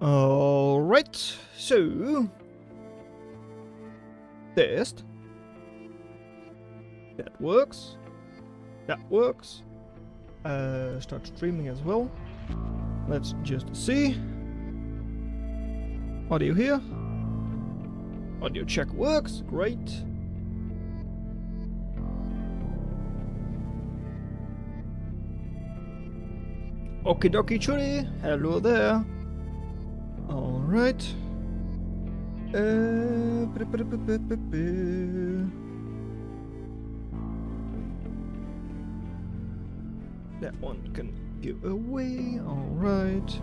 Alright, so test. That works. That works. Start streaming as well. Let's just see. Audio here. Audio check works. Great. Okie dokie churi. Hello there. Alright. That one can go away. Alright.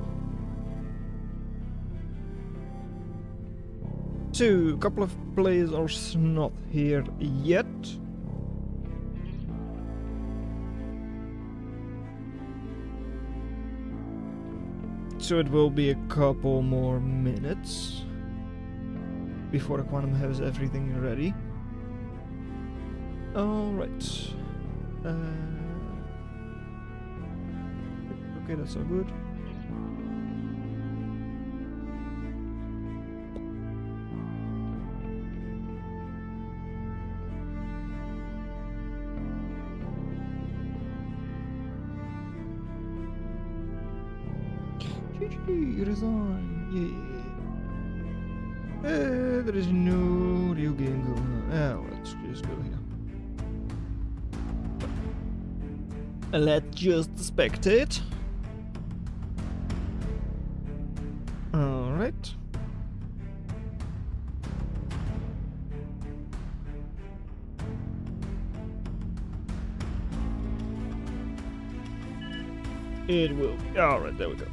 So, a couple of players are not here yet. So it will be a couple more minutes before the Quantum has everything ready. Alright. Okay, that's all good. GG, resign, yeah. There is no real game going on. Let's just go here. Let's just spectate. Alright. It will. Alright, there we go.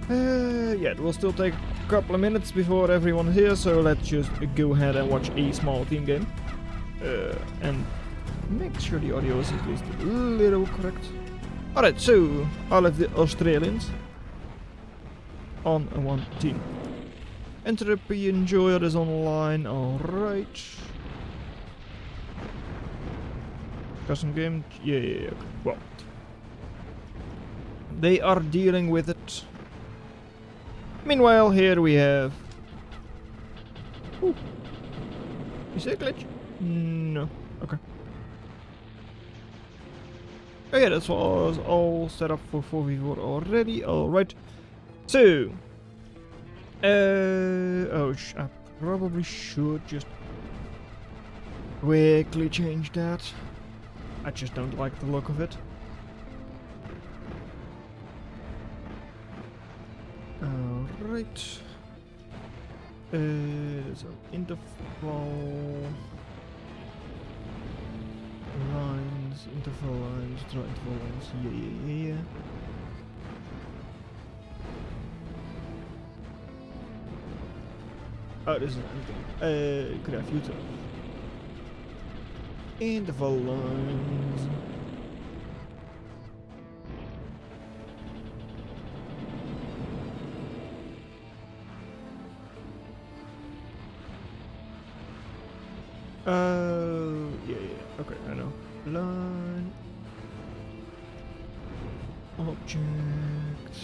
Yeah, it will still take a couple of minutes before everyone's here, so let's just go ahead and watch a small team game. And make sure the audio is at least a little correct. Alright, so all of the Australians on one team. Entropy Enjoyer is online, alright. Custom game, yeah. Well, they are dealing with it. Meanwhile, here we have... Ooh. Is that a glitch? No. Okay. Okay, that was all set up for 4v4 already. Alright. So... I probably should just quickly change that. I just don't like the look of it. Alright. So interval lines, draw interval lines, yeah. Oh, this is anything. Could have future. Interval lines. Yeah, okay, I know. Line. Object.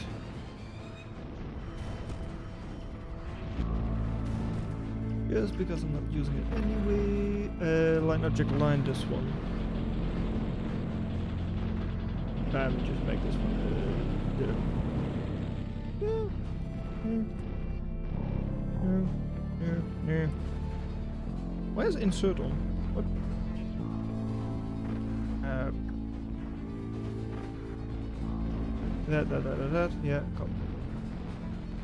Yes, because I'm not using it anyway. Line object line this one. Let me just make this one. Yeah. Why is insert on? What? That. Yeah, come.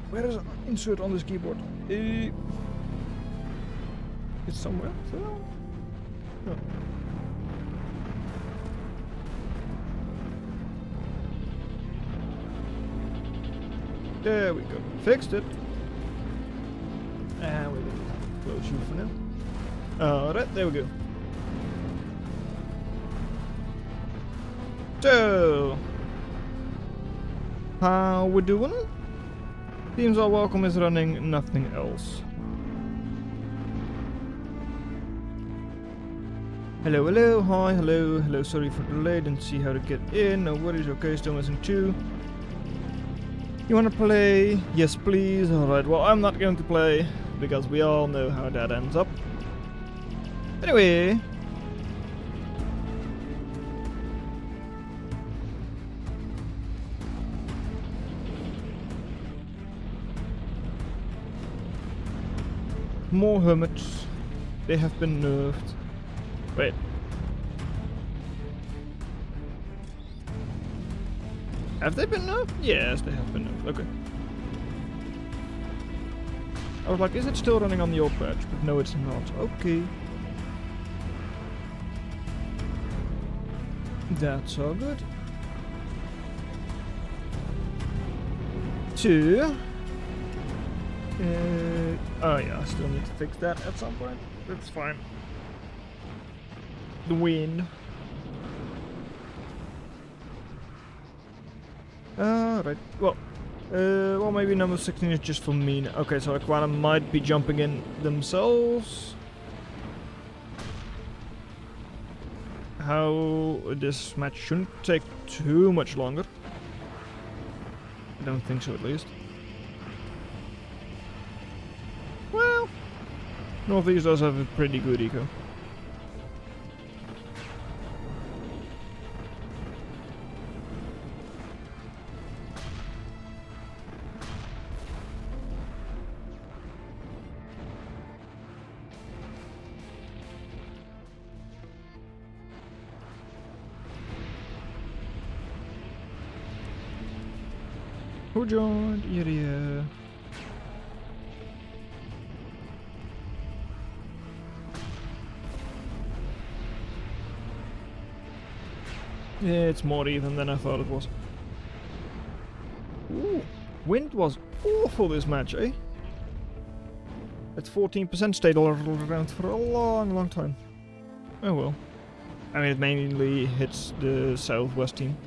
Where is insert on this keyboard? It's somewhere. So. No. There we go. Fixed it. And we're gonna close you for now. Alright, there we go. So, how we doing? Teams are welcome is running, nothing else. Hello, hi, hello, sorry for the delay, didn't see how to get in, no worries, okay, still missing 2. You wanna play? Yes, please. Alright, well, I'm not going to play, because we all know how that ends up. Anyway. More hermits. They have been nerfed. Wait. Have they been nerfed? Yes, they have been nerfed. Okay. I was like, is it still running on the old patch? But no, it's not. Okay. That's all good. 2. Oh yeah, I still need to fix that at some point. That's fine. The wind. Right. Well, maybe number 16 is just for me. Okay, so Aquana might be jumping in themselves. How this match shouldn't take too much longer. I don't think so, at least. Well, Northeast does have a pretty good eco. Who joined? Yeah. Yeah, it's more even than I thought it was. Ooh, wind was awful this match, eh? At 14% stayed all around for a long time. Oh well. I mean, it mainly hits the southwest team.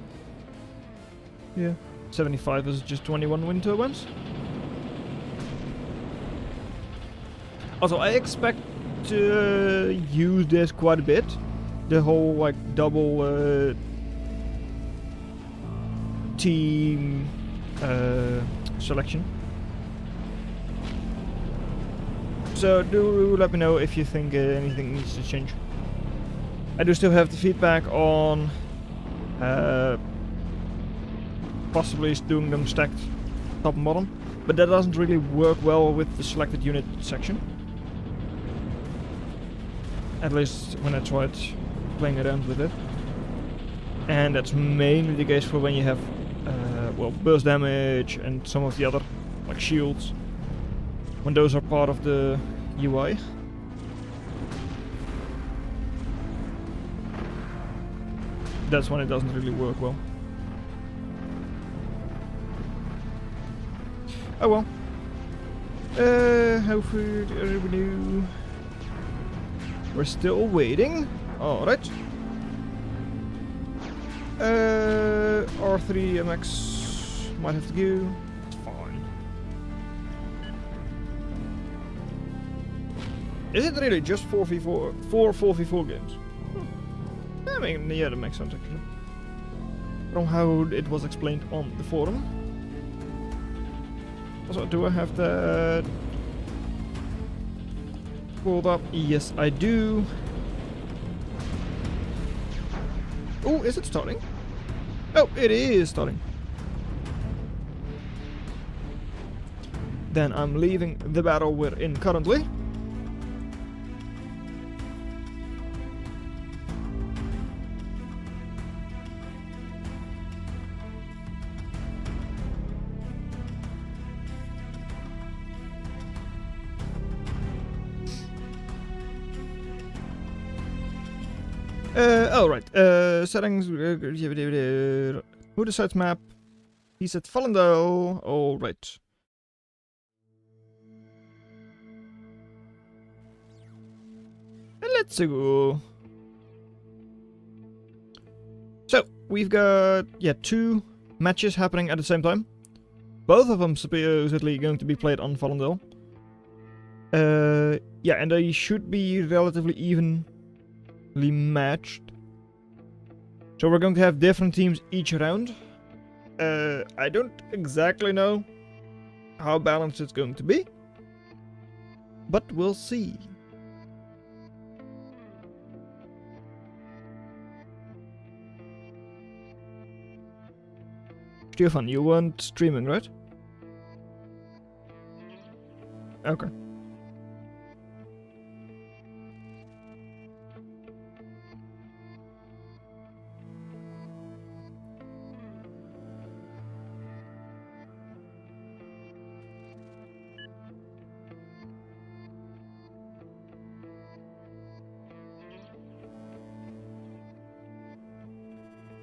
Yeah. 75 is just 21 wind turbines. Also, I expect to use this quite a bit. The whole like double team selection. So do let me know if you think anything needs to change. I do still have the feedback on possibly doing them stacked top and bottom, but that doesn't really work well with the selected unit section. At least when I tried playing around with it. And that's mainly the case for when you have well, burst damage and some of the other like shields, when those are part of the UI. That's when it doesn't really work well. Oh well. How far are we new? We're still waiting. Alright. R3 MX might have to go. It's fine. Is it really just 4v4? 4v4 games? I mean, yeah, that makes sense actually. From how it was explained on the forum. Also, do I have that pulled up? Yes, I do. Oh, is it starting? Oh, it is starting. Then I'm leaving the battle we're in currently. Alright, settings, who decides map? He said Fallendale, alright. Let's go. So, we've got, yeah, 2 matches happening at the same time. Both of them supposedly going to be played on Fallendale. Yeah, and they should be relatively evenly matched. So we're going to have different teams each round. I don't exactly know how balanced it's going to be, but we'll see. Stefan, you weren't streaming, right? Okay.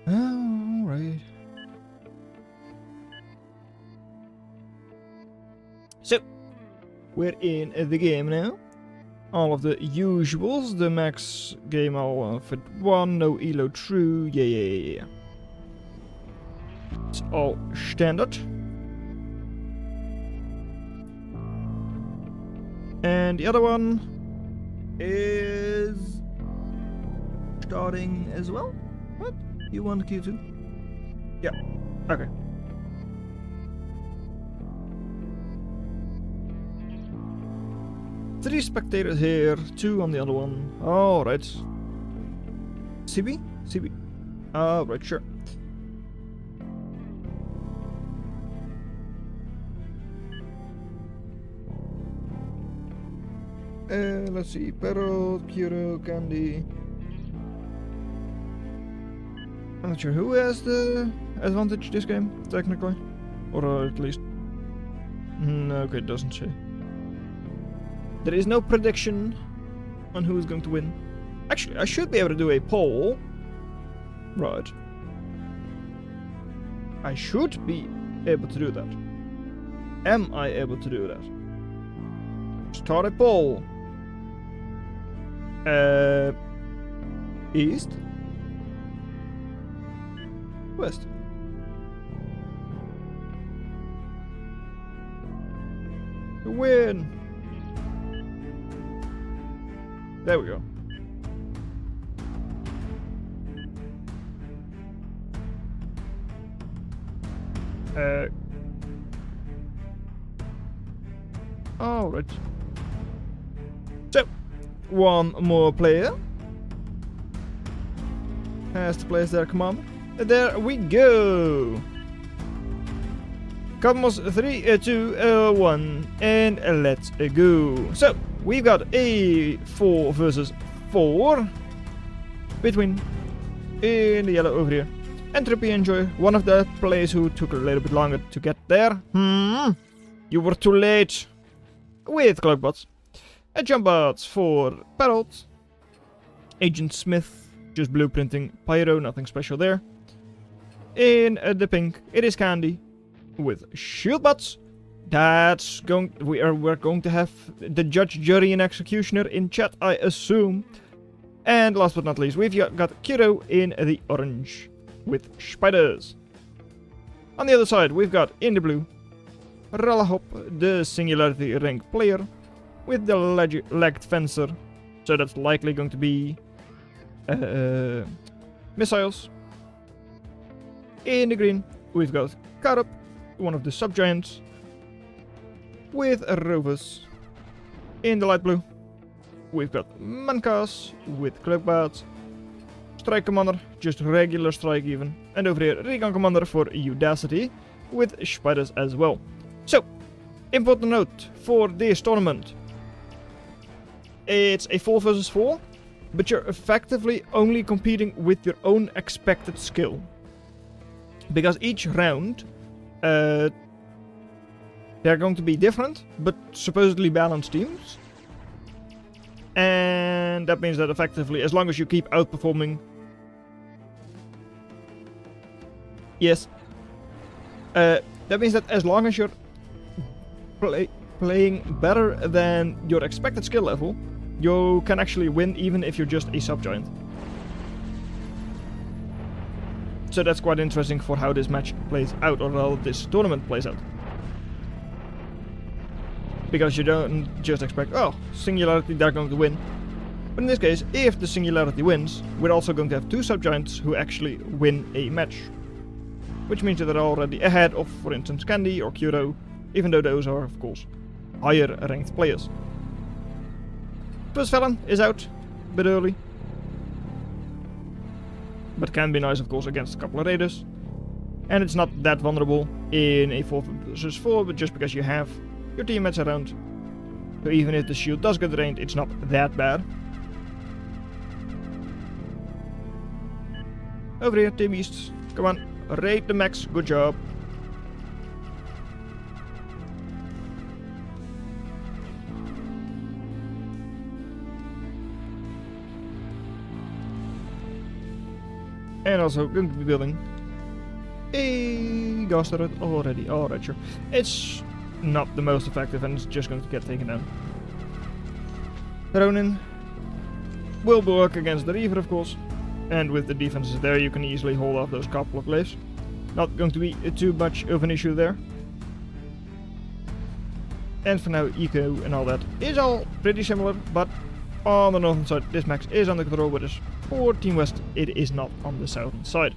Alright. So, we're in the game now. All of the usuals, the max game all fit 1, no elo true, yeah. It's all standard. And the other one is starting as well? What? You want Q2? Yeah, okay. Three spectators here, 2 on the other one. Alright. CB? CB. Alright, sure. Let's see. Peril, Kyoto, Candy. I'm not sure who has the advantage this game, technically. Or at least... No, okay, it doesn't say. There is no prediction on who is going to win. Actually, I should be able to do a poll. Right. I should be able to do that. Am I able to do that? Start a poll. East? West? Win! There we go. Alright. So, one more player has to place their commander. There we go! Cosmos 3, 2, 1, and let's go. So, we've got a 4 versus 4 between in the yellow over here. Entropy Enjoy, one of the players who took a little bit longer to get there. You were too late. With Cloakbots. A Jumpbots for Parrot. Agent Smith, just blueprinting Pyro, nothing special there. In the pink, it is Candy with Shieldbots. That's going. We're going to have the judge, jury, and executioner in chat, I assume. And last but not least, we've got Kiro in the orange with spiders. On the other side, we've got in the blue Rallahop, the Singularity rank player, with the legged fencer. So that's likely going to be missiles. In the green, we've got Karup, one of the subgiants, with Rovers. In the light blue, we've got Mankas with Cloakbots, Strike Commander, just regular strike even, and over here Recon Commander for Audacity, with spiders as well. So, important note for this tournament. It's a 4 versus 4, but you're effectively only competing with your own expected skill. Because each round, they're going to be different, but supposedly balanced teams. And that means that effectively, as long as you keep outperforming... Yes. That means that as long as you're playing better than your expected skill level, you can actually win even if you're just a subgiant. So that's quite interesting for how this match plays out, or how this tournament plays out. Because you don't just expect, oh, Singularity, they're going to win. But in this case, if the Singularity wins, we're also going to have 2 subgiants who actually win a match. which means that they're already ahead of, for instance, Candy or Kyoto, even though those are, of course, higher ranked players. Plus Velen is out, a bit early, but can be nice, of course, against a couple of raiders. And it's not that vulnerable in a 4 vs 4, but just because you have your teammates around. So even if the shield does get drained, it's not that bad. Over here, Team East. Come on, raid the max, good job. And also going to be building a gas turret already. Alright, sure. It's not the most effective and it's just going to get taken down. Ronin will work against the Reaver, of course. And with the defenses there, you can easily hold off those couple of glaives. Not going to be too much of an issue there. And for now, eco and all that is all pretty similar, but on the northern side, this max is under control, but for Team West, it is not on the southern side.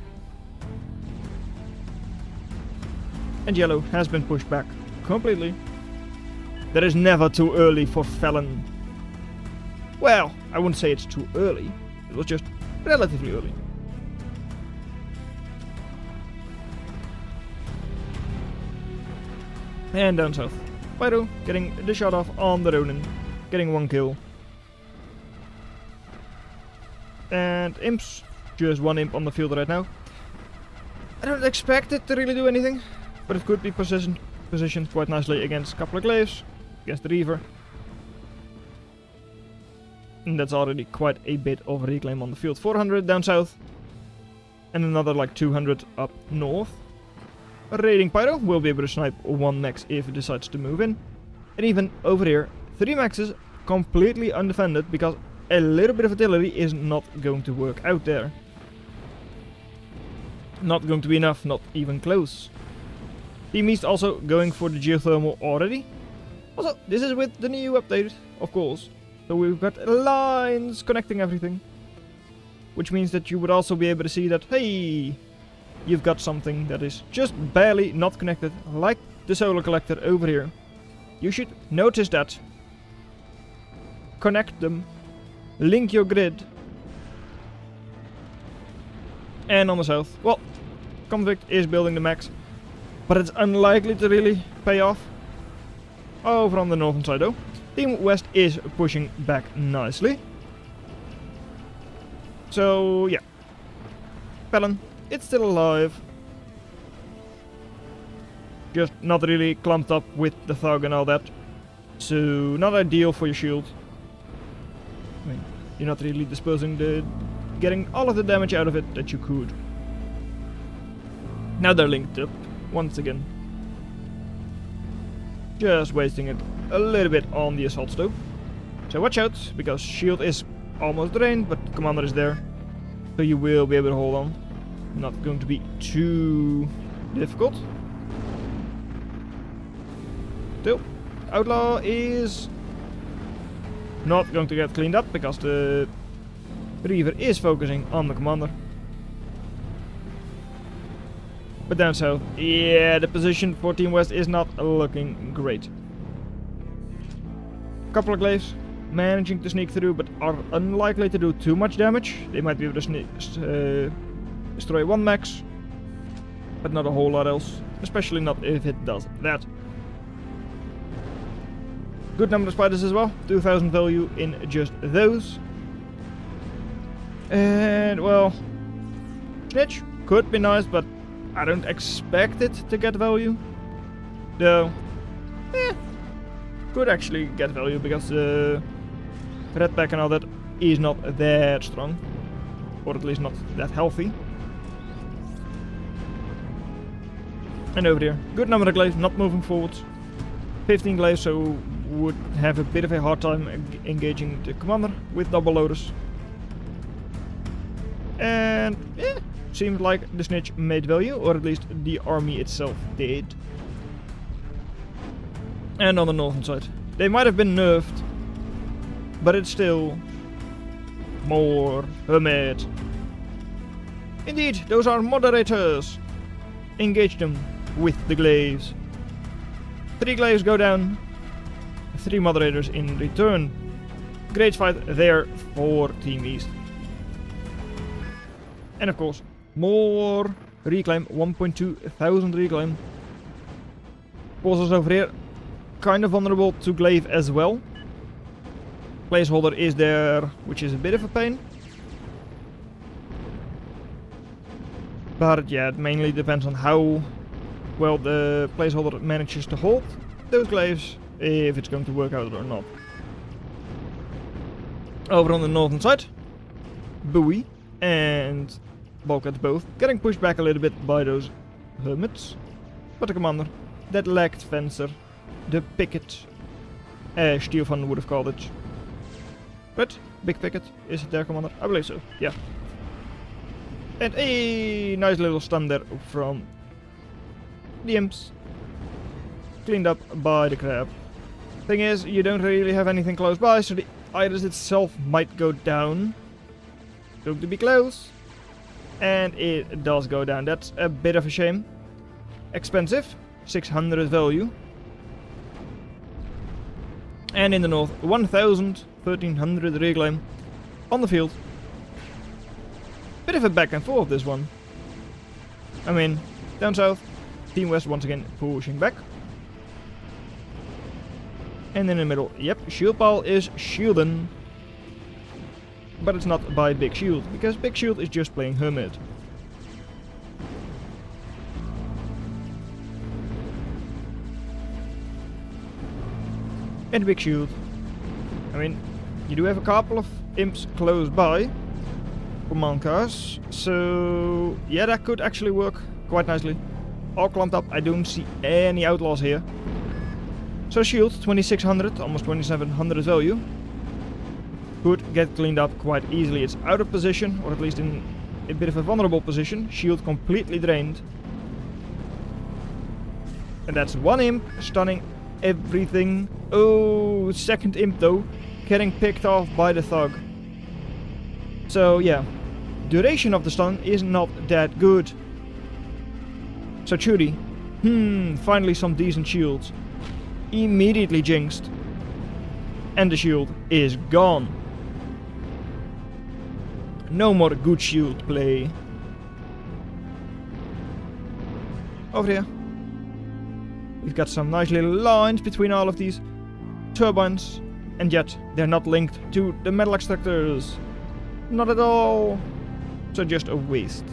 And yellow has been pushed back completely. That is never too early for Velen. Well, I wouldn't say it's too early. It was just relatively early. And down south, Pyro getting the shot off on the Ronin, getting 1 kill. And Imps, just 1 Imp on the field right now. I don't expect it to really do anything, but it could be positioned quite nicely against a couple of glaives, against the Reaver. And that's already quite a bit of reclaim on the field. 400 down south, and another like 200 up north. Raiding Pyro will be able to snipe 1 max if it decides to move in. And even over here, 3 maxes completely undefended because a little bit of artillery is not going to work out there. Not going to be enough, not even close. Team East also going for the geothermal already. Also, this is with the new update, of course. So we've got lines connecting everything. Which means that you would also be able to see that, hey, you've got something that is just barely not connected, like the solar collector over here. You should notice that. Connect them. Link your grid. And on the south, well, Convict is building the max, but it's unlikely to really pay off. Over on the northern side though, Team West is pushing back nicely. So yeah, Velen, it's still alive. Just not really clumped up with the thug and all that. So not ideal for your shield. I mean, you're not really getting all of the damage out of it that you could. Now they're linked up once again. Just wasting it a little bit on the assault stove. So watch out, because shield is almost drained, but commander is there. So you will be able to hold on. Not going to be too difficult. Still, Outlaw is not going to get cleaned up because the Reaver is focusing on the commander. But down south, yeah, the position for Team West is not looking great. Couple of glaives managing to sneak through, but are unlikely to do too much damage. They might be able to destroy 1 max, but not a whole lot else, especially not if it does that. Good number of spiders as well, 2000 value in just those. And well, Snitch could be nice, but I don't expect it to get value. Though, could actually get value because the red pack and all that is not that strong. Or at least not that healthy. And over here, good number of glaives, not moving forwards. 15 glaives, so would have a bit of a hard time engaging the commander with double loaders. And yeah, seems like the Snitch made value, or at least the army itself did. And on the northern side, they might have been nerfed, but it's still more Hermit. Indeed, those are moderators. engage them with the glaives. 3 glaives go down, 3 moderators in return. Great fight there for Team East. And of course, more reclaim, 1.2 thousand reclaim. Forces over here, kind of vulnerable to glaive as well. Placeholder is there, which is a bit of a pain. But yeah, it mainly depends on how well the placeholder manages to hold those glaives, if it's going to work out or not. Over on the northern side, Bowie and Bulkhead both getting pushed back a little bit by those hermits. But the commander, that lagged fencer, the picket, as Stefan would have called it. But big picket, is it their commander? I believe so, yeah. And a nice little stun there from the imps. Cleaned up by the crab. Thing is, you don't really have anything close by, so the iris itself might go down. Going to be close. And it does go down. That's a bit of a shame. Expensive. 600 value. And in the north, 1300 reclaim on the field. Bit of a back and forth this one. I mean, down south, Team West once again pushing back. And in the middle, yep, shield pile is shielding. But it's not by Big Shield, because Big Shield is just playing Hermit. And Big Shield. I mean, you do have a couple of imps close by. Command cars. So, yeah, that could actually work quite nicely. All clumped up, I don't see any outlaws here. So shield, 2600, almost 2700 value. Could get cleaned up quite easily. It's out of position, or at least in a bit of a vulnerable position. Shield completely drained. And that's one imp stunning everything. Oh, second imp though, getting picked off by the thug. So yeah, duration of the stun is not that good. So Chudi, finally some decent shields. Immediately jinxed. And the shield is gone. No more good shield play. Over here, we've got some nice little lines between all of these turbines. And yet, they're not linked to the metal extractors. Not at all. So just a waste.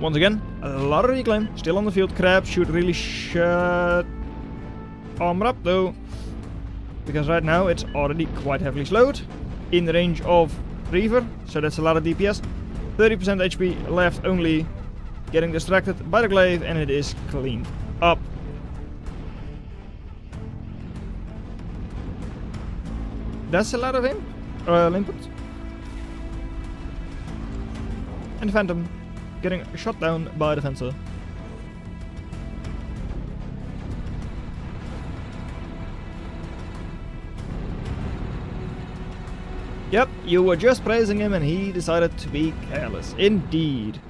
Once again, a lot of reclaim. Still on the field. Crab should really shut armor up though. Because right now it's already quite heavily slowed. In the range of Reaver. So that's a lot of DPS. 30% HP left only. Getting distracted by the glaive and it is cleaned up. That's a lot of input. And the Phantom getting shot down by the fencer. Yep, you were just praising him and he decided to be careless. Indeed.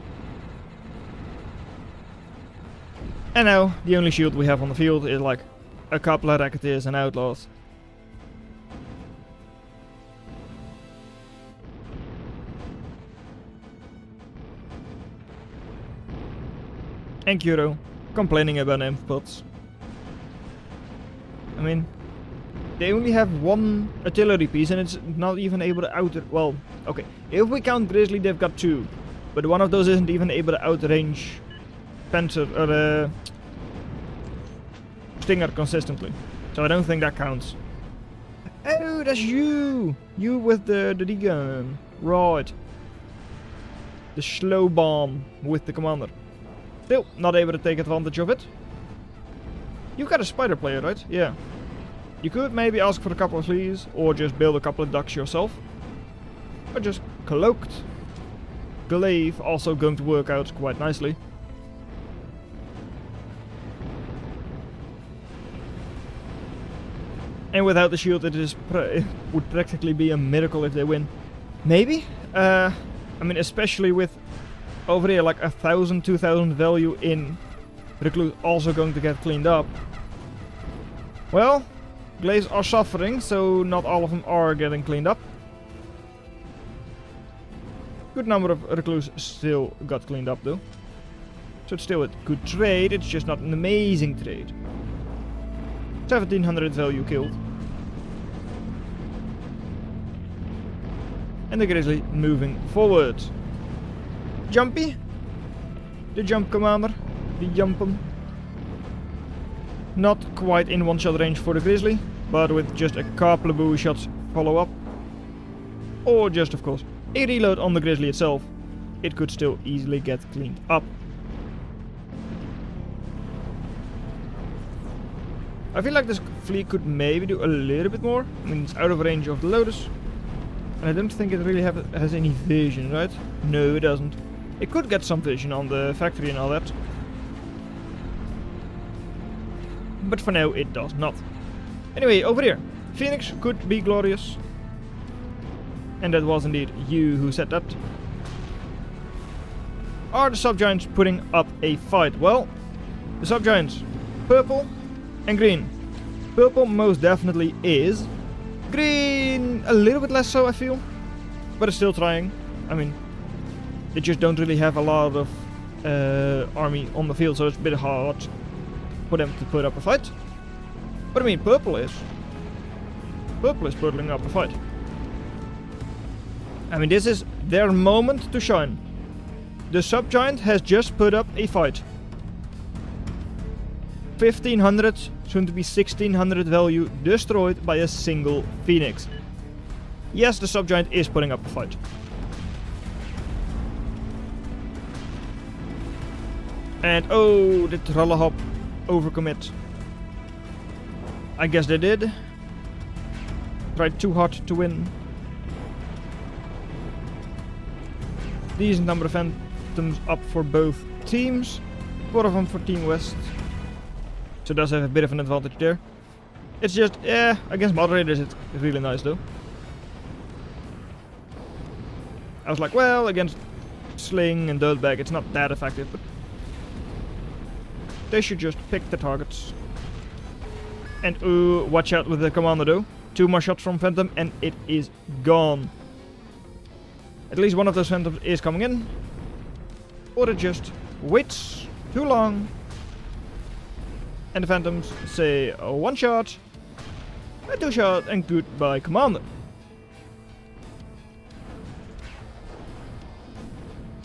And now, the only shield we have on the field is like a couple of racketeers and outlaws. And Kuro complaining about inputs. I mean, they only have one artillery piece and it's not even able to well, okay, if we count Grizzly they've got 2. But one of those isn't even able to outrange Panzer or Stinger consistently. So I don't think that counts. Oh, that's you! You with the D-gun. Right. The slow bomb with the commander. Still not able to take advantage of it. You've got a spider player, right? Yeah. You could maybe ask for a couple of fleas, or just build a couple of ducks yourself. Or just cloaked. Glaive also going to work out quite nicely. And without the shield it would practically be a miracle if they win. Maybe? I mean, especially with over here like 1,000, 2,000 value in Recluse also going to get cleaned up. Well, Glaives are suffering, so not all of them are getting cleaned up. Good number of Recluse still got cleaned up though. So it's still a good trade, it's just not an amazing trade. 1,700 value killed. And the Grizzly moving forward. Jumpy? The jump commander? The jump'em? Not quite in one-shot range for the Grizzly, but with just a couple of buoy shots follow up. Or just, of course, a reload on the Grizzly itself. It could still easily get cleaned up. I feel like this fleet could maybe do a little bit more. I mean, it's out of range of the Lotus. And I don't think it really has any vision, right? No, it doesn't. It could get some vision on the factory and all that. But for now, it does not. Anyway, over here. Phoenix could be glorious. And that was indeed you who said that. Are the subgiants putting up a fight? Well, the subgiants. Purple and green. Purple most definitely is. Green a little bit less so, I feel. But it's still trying. I mean, they just don't really have a lot of army on the field, so it's a bit hard for them to put up a fight. But I mean, Purple is. Purple is putting up a fight. I mean, this is their moment to shine. The subgiant has just put up a fight. 1,500, soon to be 1,600 value destroyed by a single Phoenix. Yes, the subgiant is putting up a fight. And oh, did Rallahop overcommit? I guess they did. Tried too hard to win. Decent number of Phantoms up for both teams. 4 of them for Team West. So it does have a bit of an advantage there. It's just, against moderators it's really nice though. I was like, well, against Sling and Dirtbag it's not that effective, but they should just pick the targets. And ooh, watch out with the commander though. 2 more shots from Phantom and it is gone. At least one of those Phantoms is coming in. Or it just waits too long. And the Phantoms say 1 shot, a 2 shot, and goodbye commander.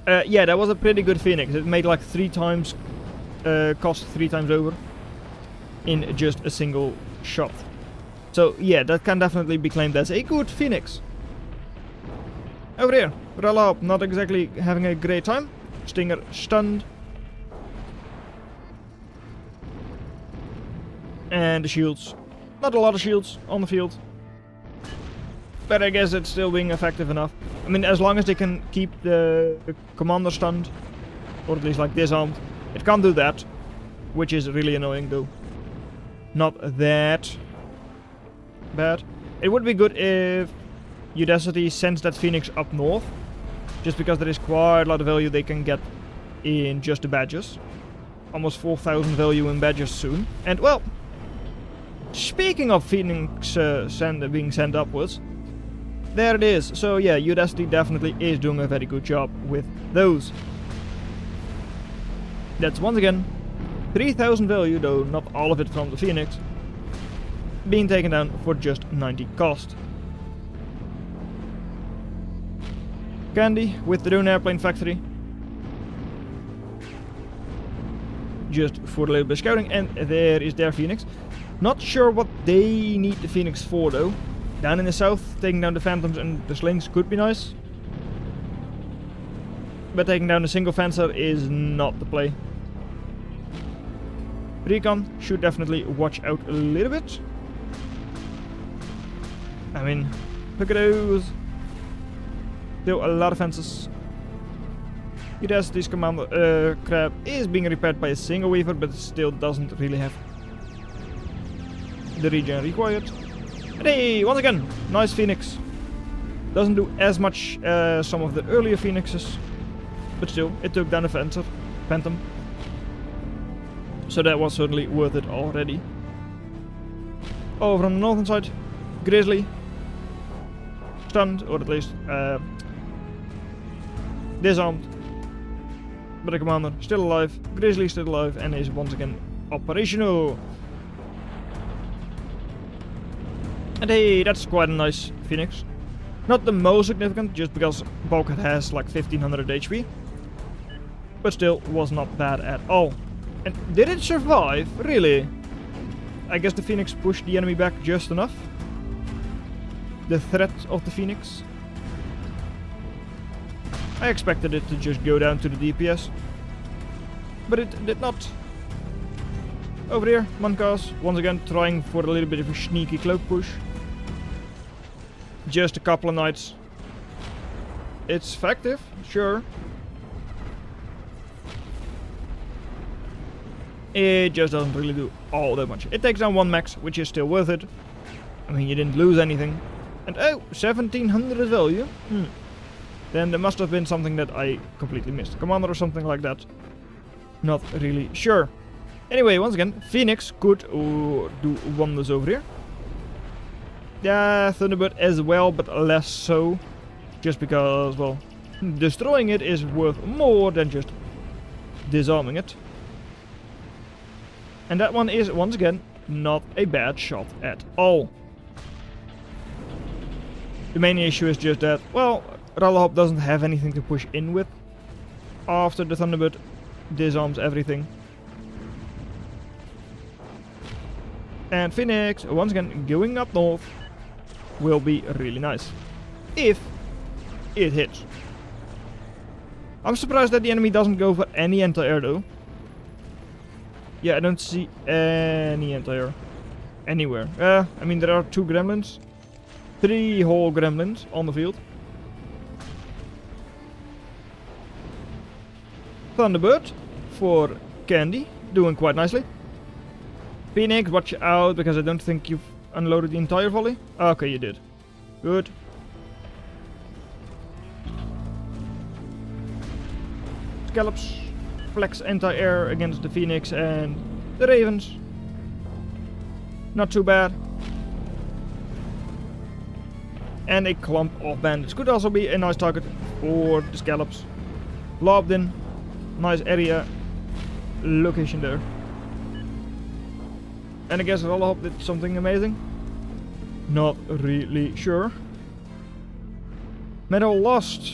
Yeah, that was a pretty good Phoenix. It made like 3 times, cost 3 times over in just a single shot. So yeah, that can definitely be claimed as a good Phoenix. Over here, Rallahop not exactly having a great time. Stinger stunned. And the shields. Not a lot of shields on the field. But I guess it's still being effective enough. I mean, as long as they can keep the commander stunned. Or at least like disarmed. It can't do that. Which is really annoying though. Not that bad. It would be good if Udacity sends that Phoenix up north. Just because there is quite a lot of value they can get in just the badges. Almost 4,000 value in badges soon. And well, speaking of Phoenix being sent upwards, there it is. So yeah, Udacity definitely is doing a very good job with those. That's once again 3,000 value, though not all of it from the Phoenix, being taken down for just 90 cost. Candy with the drone airplane factory. Just for a little bit of scouting, and there is their Phoenix. Not sure what they need the Phoenix for though. Down in the south, taking down the Phantoms and the Slings could be nice. But taking down a single fencer is not the play. Recon should definitely watch out a little bit. I mean, look at those. Still a lot of fences. Udacity's commander crab is being repaired by a single weaver, but still doesn't really have the regen required. And hey, once again, nice Phoenix. Doesn't do as much as some of the earlier Phoenixes, but still, it took down a Phantom. So that was certainly worth it already. Over on the northern side, Grizzly. Stunned, or at least disarmed. But the commander still alive, Grizzly still alive, and is once again operational. And hey, that's quite a nice Phoenix. Not the most significant, just because Bulkhead has like 1500 HP. But still, was not bad at all. And did it survive? Really? I guess the Phoenix pushed the enemy back just enough. The threat of the Phoenix. I expected it to just go down to the DPS. But it did not. Over here, Monkas, once again trying for a little bit of a sneaky cloak push. Just a couple of knights. It's effective, sure. It just doesn't really do all that much. It takes down 1 max, which is still worth it. I mean, you didn't lose anything. And oh, 1700 value? Then there must have been something that I completely missed. Commander or something like that. Not really sure. Anyway, once again, Phoenix could do wonders over here. Yeah, Thunderbird as well, but less so. Just because, well, destroying it is worth more than just disarming it. And that one is, once again, not a bad shot at all. The main issue is just that, well, Rallahop doesn't have anything to push in with after the Thunderbird disarms everything. And Phoenix, once again, going up north will be really nice. If it hits. I'm surprised that the enemy doesn't go for any anti-air though. Yeah, I don't see any anti-air anywhere. I mean, there are 2 gremlins. 3 whole gremlins on the field. Thunderbird for Candy, doing quite nicely. Phoenix, watch out, because I don't think you've unloaded the entire volley. Okay, you did. Good. Scallops, flex anti-air against the Phoenix and the Ravens. Not too bad. And a clump of bandits could also be a nice target for the Scallops. Lobbed in. Nice area. Location there. And I guess Rallahop did something amazing. Not really sure. Medal lost.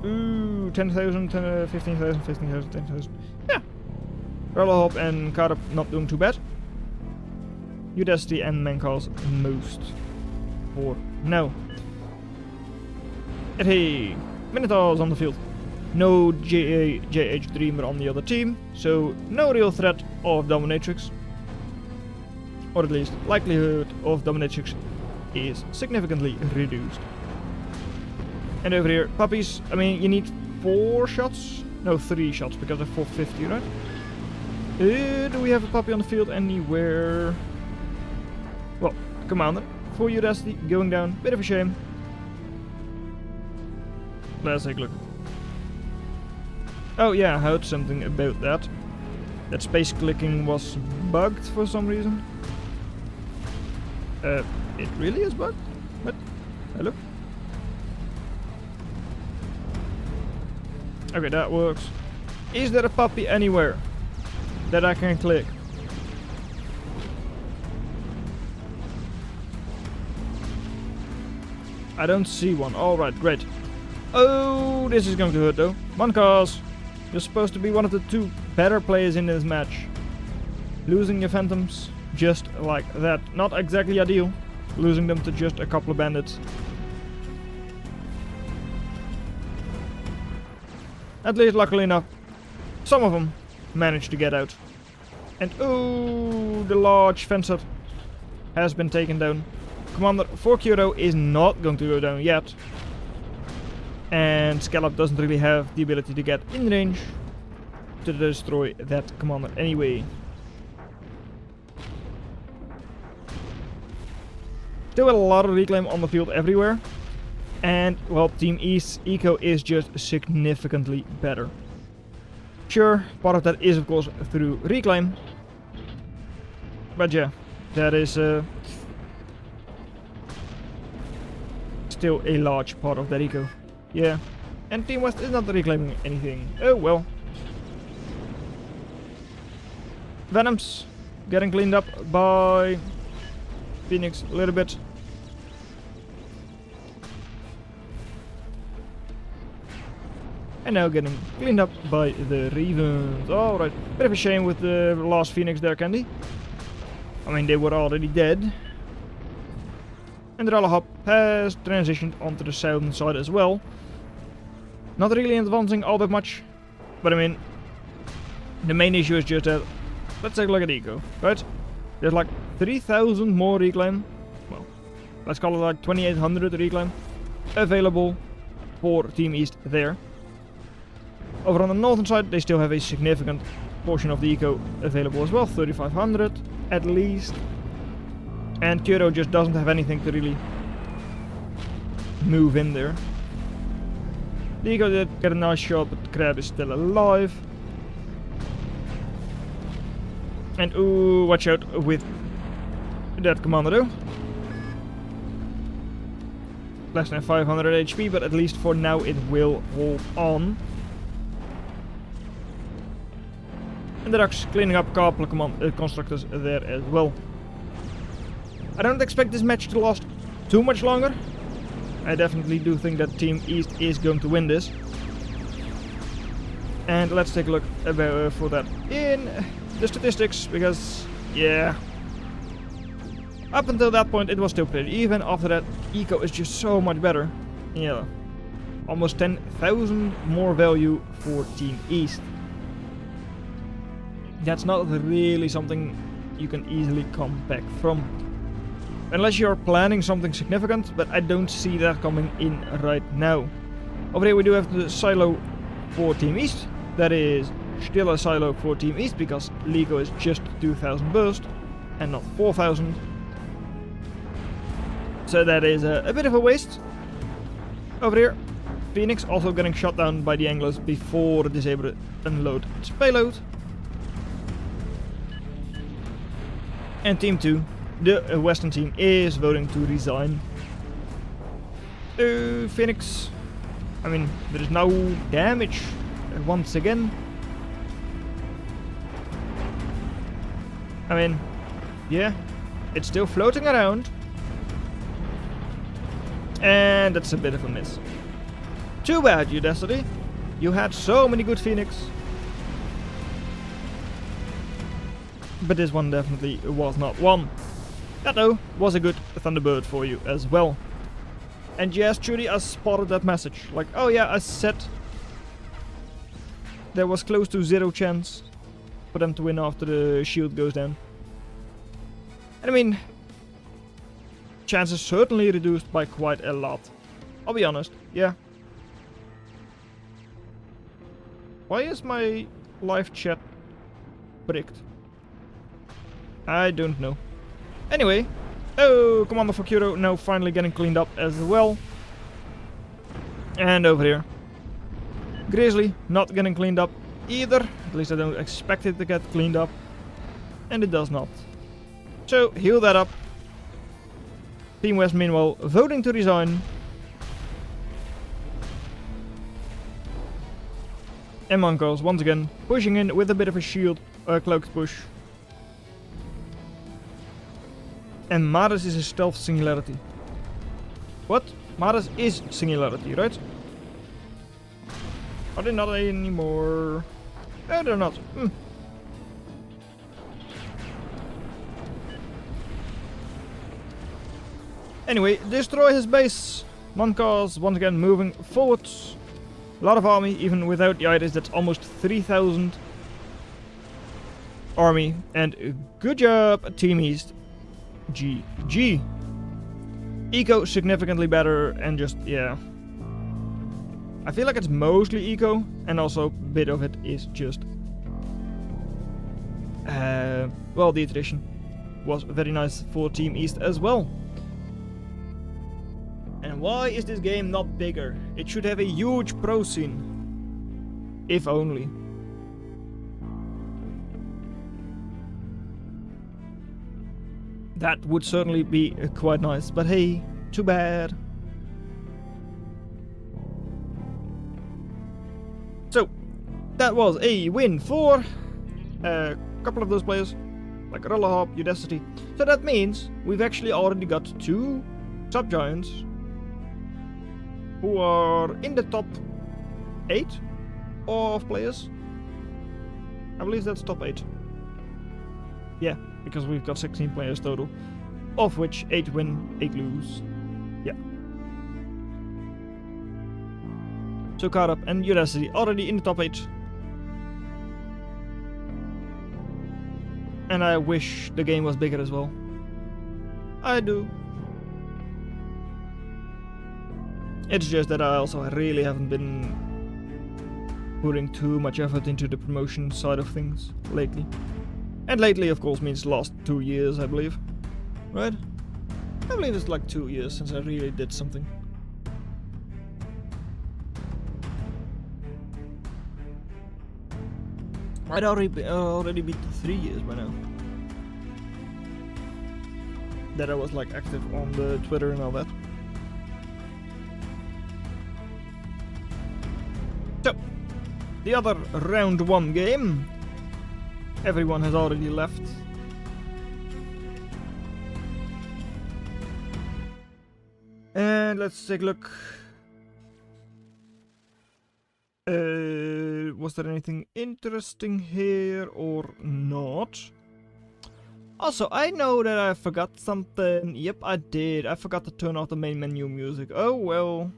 Ooh, 10,000, 15,000, 15,000, 10,000. Yeah. Rallahop and Karp not doing too bad. Udacity and Mancals most. For now. And hey, Minotaurs on the field. No JH Dreamer on the other team, so no real threat of Dominatrix. Or at least, likelihood of Dominatrix is significantly reduced. And over here, puppies, I mean, you need 4 shots? No, 3 shots, because they're 450, right? Do we have a puppy on the field anywhere? Well, Commander, for Udacity, going down, bit of a shame. Let's take a look. Oh yeah, I heard something about that. That space clicking was bugged for some reason. It really is bugged? What? Hello? Okay, that works. Is there a puppy anywhere that I can click? I don't see one. Alright, great. Oh, this is going to hurt though. Monkas, you're supposed to be one of the 2 better players in this match. Losing your Phantoms just like that. Not exactly ideal. Losing them to just a couple of bandits. At least, luckily enough, some of them managed to get out. And oh, the large fencer has been taken down. Commander for Kyoto is not going to go down yet. And Scallop doesn't really have the ability to get in range to destroy that commander anyway. Still a lot of reclaim on the field everywhere. And, well, Team East's eco is just significantly better. Sure, part of that is of course through reclaim. But yeah, that is still a large part of that eco. Yeah. And Team West is not reclaiming anything. Oh well. Venoms getting cleaned up by Phoenix a little bit. And now getting cleaned up by the Ravens. Alright, bit of a shame with the last Phoenix there, Candy. I mean, they were already dead. And the Hop has transitioned onto the southern side as well. Not really advancing all that much. But I mean, the main issue is just that, let's take a look at eco, right? There's like 3,000 more reclaim. Well, let's call it like 2,800 reclaim available for Team East there. Over on the northern side, they still have a significant portion of the eco available as well, 3,500 at least. And Kyoto just doesn't have anything to really move in there. The eco did get a nice shot, but the crab is still alive. And ooh, watch out with that commander though. Less than 500 HP, but at least for now it will hold on. And the Ducks cleaning up a couple of constructors there as well. I don't expect this match to last too much longer. I definitely do think that Team East is going to win this. And let's take a look for that in the statistics, because yeah, up until that point it was still pretty even. After that, eco is just so much better. Yeah, almost 10,000 more value for Team East. That's not really something you can easily come back from. Unless you're planning something significant, but I don't see that coming in right now. Over here we do have the silo for Team East. That is still a silo for Team East because LEGO is just 2,000 burst and not 4,000. So that is a bit of a waste. Over here, Phoenix also getting shot down by the anglers before it is able to unload its payload. And Team 2, the Western team, is voting to resign. Phoenix, I mean, there is no damage once again. I mean, yeah, it's still floating around. And that's a bit of a miss. Too bad, you Destiny. You had so many good Phoenix. But this one definitely was not one. That though was a good Thunderbird for you as well. And yes, truly I spotted that message. Like, oh yeah, I said there was close to 0 chance for them to win after the shield goes down. And I mean, chances certainly reduced by quite a lot. I'll be honest, yeah. Why is my live chat bricked? I don't know. Anyway, oh, Commander for Kyoto now finally getting cleaned up as well. And over here, Grizzly not getting cleaned up either. At least I don't expect it to get cleaned up. And it does not. So, heal that up. Team West meanwhile voting to resign. And Mongols once again pushing in with a bit of a shield cloaked push. And Maris is a stealth singularity. What? Maris is singularity, right? Are they not anymore? No, they're not. Anyway, destroy his base. Mongols once again moving forwards. A lot of army, even without the itis, that's almost 3,000 army. And good job, Team East. GG. Eco significantly better, and just, yeah. I feel like it's mostly eco, and also a bit of it is just... well, the attrition was very nice for Team East as well. And man, why is this game not bigger? It should have a huge pro scene. If only. That would certainly be quite nice, but hey, too bad. So, that was a win for a couple of those players, like Rollahop, Udacity. So that means we've actually already got 2 subgiants who are in the top 8 of players. I believe that's top 8. Yeah, because we've got 16 players total, of which 8 win, 8 lose. Yeah. So Carp and Udacity already in the top 8. And I wish the game was bigger as well. I do. It's just that I also really haven't been putting too much effort into the promotion side of things lately. And lately, of course, means last 2 years, I believe. Right? I believe it's like 2 years since I really did something. I'd already beat 3 years by now. That I was like active on the Twitter and all that. So, the other round 1 game. Everyone has already left. And let's take a look. Was there anything interesting here or not? Also, I know that I forgot something. Yep, I did. I forgot to turn off the main menu music. Oh well.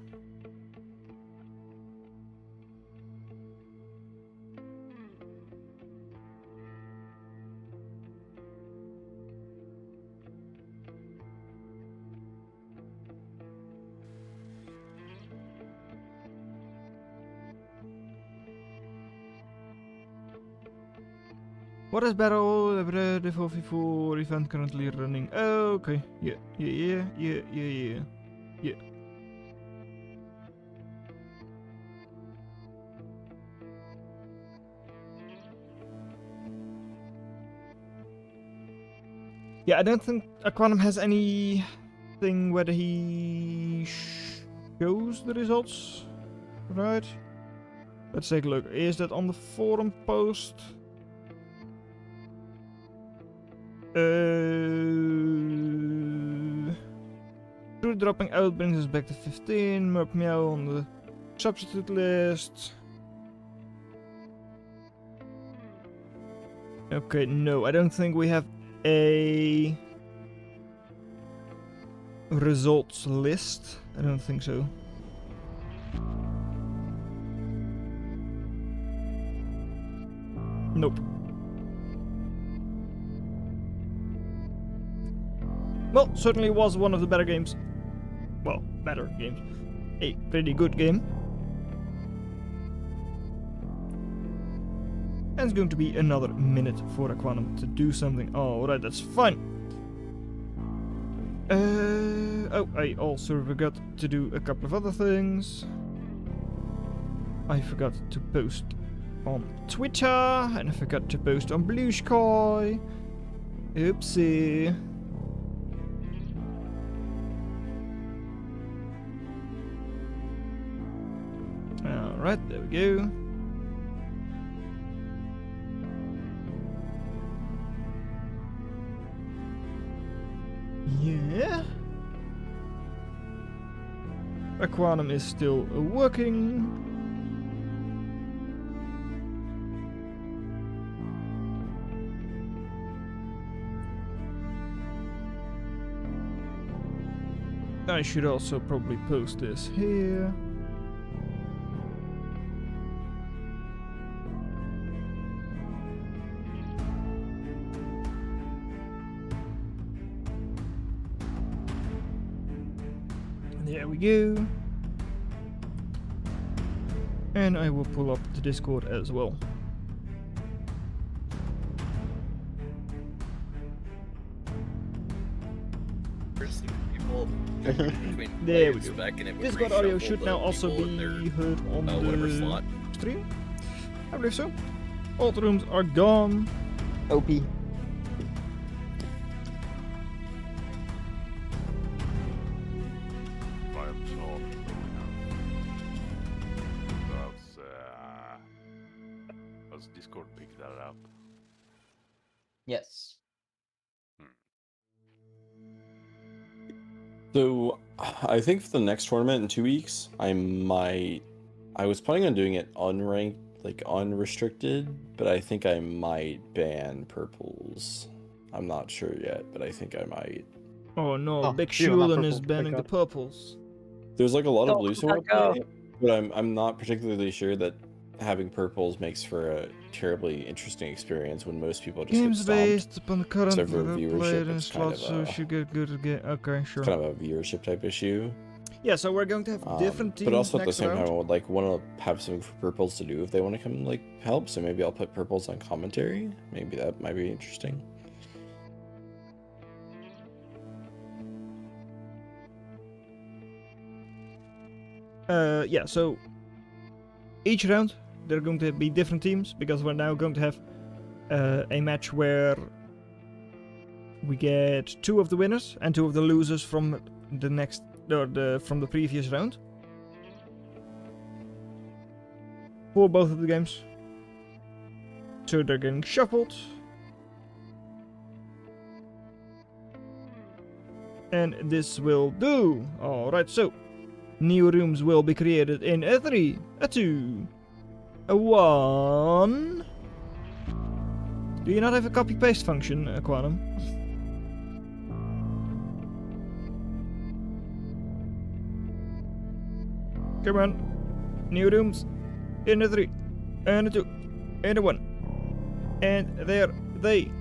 What is battle? The 4v4 event currently running. Oh, okay. Yeah. Yeah, I don't think Aquanum has anything whether he shows the results. Right? Let's take a look. Is that on the forum post? Truth dropping out brings us back to 15. Merp Meow on the substitute list. Okay, no, I don't think we have a results list. I don't think so. Nope. Well, certainly was one of the better games. Well, better games. A pretty good game. And it's going to be another minute for Aquanum to do something. Alright, that's fine. Oh, I also forgot to do a couple of other things. I forgot to post on Twitter, and I forgot to post on Blue Sky. Oopsie. Alright, there we go. Yeah. Aquanum is still working. I should also probably post this here. There we go. And I will pull up the Discord as well. People There we go. Back and it would Discord audio reshuffle should the now also people in be their, heard on whatever the slot. stream. I believe so. All the rooms are gone. OP. Does Discord pick that up? Yes. So, I think for the next tournament in 2 weeks, I was planning on doing it unranked, like unrestricted, but I think I might ban purples. I'm not sure yet, but I think I might. Oh no, Oh, Big you don't have Shulin purple, is thank banning the God. purples. There's like a lot of Oh, blue let sword go. play, but I'm not particularly sure that having purples makes for a terribly interesting experience when most people just Games get stomped. based upon the current So for player viewership, in it's kind slots, of so a- should get good again. Okay, sure. Kind of a viewership type issue. Yeah, so we're going to have different teams but also at the next same round. time, I would like want to have something for purples to do if they want to come like help. So maybe I'll put purples on commentary. Maybe that might be interesting. Yeah, so each round there are going to be different teams because we're now going to have a match where we get 2 of the winners and 2 of the losers from the next from the previous round for both of the games. So they're getting shuffled. And this will do. Alright, so new rooms will be created in a 3, a 2, a 1. Do you not have a copy paste function, Quantum? Come on. New rooms in a 3, and a 2, and a 1. And there they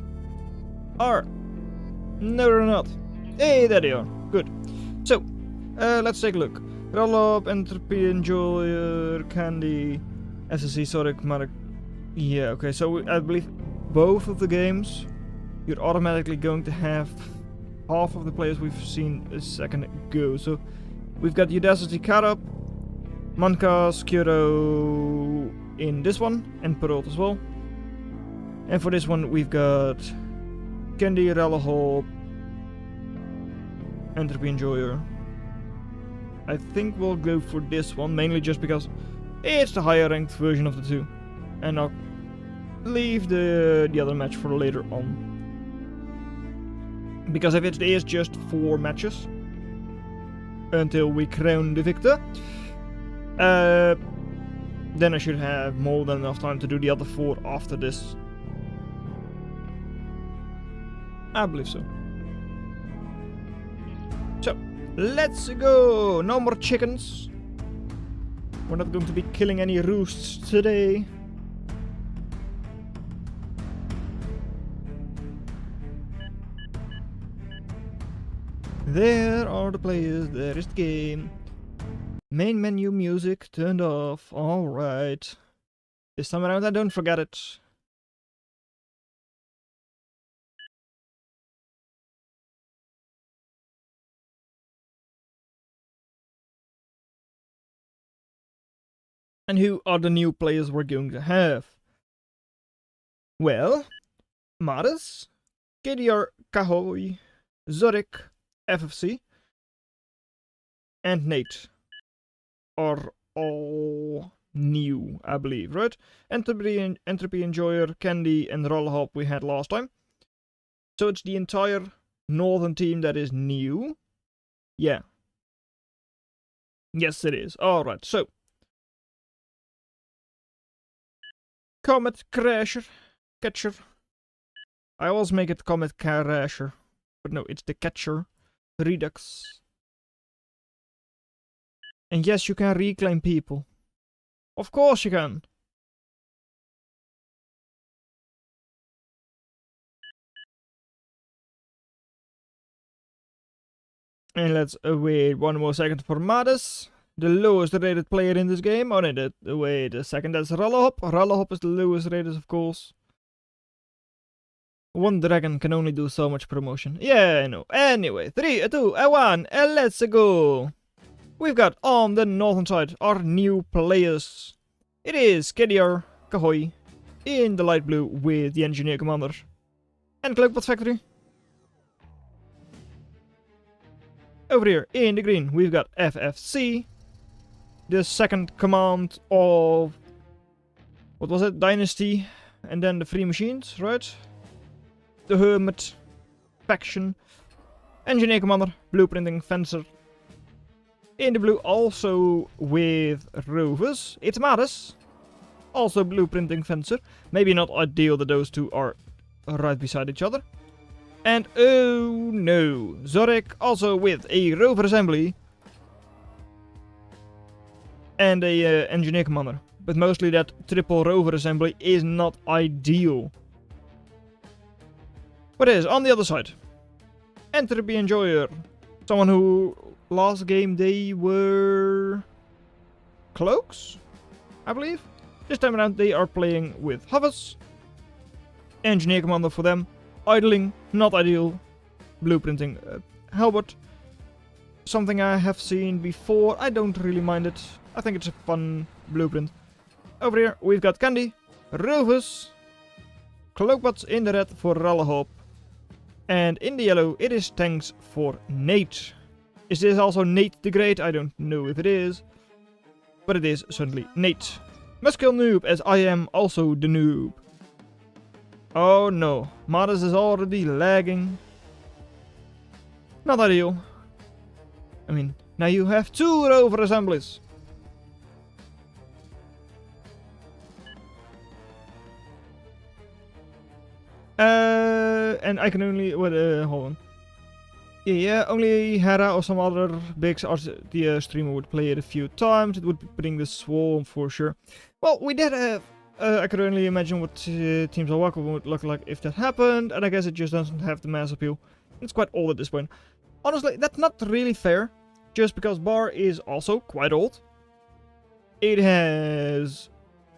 are. No, they're not. Hey, there they are. Good. So, let's take a look. Roll up, Entropy, Enjoyer, Candy, SSC, Sonic, Mark. Yeah, okay, so I believe both of the games you're automatically going to have half of the players we've seen a second ago. So, we've got Udacity, Karab, Manka, Skuro in this one, and Perot as well. And for this one, we've got Candy, Rallahop, Entropy Enjoyer. I think we'll go for this one, mainly just because it's the higher ranked version of the two. And I'll leave the other match for later on. Because if it is just 4 matches until we crown the victor, then I should have more than enough time to do the other 4 after this. I believe so. So, let's go! No more chickens. We're not going to be killing any roosts today. There are the players, there is the game. Main menu music turned off, alright. This time around I don't forget it. And who are the new players we're going to have? Well, Maris, KDR, Kahoy, Zorik, FFC, and Nate are all new, I believe, right? Entropy Enjoyer, Candy, and Rollhop we had last time. So it's the entire northern team that is new. Yeah. Yes, it is. Alright, so. Comet Crasher. Catcher. I always make it Comet Crasher. But no, it's the Catcher. Redux. And yes, you can reclaim people. Of course you can. And let's wait 1 more second for Madis. The lowest rated player in this game. Oh no, wait a second, that's Rallahop. Rallahop is the lowest rated, of course. One dragon can only do so much promotion. Yeah, I know. Anyway, 3, 2, 1, and let's go! We've got on the northern side our new players. It is KDR, Kahoy, in the light blue with the engineer commander. And Cloakpot Factory. Over here in the green we've got FFC. The second command of... what was it? Dynasty. And then the Free Machines, right? The Hermit faction. Engineer commander, blueprinting fencer. In the blue also with rovers. It's Maris. Also blueprinting fencer. Maybe not ideal that those two are right beside each other. And oh no, Zorek also with a rover assembly. And a engineer commander. But mostly that triple rover assembly is not ideal. What is on the other side? Entropy Enjoyer. Someone who last game they were cloaks, I believe. This time around they are playing with hovers. Engineer commander for them. Idling, not ideal. Blueprinting Halbert. Something I have seen before. I don't really mind it. I think it's a fun blueprint. Over here we've got Candy, rovers, Cloakbots in the red for Rallahop. And in the yellow it is tanks for Nate. Is this also Nate the Great? I don't know if it is. But it is certainly Nate. Muscle noob, as I am also the noob. Oh no, Maris is already lagging. Not ideal. I mean, now you have 2 rover assemblies. And I can only... hold on. Yeah, only Hera or some other big streamer would play it a few times. It would bring the swarm for sure. Well, we did have... I could only imagine what Teams of Waka would look like if that happened. And I guess it just doesn't have the mass appeal. It's quite old at this point. Honestly, that's not really fair. Just because Bar is also quite old. It has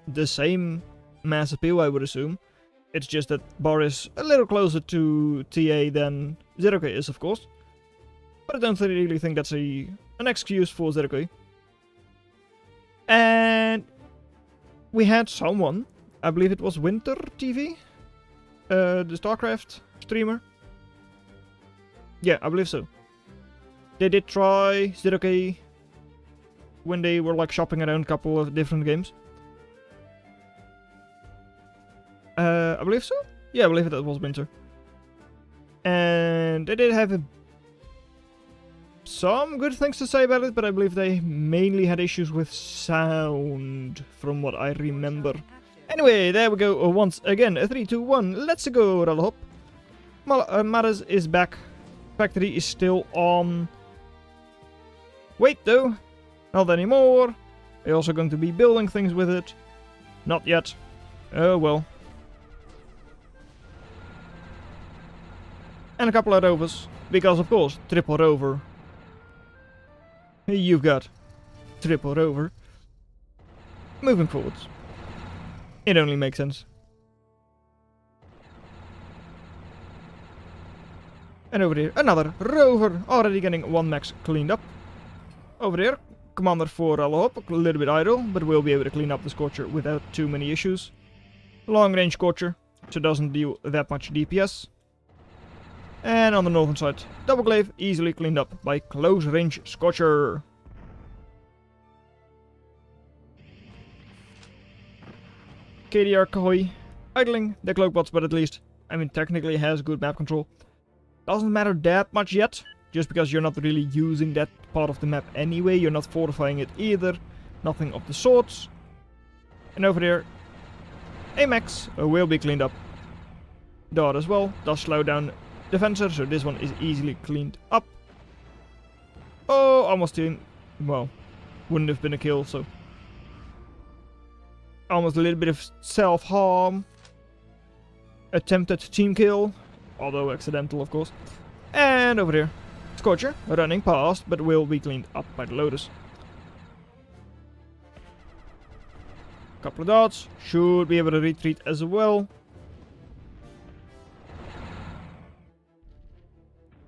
the same mass appeal, I would assume. It's just that Bar is a little closer to TA than Zero-K is, of course. But I don't really think that's an excuse for Zero-K. And we had someone, I believe it was Winter TV, the StarCraft streamer. Yeah, I believe so. They did try Zero-K when they were like shopping around a couple of different games. I believe so? Yeah, I believe that was Winter. And they did have some good things to say about it, but I believe they mainly had issues with sound, from what I remember. Anyway, there we go once again. 3, 2, 1, let's go, Rallahop. Maris is back. Factory is still on. Wait though, not anymore. We're also going to be building things with it. Not yet. Oh well. And a couple of rovers, because of course, triple rover. You've got triple rover. Moving forwards. It only makes sense. And over here, another rover, already getting 1 max cleaned up. Over here, commander for Rallahop, a little bit idle, but we'll be able to clean up the Scorcher without too many issues. Long range Scorcher, so doesn't deal that much DPS. And on the northern side, double glaive, easily cleaned up by close range Scorcher. KDR Kahoy, idling the Cloakbots, but at least, I mean, technically has good map control. Doesn't matter that much yet, just because you're not really using that part of the map anyway. You're not fortifying it either, nothing of the sorts. And over there, Amax will be cleaned up. Dart as well, does slow down Defensor, so this one is easily cleaned up. Oh, almost team. Well, wouldn't have been a kill, so. Almost a little bit of self-harm. Attempted team kill, although accidental, of course. And over here, Scorcher running past, but will be cleaned up by the Lotus. Couple of dots, should be able to retreat as well.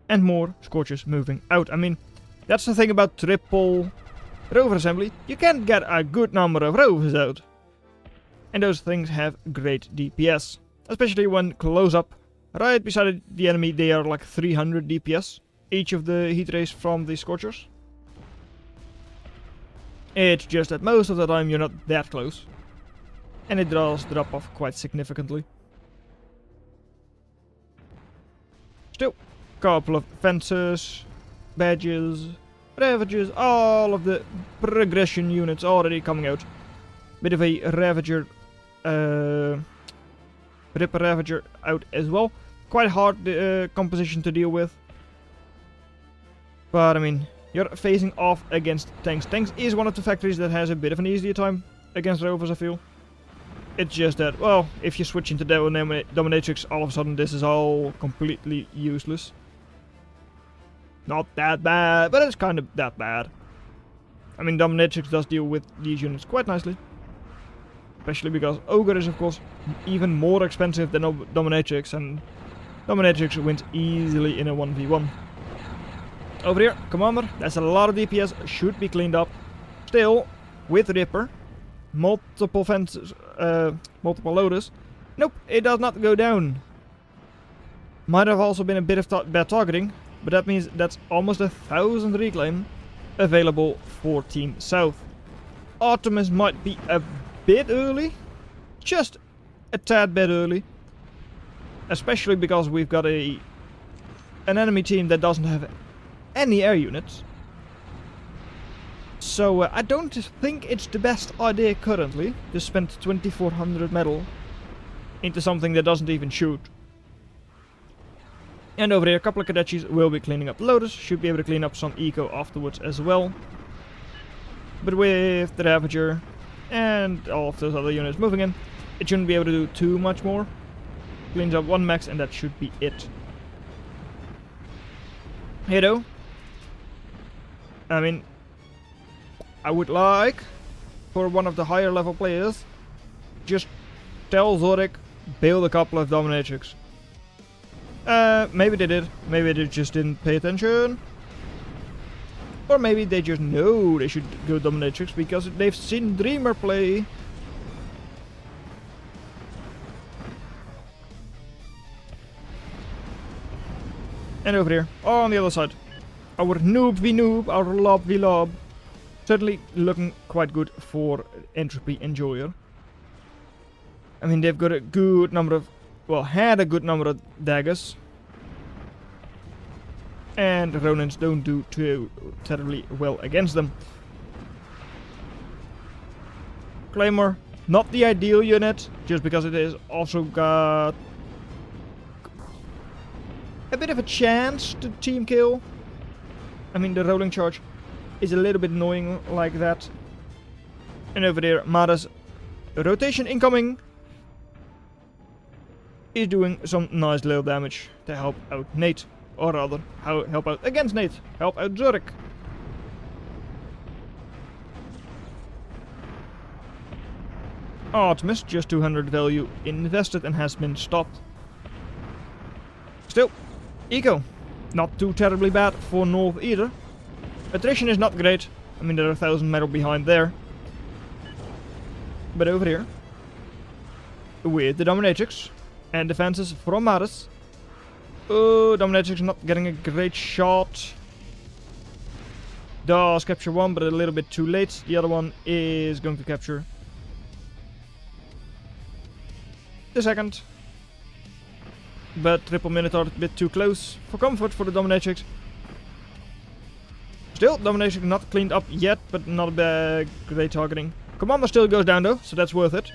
and more Scorchers moving out. I mean, that's the thing about triple rover assembly. You can get a good number of rovers out. And those things have great DPS. Especially when close up. Right beside the enemy they are like 300 DPS. Each of the heat rays from the Scorchers. It's just that most of the time you're not that close. And it does drop off quite significantly. Still, couple of fences, badges, ravages, all of the progression units already coming out. Bit of a ravager, Ripper Ravager out as well. Quite hard composition to deal with. But I mean, you're facing off against tanks. Tanks is one of the factories that has a bit of an easier time against rovers, I feel. It's just that, well, if you switch into Dominatrix, all of a sudden this is all completely useless. Not that bad, but it's kind of that bad. I mean, Dominatrix does deal with these units quite nicely. Especially because Ogre is, of course, even more expensive than Dominatrix, and Dominatrix wins easily in a 1v1. Over here, Commander, that's a lot of DPS, should be cleaned up. Still, with Ripper, multiple fences, multiple loaders. Nope, it does not go down. Might have also been a bit of bad targeting, but that means that's almost 1,000 reclaim available for Team South. Artemis might be a bit early, just a tad bit early, especially because we've got an enemy team that doesn't have any air units. So I don't think it's the best idea currently to spend 2400 metal into something that doesn't even shoot. And over here a couple of cadetches will be cleaning up loaders, should be able to clean up some eco afterwards as well. But with the Ravager and all of those other units moving in, it shouldn't be able to do too much more. Cleans up one max and that should be it. Hey though, I mean, I would like for one of the higher level players just tell Zorik build a couple of Dominatrix. Maybe they did, maybe they just didn't pay attention. Or maybe they just know they should go Dominatrix because they've seen Dreamer play. And over here, on the other side, our noob v noob, our lob v lob. Certainly looking quite good for Entropy Enjoyer. I mean, they've got a good number of, well, had a good number of daggers. And Ronins don't do too terribly well against them. Claymore, not the ideal unit, just because it is also got a bit of a chance to team kill. I mean, the rolling charge is a little bit annoying like that. And over there, Mara's rotation incoming is doing some nice little damage to help out Nate. Or rather, help out against Nate. Help out Zurich. Artemis, just 200 value invested and has been stopped. Still, Eco, not too terribly bad for North either. Attrition is not great. I mean, there are 1,000 metal behind there. But over here, with the Dominatrix and defenses from Maris. Oh, Dominatrix not getting a great shot. Does capture one, but a little bit too late. The other one is going to capture the second. But triple Minotaur a bit too close for comfort for the Dominatrix. Still, Dominatrix not cleaned up yet, but not a bad, great targeting. Commander still goes down though, so that's worth it.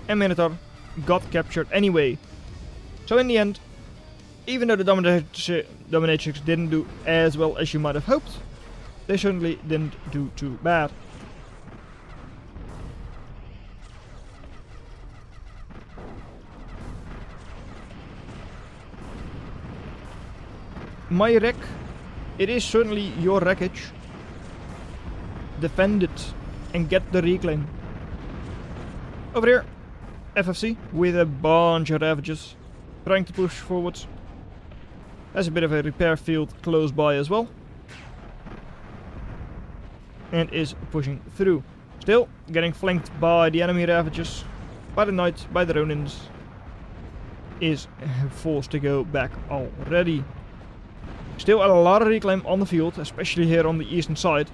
And Minotaur got captured anyway. So in the end, even though the Dominatrix didn't do as well as you might have hoped, they certainly didn't do too bad. My wreck, it is certainly your wreckage. Defend it and get the reclaim. Over here, FFC with a bunch of ravages. trying to push forwards. There's a bit of a repair field close by as well. And is pushing through. Still getting flanked by the enemy Ravagers, by the Knights, by the Ronins. Is forced to go back already. Still a lot of reclaim on the field, especially here on the eastern side.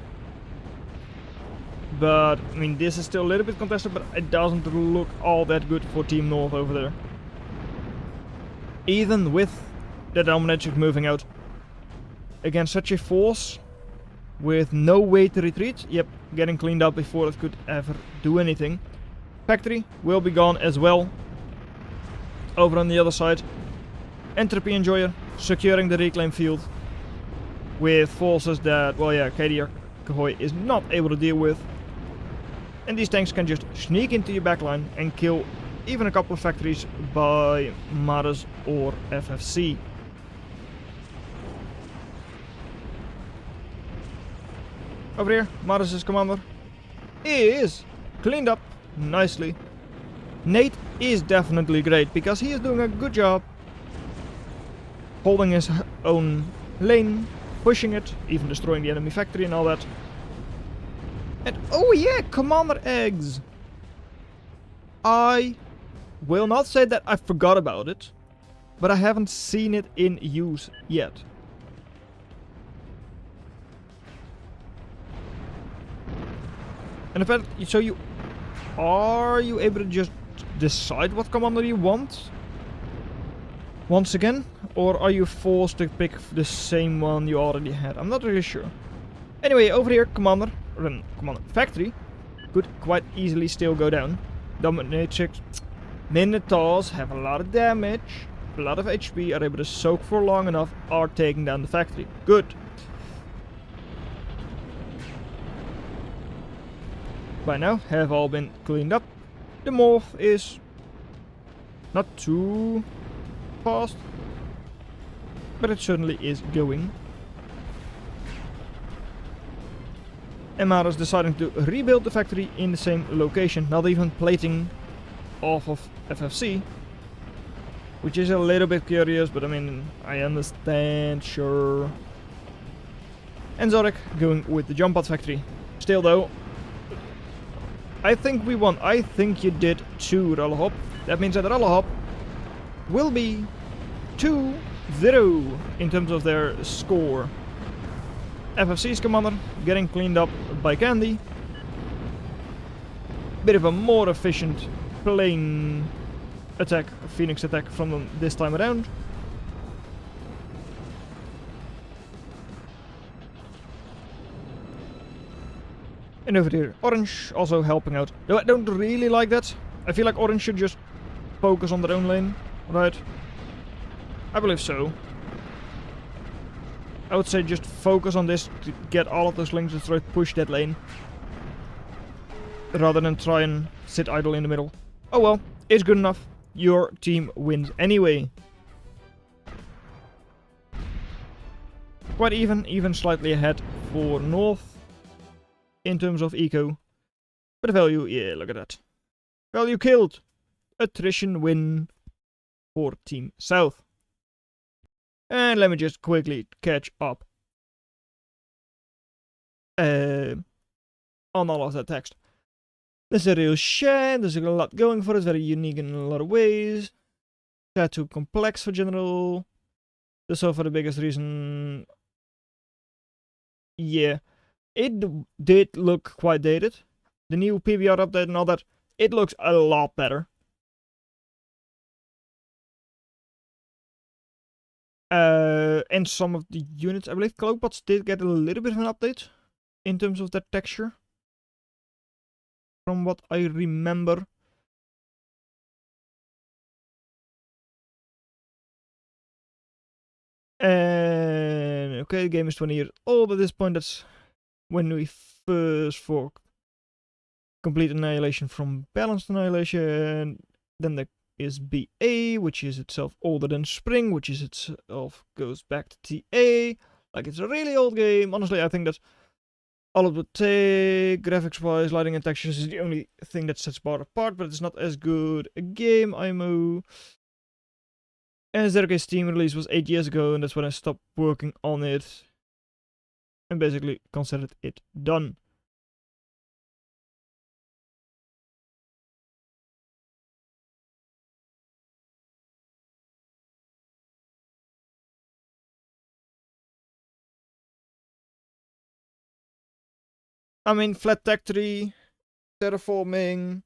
But, I mean, this is still a little bit contested, but it doesn't look all that good for Team North over there. Even with the Dominatrix moving out against such a force, with no way to retreat, yep, getting cleaned up before it could ever do anything. Factory will be gone as well. Over on the other side, Entropy Enjoyer securing the reclaim field with forces that, well yeah, KDR Kahoy is not able to deal with. And these tanks can just sneak into your backline and kill even a couple of factories by Maras or FFC. Over here, Maras' commander is cleaned up nicely. Nate is definitely great because he is doing a good job holding his own lane, pushing it, even destroying the enemy factory and all that. And oh yeah, Commander Eggs! I will not say that I forgot about it, but I haven't seen it in use yet. And in fact, so are you able to just decide what commander you want once again, or are you forced to pick the same one you already had? I'm not really sure. Anyway, over here, commander factory could quite easily still go down. Dominatrix Minotaurs have a lot of damage, a lot of HP, are able to soak for long enough, are taking down the factory. Good. By now have all been cleaned up. The morph is not too fast, but it certainly is going. Emara's deciding to rebuild the factory in the same location, not even plating off of FFC, which is a little bit curious, but I mean, I understand, sure. And Zorek going with the jump pad factory. Still though, I think we won. I think you did too, Rallahop. That means that Rallahop will be 2-0 in terms of their score. FFC's commander getting cleaned up by Candy. Bit of a more efficient plane attack, Phoenix attack from them this time around. And over here, Orange also helping out. Though I don't really like that. I feel like Orange should just focus on their own lane, right? I believe so. I would say just focus on this to get all of those links destroyed, push that lane. Rather than try and sit idle in the middle. Oh well, it's good enough. Your team wins anyway. Quite even slightly ahead for North. In terms of eco. But the value, yeah, look at that. Value killed. Attrition win for Team South. And let me just quickly catch up on all of that text. This is a real shame. There's a lot going for it. It's very unique in a lot of ways. Chat too complex for general. That's also for the biggest reason. Yeah. It did look quite dated. The new PBR update and all that, it looks a lot better. And some of the units, I believe Cloakbots did get a little bit of an update in terms of their texture. From what I remember. And okay, the game is 20 years old at this point. That's when we first forked complete annihilation from balanced annihilation. Then there is BA, which is itself older than Spring, which is itself goes back to TA. Like, it's a really old game. Honestly, I think that all of the take, graphics-wise, lighting and textures is the only thing that sets Bar apart, but it's not as good a game, IMO. And Zero-K Steam release was 8 years ago, and that's when I stopped working on it. And basically considered it done. I mean, flat tech tree, terraforming,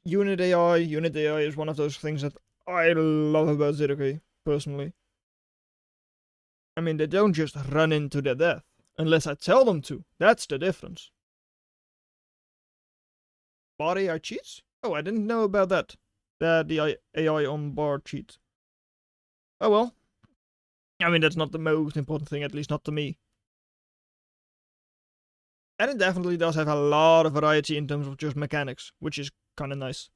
unit AI. Unit AI is one of those things that I love about Zero-K, personally. I mean, they don't just run into their death, unless I tell them to. That's the difference. Bar AI cheats? Oh, I didn't know about that. The AI on bar cheats. Oh well. I mean, that's not the most important thing, at least not to me. And it definitely does have a lot of variety in terms of just mechanics, which is kind of nice.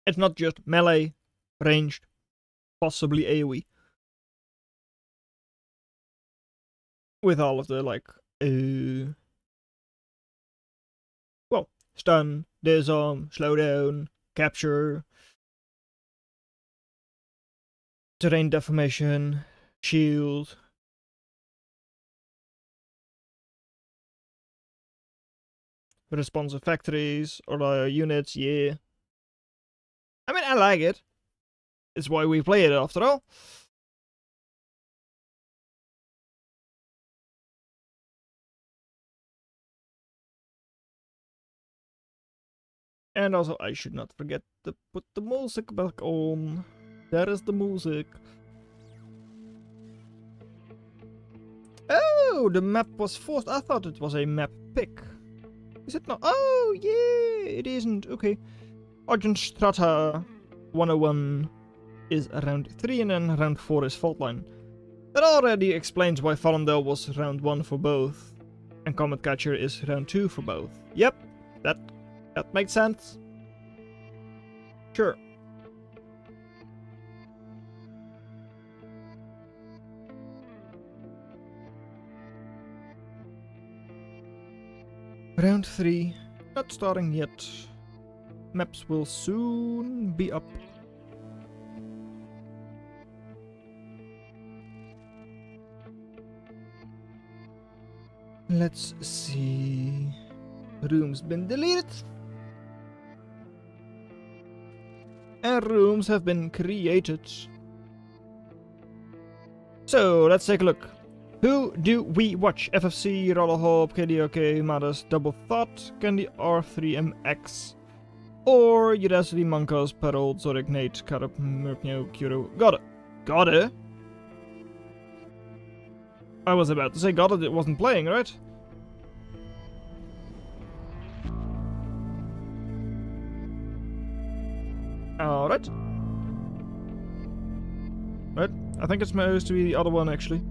It's not just melee, ranged, possibly AoE. With all of the, like, well, stun, disarm, slowdown, capture, terrain deformation, shield. Responsive factories or units, yeah. I mean, I like it. It's why we play it after all. And also, I should not forget to put the music back on. There is the music. Oh, the map was forced. I thought it was a map pick. Is it not? Oh, yeah, it isn't. Okay. Argent Strata 101 is round 3 and then round 4 is Fault Line. That already explains why Fallendale was round 1 for both. And Comet Catcher is round 2 for both. Yep, that makes sense. Sure. Round 3, not starting yet. Maps will soon be up. Let's see. Room's been deleted. And rooms have been created. So, let's take a look. Who do we watch? FFC, Rollerhop, KDOK, Madas, Double Thought, Candy R3MX. Or Udacity, Mancos, Peril, Zorik, Nate, Karup, Murknyo, Kuro. Got it. Got it? I was about to say got it wasn't playing, right? Alright. Right. I think it's supposed to be the other one, actually.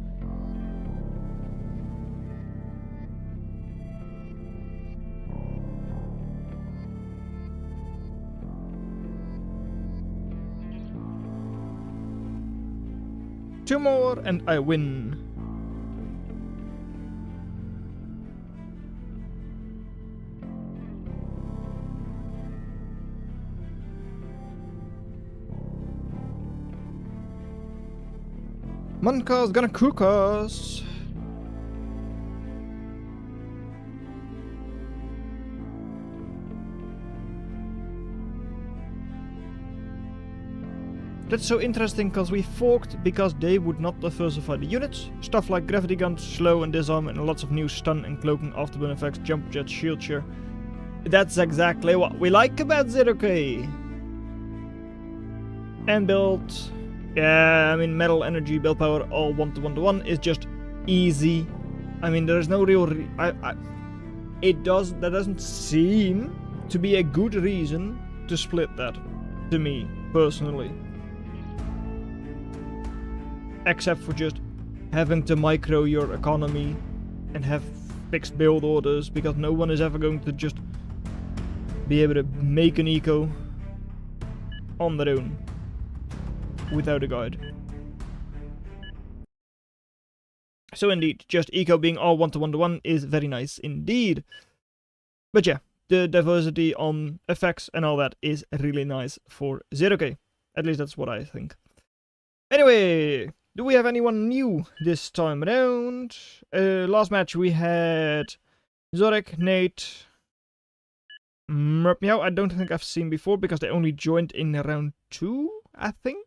Two more and I win. Monka's gonna cook us. That's so interesting because we forked because they would not diversify the units. Stuff like gravity guns, slow and disarm, and lots of new stun and cloaking afterburn effects, jump jet, shield share. That's exactly what we like about Zero-K. And build. Yeah, I mean, metal, energy, build power, all 1-to-1-to-1 is just easy. I mean, there's no real that doesn't seem to be a good reason to split that, to me, personally. Except for just having to micro your economy and have fixed build orders, because no one is ever going to just be able to make an eco on their own without a guide. So indeed, just eco being all 1-to-1-to-1 is very nice indeed. But yeah, the diversity on effects and all that is really nice for Zero-K. At least that's what I think. Anyway, do we have anyone new this time around? Last match we had Zorek, Nate, Meow. I don't think I've seen before because they only joined in round 2, I think.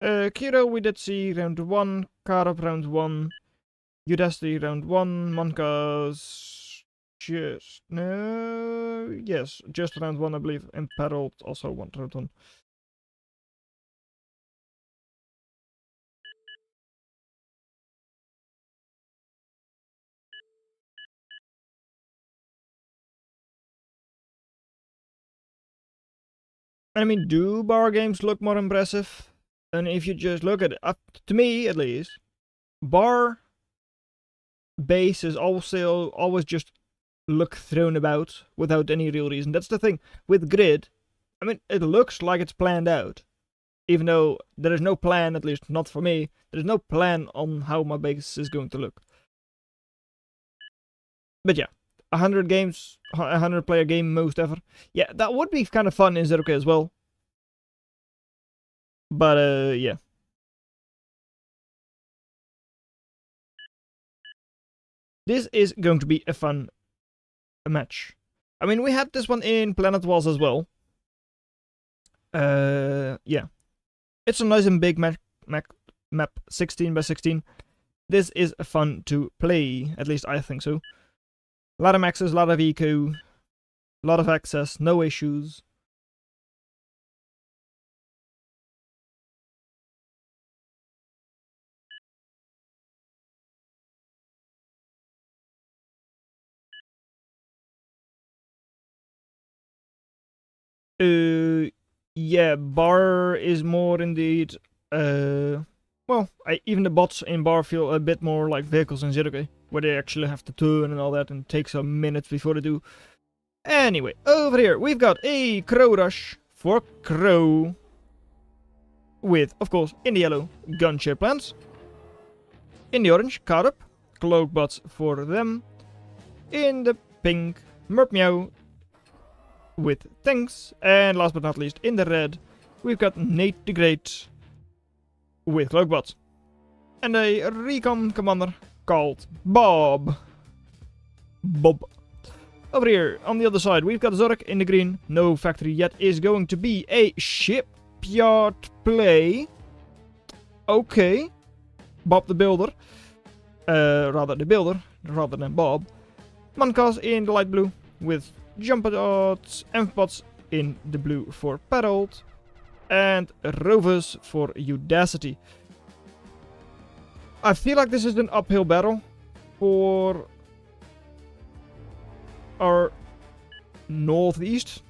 Kiro we did see round 1, Karab round 1, Udasti round 1, Monkas just round 1 I believe, and Peril also round 1. I mean, do bar games look more impressive? And if you just look at it, to me at least, bar bases also always just look thrown about without any real reason. That's the thing with grid. I mean, it looks like it's planned out, even though there is no plan, at least not for me. There is no plan on how my base is going to look. But yeah, 100 games, 100 player game most ever. Yeah, that would be kind of fun in Zero-K as well. But yeah. This is going to be a fun match. I mean, we had this one in Planet Wars as well. Yeah. It's a nice and big map, 16 by 16. This is fun to play, at least I think so. A lot of maxes, a lot of eco, a lot of access, no issues. Yeah, bar is more indeed, well, even the bots in bar feel a bit more like vehicles in Zero-K, where they actually have to turn and all that, and it takes a minute before they do. Anyway, over here, we've got a Crow Rush for Crow, with, of course, in the yellow, Gunship Plants, in the orange, Carup, Cloak Bots for them, in the pink, Meow, with tanks, and last but not least, in the red, we've got Nate the Great with Cloakbot, and a recon commander called Bob. Over here, on the other side, we've got Zork in the green. No factory yet, is going to be a shipyard play. Okay. Bob the Builder. Rather the Builder, rather than Bob. Monkas in the light blue, with Jumper Dots and Pots in the blue for Perold, and Rovers for Udacity. I feel like this is an uphill battle for our northeast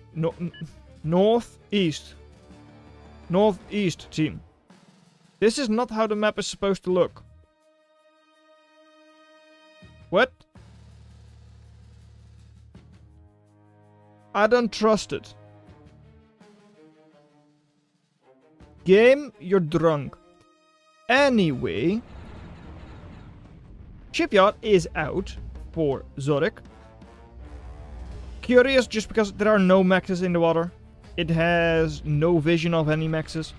team. This is not how the map is supposed to look. What? I don't trust it. Game, you're drunk. Anyway, Shipyard is out for Zorek. Curious just because there are no maxes in the water. It has no vision of any maxes.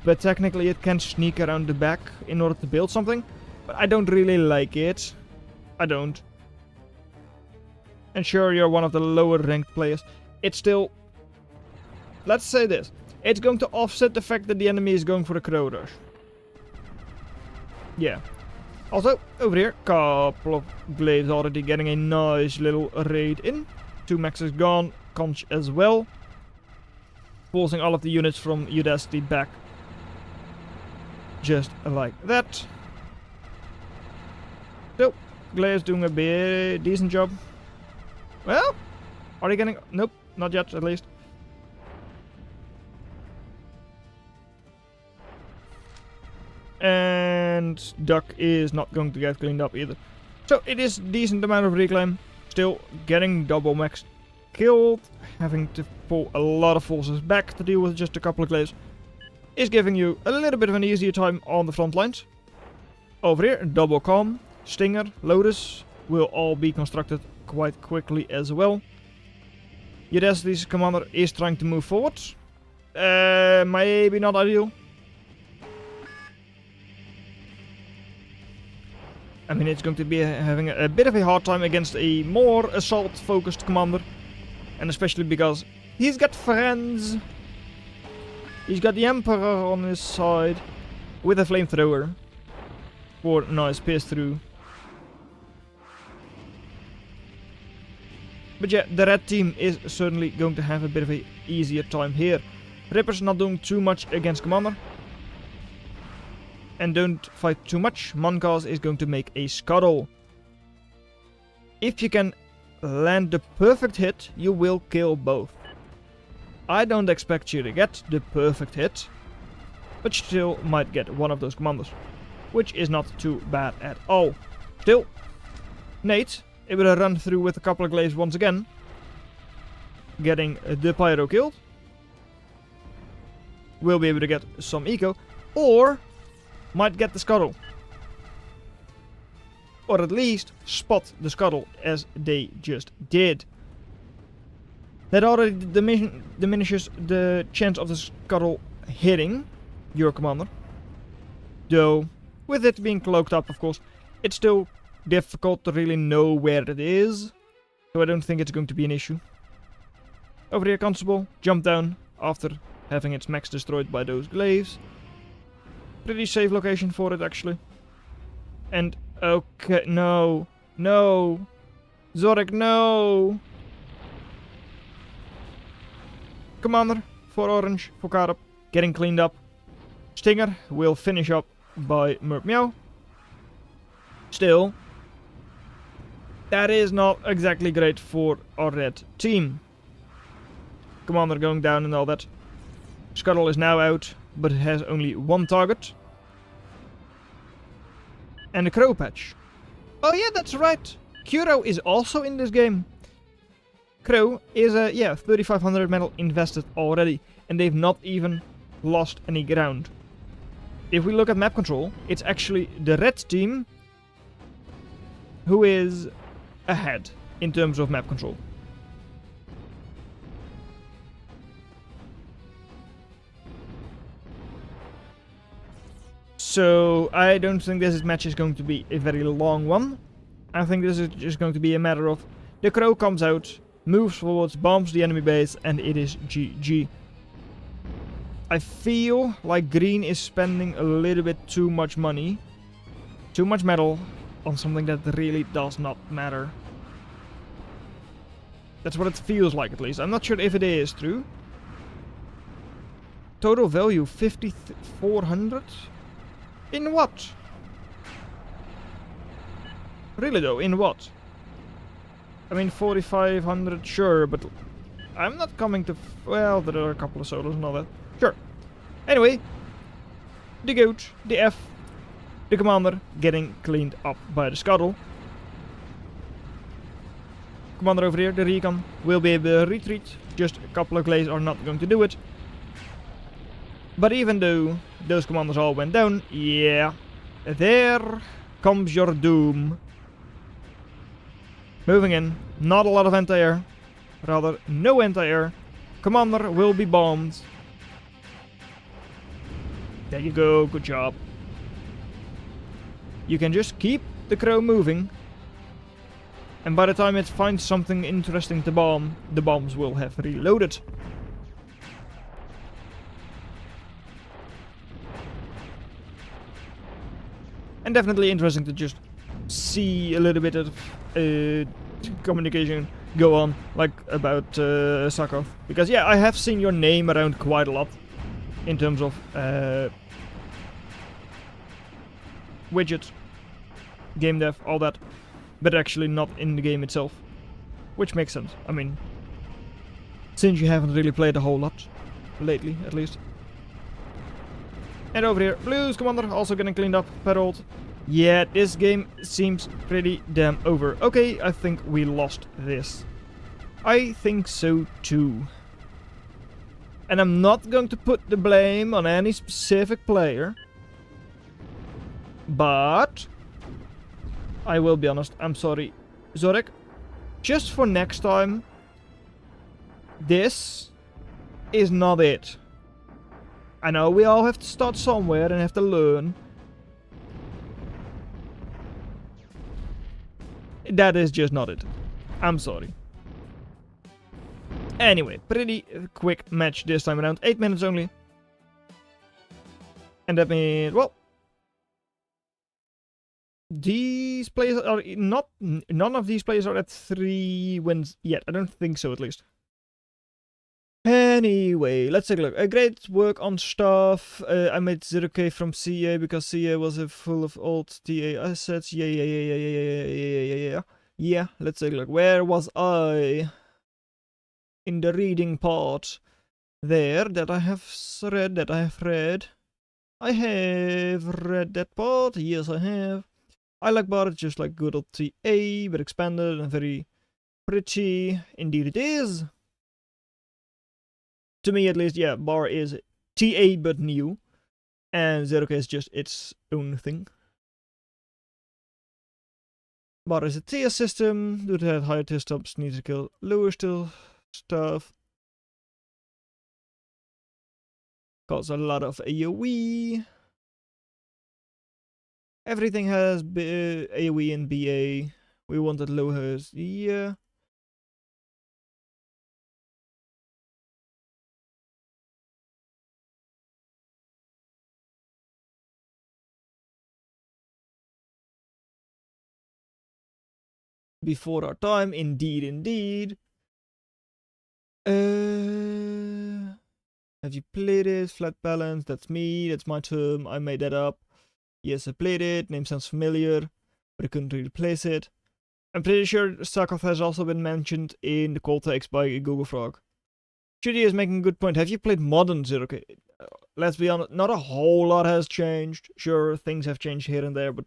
But technically it can sneak around the back in order to build something. But I don't really like it. I don't. And sure, you're one of the lower ranked players. It's still... Let's say this. It's going to offset the fact that the enemy is going for a Crow Rush. Yeah. Also, over here, couple of glaives already getting a nice little raid in. 2 maxes gone, Conch as well. Forcing all of the units from Udacity back. Just like that. So, glaives doing a decent job. Well, are they getting... Nope, not yet, at least. And Duck is not going to get cleaned up either. So it is decent amount of reclaim. Still getting double max killed. Having to pull a lot of forces back to deal with just a couple of glaives. Is giving you a little bit of an easier time on the front lines. Over here, double calm, Stinger, Lotus, will all be constructed quite quickly as well. Udesity's commander is trying to move forward. Maybe not ideal. I mean, it's going to be having a bit of a hard time against a more assault-focused commander. And especially because he's got friends. He's got the Emperor on his side with a flamethrower for a nice pierce through. But yeah, the red team is certainly going to have a bit of a easier time here. Ripper's not doing too much against commander. And don't fight too much. Moncas is going to make a scuttle. If you can land the perfect hit, you will kill both. I don't expect you to get the perfect hit, but you still might get one of those commanders, which is not too bad at all. Still, Nate able to run through with a couple of glaives once again, getting the pyro killed. Will be able to get some eco, or might get the scuttle. Or at least spot the scuttle as they just did. That already diminishes the chance of the scuttle hitting your commander. Though, with it being cloaked up, of course, it's still difficult to really know where it is. So I don't think it's going to be an issue. Over here, Constable, jump down after having its max destroyed by those glaives. Pretty safe location for it, actually. And, okay, no. No. Zorik, no. Commander, for orange, for Karab, getting cleaned up. Stinger will finish up by Merp Meow. Still, that is not exactly great for our red team. Commander going down and all that. Scuttle is now out, but it has only one target. And a crow patch. Oh yeah, that's right. Kuro is also in this game. Crow is 3,500 metal invested already, and they've not even lost any ground. If we look at map control, it's actually the red team who is ahead in terms of map control. So I don't think this match is going to be a very long one. I think this is just going to be a matter of the crow comes out, moves forwards, bombs the enemy base, and it is GG. I feel like green is spending a little bit too much money, too much metal, on something that really does not matter. That's what it feels like, at least. I'm not sure if it is true. Total value 5,400? In what? Really though, in what? I mean, 4,500, sure, but I'm not coming to... well, there are a couple of solos and all that. Sure. Anyway, the goat, the F, the commander getting cleaned up by the scuttle. Commander over here, the recon, will be able to retreat. Just a couple of glaives are not going to do it. But even though those commanders all went down, yeah, there comes your doom. Moving in, not a lot of anti-air, rather no anti-air. Commander will be bombed. There you go, good job. You can just keep the crow moving, and by the time it finds something interesting to bomb, the bombs will have reloaded. And definitely interesting to just see a little bit of communication go on, like about Sakov. Because yeah, I have seen your name around quite a lot in terms of widget, game dev, all that, but actually not in the game itself, which makes sense. I mean, since you haven't really played a whole lot lately, at least. And over here, Blues Commander also getting cleaned up, paroled. Yeah, this game seems pretty damn over. Okay, I think we lost this. I think so too. And I'm not going to put the blame on any specific player. But I will be honest. I'm sorry. Zorek, just for next time, this is not it. I know we all have to start somewhere and have to learn. That is just not it. I'm sorry. Anyway, pretty quick match this time around. 8 minutes only. And that means, well, these players are not, none of these players are at 3 wins yet. I don't think so, at least. Anyway, let's take a look. Great work on stuff. I made Zero-K from CA because CA was full of old TA assets. Yeah, let's take a look. Where was I? In the reading part. There, that I have read. I have read that part. Yes, I have. I like bar, it's just like good old TA, but expanded and very pretty. Indeed it is. To me at least, yeah, bar is TA but new. And Zero-K is just its own thing. Bar is a tier system. Do that higher tier stops, need to kill lower still stuff. Cause a lot of AoE. Everything has AoE and BA. We wanted low hers, yeah. Before our time, indeed. Have you played it? Flat balance, that's me, that's my term, I made that up. Yes, I played it, name sounds familiar, but I couldn't really place it. I'm pretty sure Sarkoth has also been mentioned in the call text by Google Frog. Judy is making a good point. Have you played modern Zero-K? Let's be honest, not a whole lot has changed. Sure, things have changed here and there, but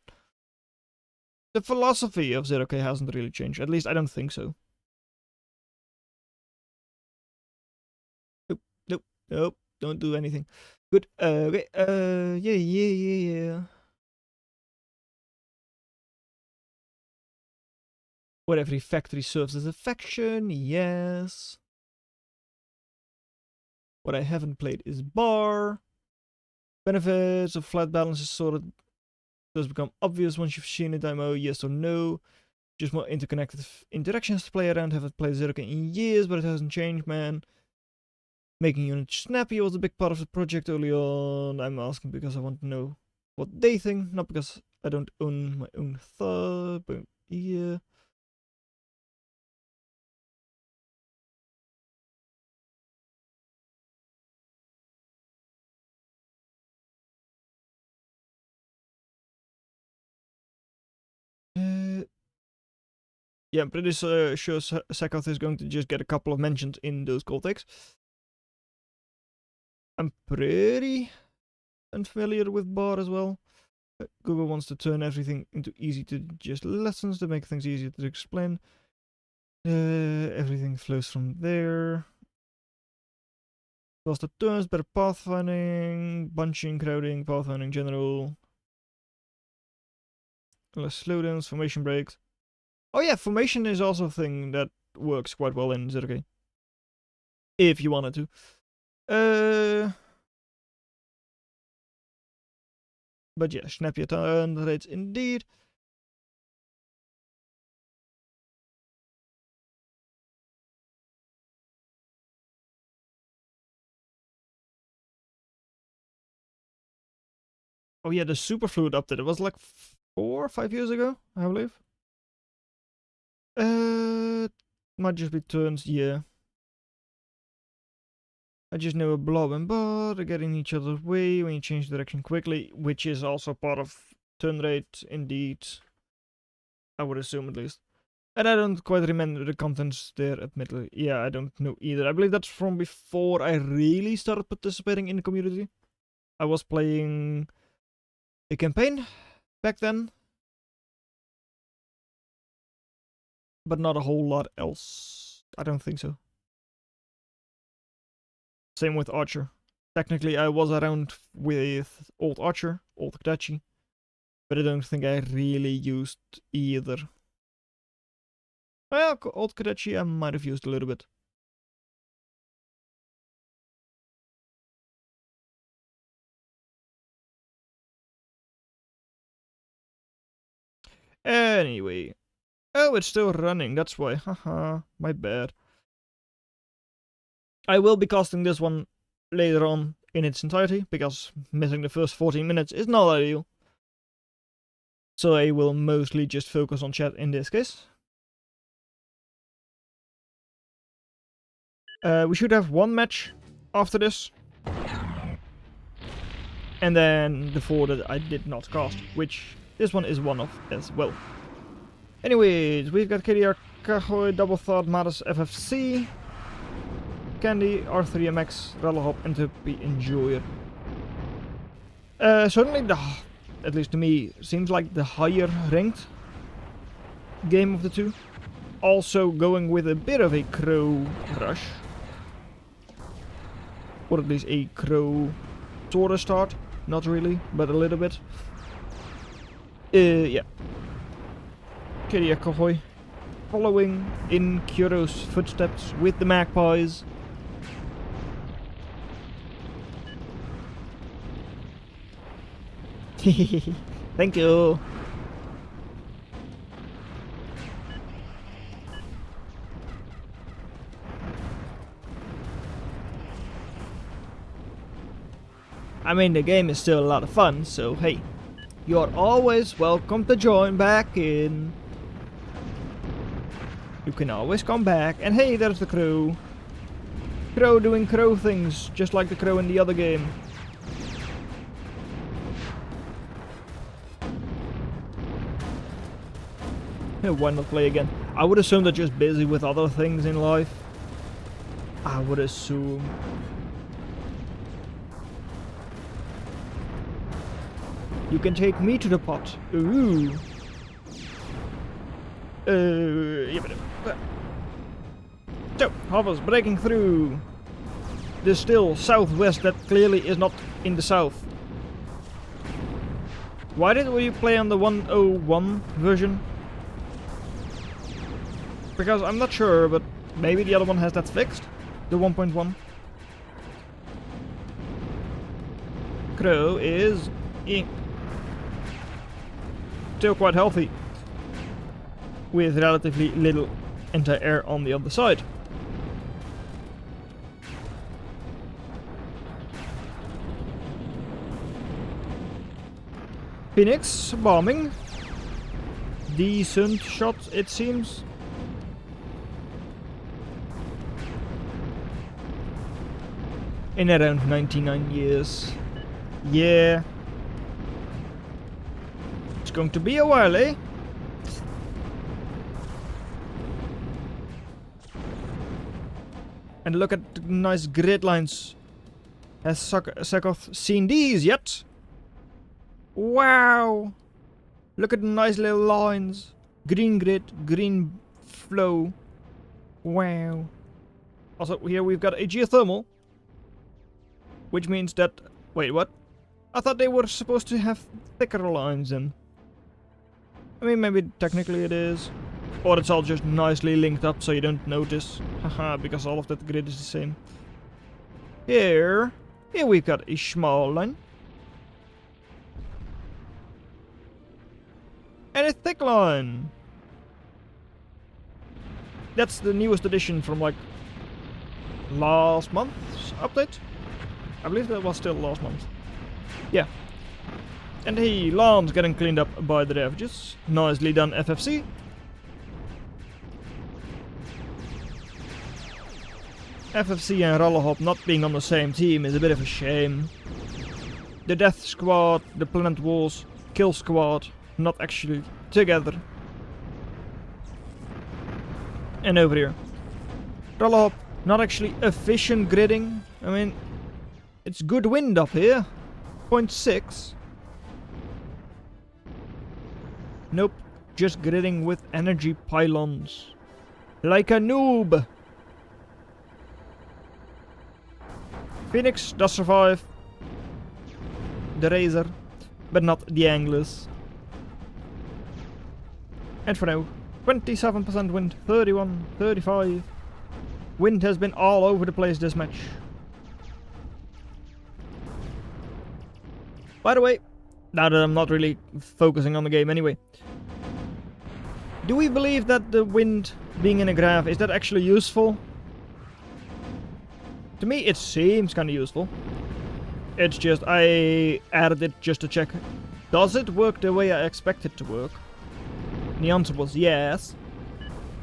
the philosophy of Zero-K hasn't really changed. At least I don't think so. Nope, don't do anything. Good. Okay. Yeah. What every factory serves as a faction, yes. What I haven't played is bar. Benefits of flat balance is sort of does become obvious once you've seen a demo, yes or no. Just more interconnected interactions to play around. Haven't played Zero-K in years, but it hasn't changed, man. Making units snappy was a big part of the project early on. I'm asking because I want to know what they think, not because I don't own my own thought, but yeah. Yeah, I'm pretty sure Sakoth is going to just get a couple of mentions in those call takes. I'm pretty unfamiliar with bar as well. Google wants to turn everything into easy to digest lessons to make things easier to explain. Everything flows from there. Faster turns, better pathfinding, bunching, crowding, pathfinding general. Less slowdowns, formation breaks. Oh yeah, formation is also a thing that works quite well in Zero-K. If you wanted to. But yeah, snap your turn rates indeed. Oh yeah, the Superfluid update. It was like 4 or 5 years ago, I believe. Might just be turns, yeah. I just know a blob and bar, they're getting each other's way when you change direction quickly, which is also part of turn rate, indeed. I would assume at least. And I don't quite remember the contents there, admittedly. Yeah, I don't know either. I believe that's from before I really started participating in the community. I was playing a campaign back then, but not a whole lot else. I don't think so. Same with Archer. Technically, I was around with old Archer, old Kadachi. But I don't think I really used either. Well, old Kadechi I might have used a little bit. Anyway. Oh, it's still running, that's why. Haha, my bad. I will be casting this one later on in its entirety, because missing the first 14 minutes is not ideal. So I will mostly just focus on chat in this case. We should have one match after this. And then the 4 that I did not cast, which this one is one of as well. Anyways, we've got KDR, Kahoy, Double Thought, Madas, FFC, Candy, R3MX, Rallahop, and Tuppy Enjoyer. Certainly, at least to me, seems like the higher ranked game of the two. Also going with a bit of a crow rush. Or at least a crow sort of start. Not really, but a little bit. Yeah. Kiria Kahoy following in Kyoro's footsteps with the magpies. Thank you. I mean, the game is still a lot of fun, so hey, you're always welcome to join back in. You can always come back, and hey, there's the crow. Crow doing crow things, just like the crow in the other game. Why not play again? I would assume they're just busy with other things in life. I would assume. You can take me to the pot. Ooh. Yeah, but, so, hovers breaking through the still southwest that clearly is not in the south. Why did we play on the 101 version? Because I'm not sure, but maybe the other one has that fixed. The 1.1. Crow is still quite healthy, with relatively little anti-air on the other side. Phoenix bombing. Decent shot, it seems. In around 99 years. Yeah. It's going to be a while, eh? And look at the nice grid lines. Has Sakoth seen these yet? Wow! Look at the nice little lines. Green grid, green flow. Wow. Also, here we've got a geothermal. Which means that... Wait, what? I thought they were supposed to have thicker lines in. I mean, maybe technically it is. Or it's all just nicely linked up so you don't notice. Haha, because all of that grid is the same. Here we've got a small line. And a thick line. That's the newest addition from like last month's update. I believe that was still last month. Yeah. And hey, lawn's getting cleaned up by the ravages. Nicely done, FFC. FFC and Rallahop not being on the same team is a bit of a shame. The Death Squad, the Planet Walls, Kill Squad, not actually together. And over here. Rallahop, not actually efficient gridding. I mean, it's good wind up here. 0.6. Nope, just gridding with energy pylons. Like a noob. Phoenix does survive the Razor, but not the Anglers. And for now, 27% wind, 31, 35. Wind has been all over the place this match. By the way, now that I'm not really focusing on the game anyway, do we believe that the wind being in a graph, is that actually useful? To me it seems kinda useful. It's just, I added it just to check. Does it work the way I expect it to work? And the answer was yes.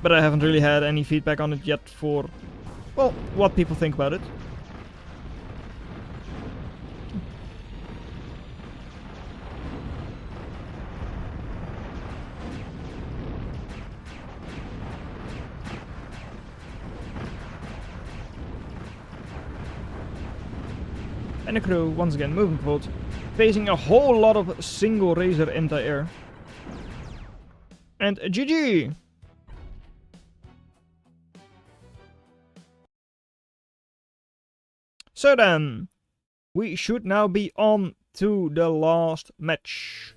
But I haven't really had any feedback on it yet for, well, what people think about it. And the crew, once again, moving forward, facing a whole lot of single razor anti-air. And GG! So then, we should now be on to the last match.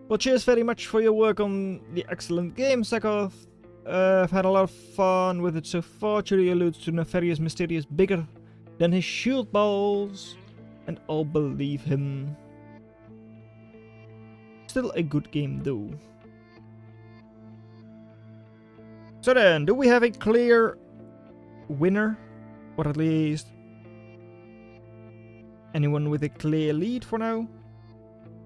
Well, cheers very much for your work on the excellent game, Sakov. I've had a lot of fun with it so far. Chiri alludes to nefarious, mysterious, bigger than his shield balls, and I'll believe him. Still a good game though. So then, do we have a clear winner? Or at least anyone with a clear lead for now?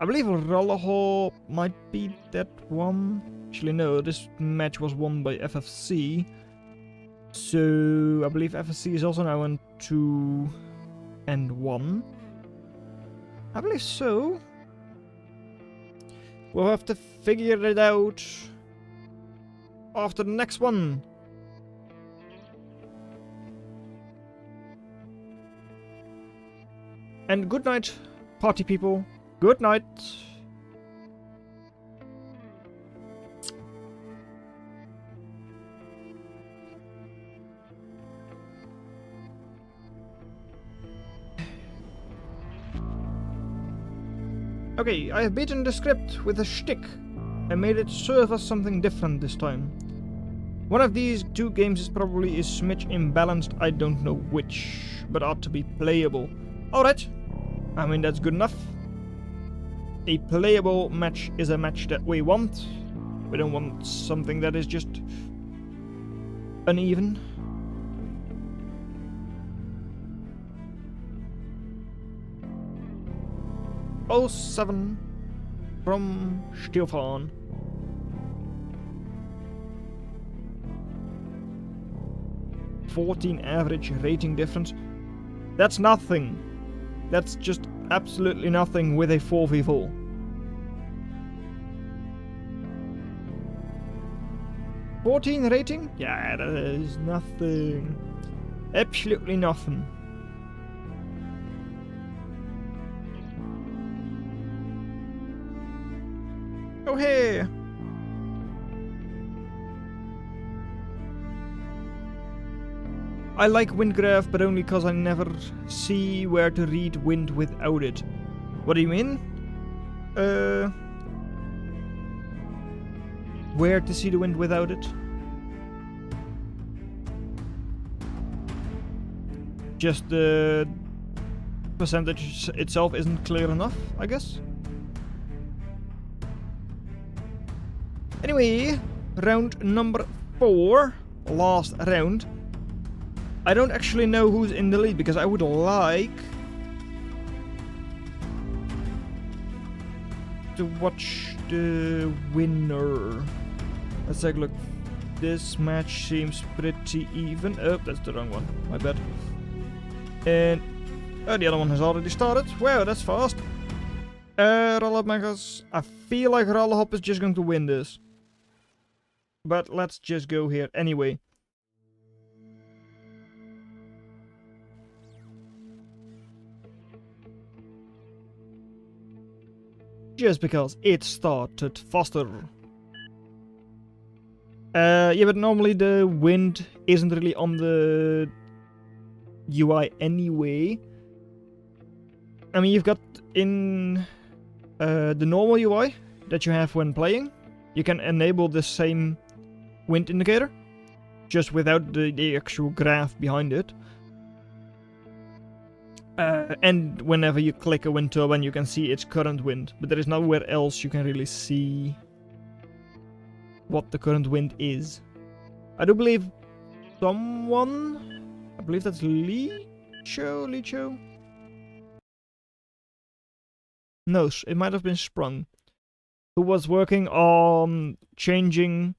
I believe Rolloho might be that one. Actually no, this match was won by FFC. So I believe FFC is also now on 2-1. I believe so. We'll have to figure it out after the next one. And good night, party people. Good night. Okay, I have beaten the script with a shtick and made it serve us something different this time. One of these two games is probably a smidge imbalanced, I don't know which, but ought to be playable. Alright, I mean that's good enough. A playable match is a match that we want. We don't want something that is just uneven. Oh, 07 from Stefan. $14 average rating difference. That's nothing. That's just absolutely nothing with a 4v4. $14 rating? Yeah, that is nothing. Absolutely nothing. Oh hey! I like wind graph, but only cause I never see where to read wind without it. What do you mean? Where to see the wind without it? Just the percentage itself isn't clear enough, I guess. Anyway, round number 4, last round. I don't actually know who's in the lead because I would like to watch the winner. Let's take a look. This match seems pretty even. Oh, that's the wrong one. My bad. And the other one has already started. Wow, that's fast. Roll-up Megas. I feel like Roll-up is just going to win this. But let's just go here anyway. Just because it started faster. Yeah, but normally the wind isn't really on the UI anyway. I mean, you've got in the normal UI that you have when playing, you can enable the same wind indicator, just without the actual graph behind it. And whenever you click a wind turbine, you can see its current wind, but there is nowhere else you can really see what the current wind is. I do believe someone, I believe that's Licho? No, it might have been Sprung, who was working on changing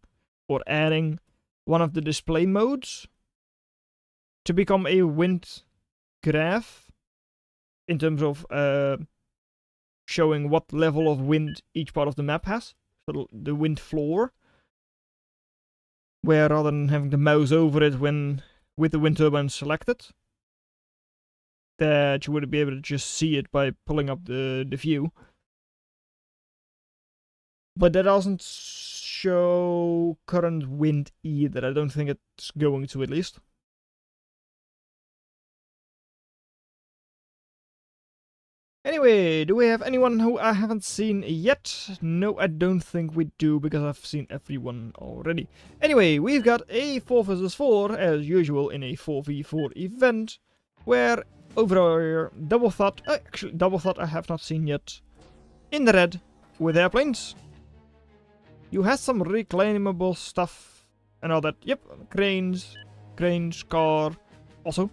or adding one of the display modes to become a wind graph in terms of showing what level of wind each part of the map has. So the wind floor, where rather than having to mouse over it with the wind turbine selected, that you would be able to just see it by pulling up the view. But that doesn't show current wind either. I don't think it's going to, at least. Anyway, do we have anyone who I haven't seen yet? No, I don't think we do, because I've seen everyone already. Anyway, we've got a 4 vs 4, as usual, in a 4v4 event, where over Double Thought, actually Double Thought I have not seen yet, in the red, with airplanes. You have some reclaimable stuff and all that. Yep, cranes, car, also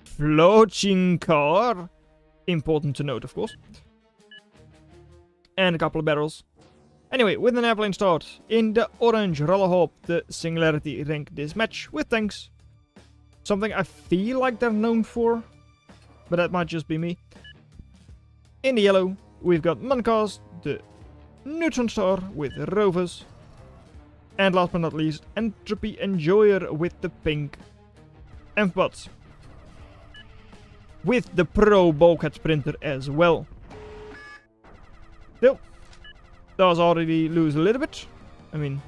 floating car. Important to note, of course. And a couple of barrels. Anyway, with an airplane start, in the orange roller hop, the Singularity rank this match with tanks. Something I feel like they're known for, but that might just be me. In the yellow, we've got Muncast, the Neutron Star with rovers. And last but not least, Entropy Enjoyer with the pink Ampbots. With the Pro Bulkhead Sprinter as well. Still, does already lose a little bit. I mean,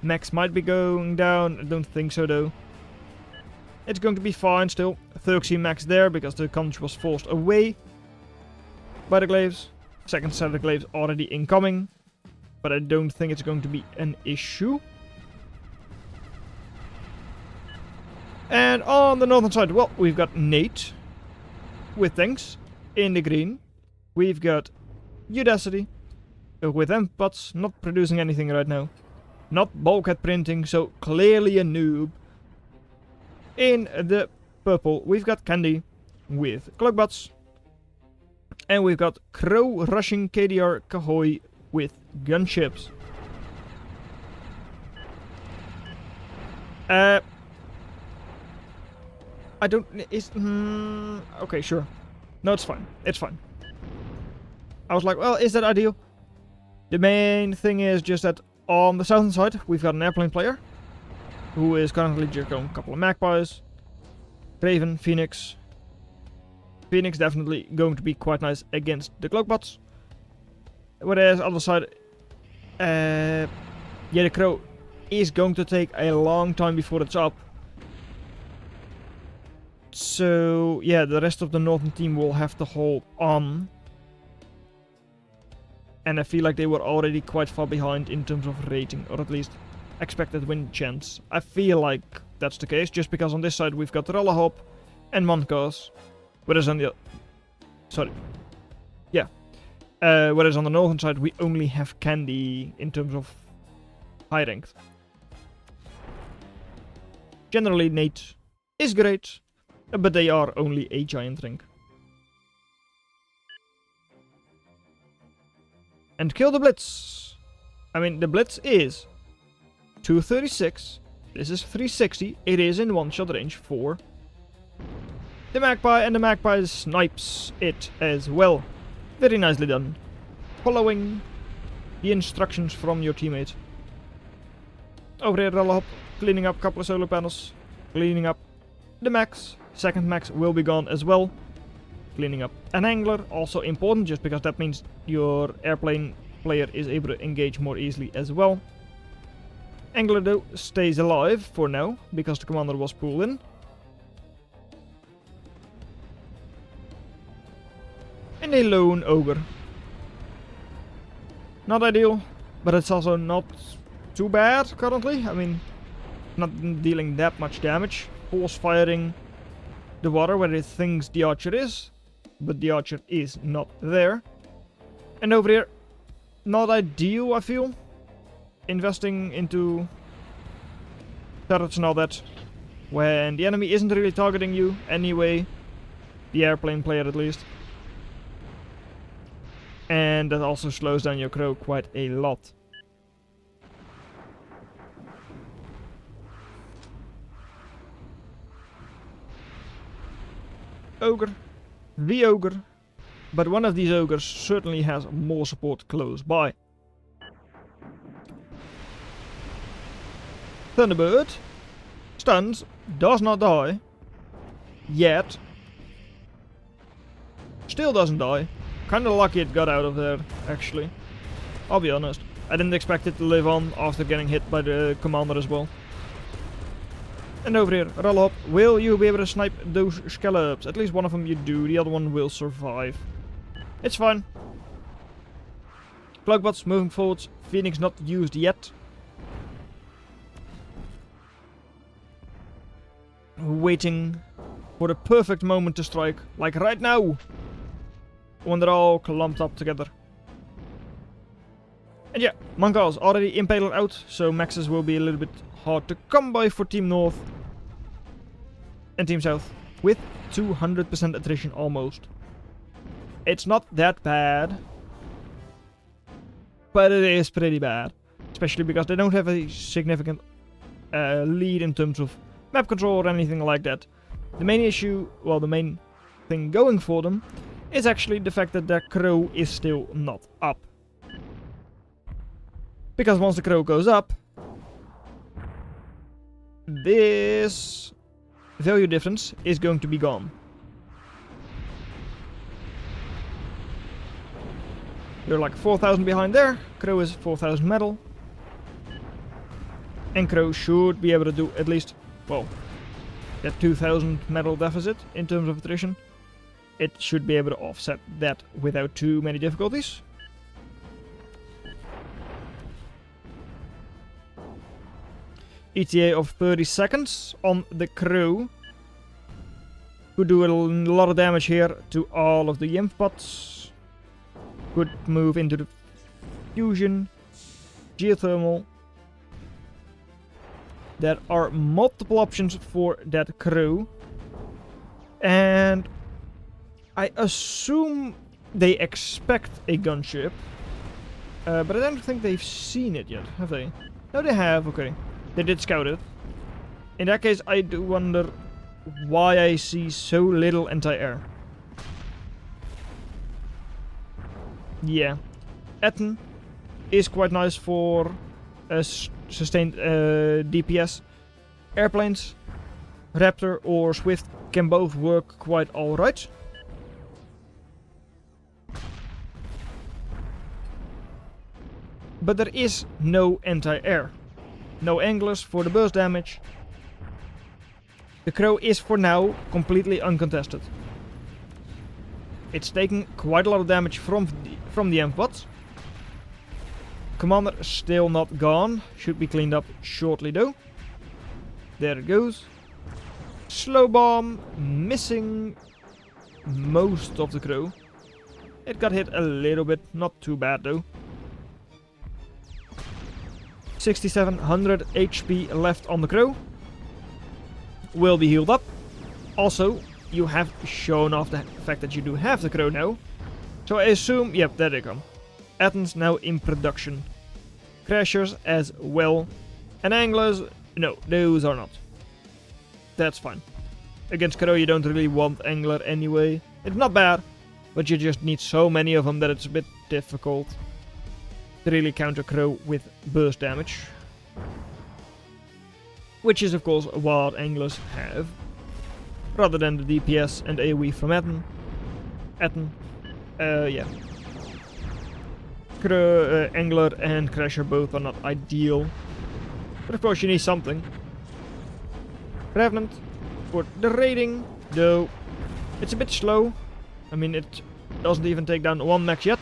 Max might be going down. I don't think so though. It's going to be fine still. 13 Max there because the conch was forced away by the glaives. Second set of glaives already incoming, but I don't think it's going to be an issue. And on the northern side, well, we've got Nate with tanks in the green. We've got Udacity with Ampbots, not producing anything right now. Not bulkhead printing, so clearly a noob. In the purple, we've got Candy with Cloakbots. And we've got Crow rushing KDR Kahoy with gunships. I don't... okay, sure. No, it's fine. It's fine. I was like, well, is that ideal? The main thing is just that on the southern side, we've got an airplane player who is currently just going a couple of magpies. Raven, Phoenix. Phoenix definitely going to be quite nice against the Cloakbots. Whereas on the side, yeah, the Crow is going to take a long time before it's up. So, yeah, the rest of the northern team will have to hold on. And I feel like they were already quite far behind in terms of rating, or at least expected win chance. I feel like that's the case, just because on this side we've got Rollerhop and Monkas. Whereas on the... Sorry. Yeah. Whereas on the northern side we only have Candy in terms of high ranked. Generally Nate is great, but they are only a giant rank. And kill the Blitz. I mean, the Blitz is 236. This is 360. It is in one-shot range for the Magpie, and the Magpie snipes it as well. Very nicely done. Following the instructions from your teammate. Over here, Rollerhop, cleaning up a couple of solar panels. Cleaning up the Max. Second Max will be gone as well. Cleaning up an angler, also important just because that means your airplane player is able to engage more easily as well. Angler though stays alive for now, because the commander was pulled in. And a lone ogre. Not ideal, but it's also not too bad currently. I mean, not dealing that much damage. Force firing the water where it thinks the archer is, but the archer is not there. And over here, not ideal, I feel. Investing into turrets and all that, when the enemy isn't really targeting you anyway, the airplane player at least. And that also slows down your crow quite a lot. Ogre, the ogre, but one of these ogres certainly has more support close by. Thunderbird stuns, does not die yet, still doesn't die. Kinda lucky it got out of there, actually. I'll be honest, I didn't expect it to live on after getting hit by the commander as well. And over here, roll up. Will you be able to snipe those scallops? At least one of them you do, the other one will survive. It's fine. Cloakbots moving forwards. Phoenix not used yet. Waiting for the perfect moment to strike, like right now. When they're all clumped up together. And yeah, Mongols already impaled out, so maxes will be a little bit hard to come by for Team North and Team South, with 200% attrition almost. It's not that bad, but it is pretty bad, especially because they don't have a significant lead in terms of map control or anything like that. The main issue, well, the main thing going for them is actually the fact that their crow is still not up. Because once the crow goes up, this value difference is going to be gone. You're like 4,000 behind there, crow is 4,000 metal. And crow should be able to do at least, well, that 2,000 metal deficit in terms of attrition. It should be able to offset that without too many difficulties. ETA of 30 seconds on the crow. Could do a lot of damage here to all of the imp bots. Could move into the fusion, geothermal. There are multiple options for that crow. And I assume they expect a gunship, but I don't think they've seen it yet, have they? No, they have, okay. They did scout it. In that case, I do wonder why I see so little anti-air. Yeah. Etten is quite nice for sustained DPS. Airplanes, Raptor or Swift can both work quite alright. But there is no anti-air. No anglers for the burst damage. The crow is for now completely uncontested. It's taking quite a lot of damage from the amp bots. Commander still not gone. Should be cleaned up shortly though. There it goes. Slow bomb missing most of the crow. It got hit a little bit, not too bad though. 6,700 HP left on the crow. Will be healed up. Also, you have shown off the fact that you do have the crow now. So I assume, yep, there they come. Etten's now in production. Crashers as well. And anglers, no, those are not. That's fine. Against crow you don't really want angler anyway. It's not bad, but you just need so many of them that it's a bit difficult to really counter crow with burst damage. Which is of course what anglers have. Rather than the DPS and AoE from Etten. Yeah. Angler and Crasher both are not ideal. But of course you need something. Revenant for the raiding, though it's a bit slow. I mean, it doesn't even take down one max yet.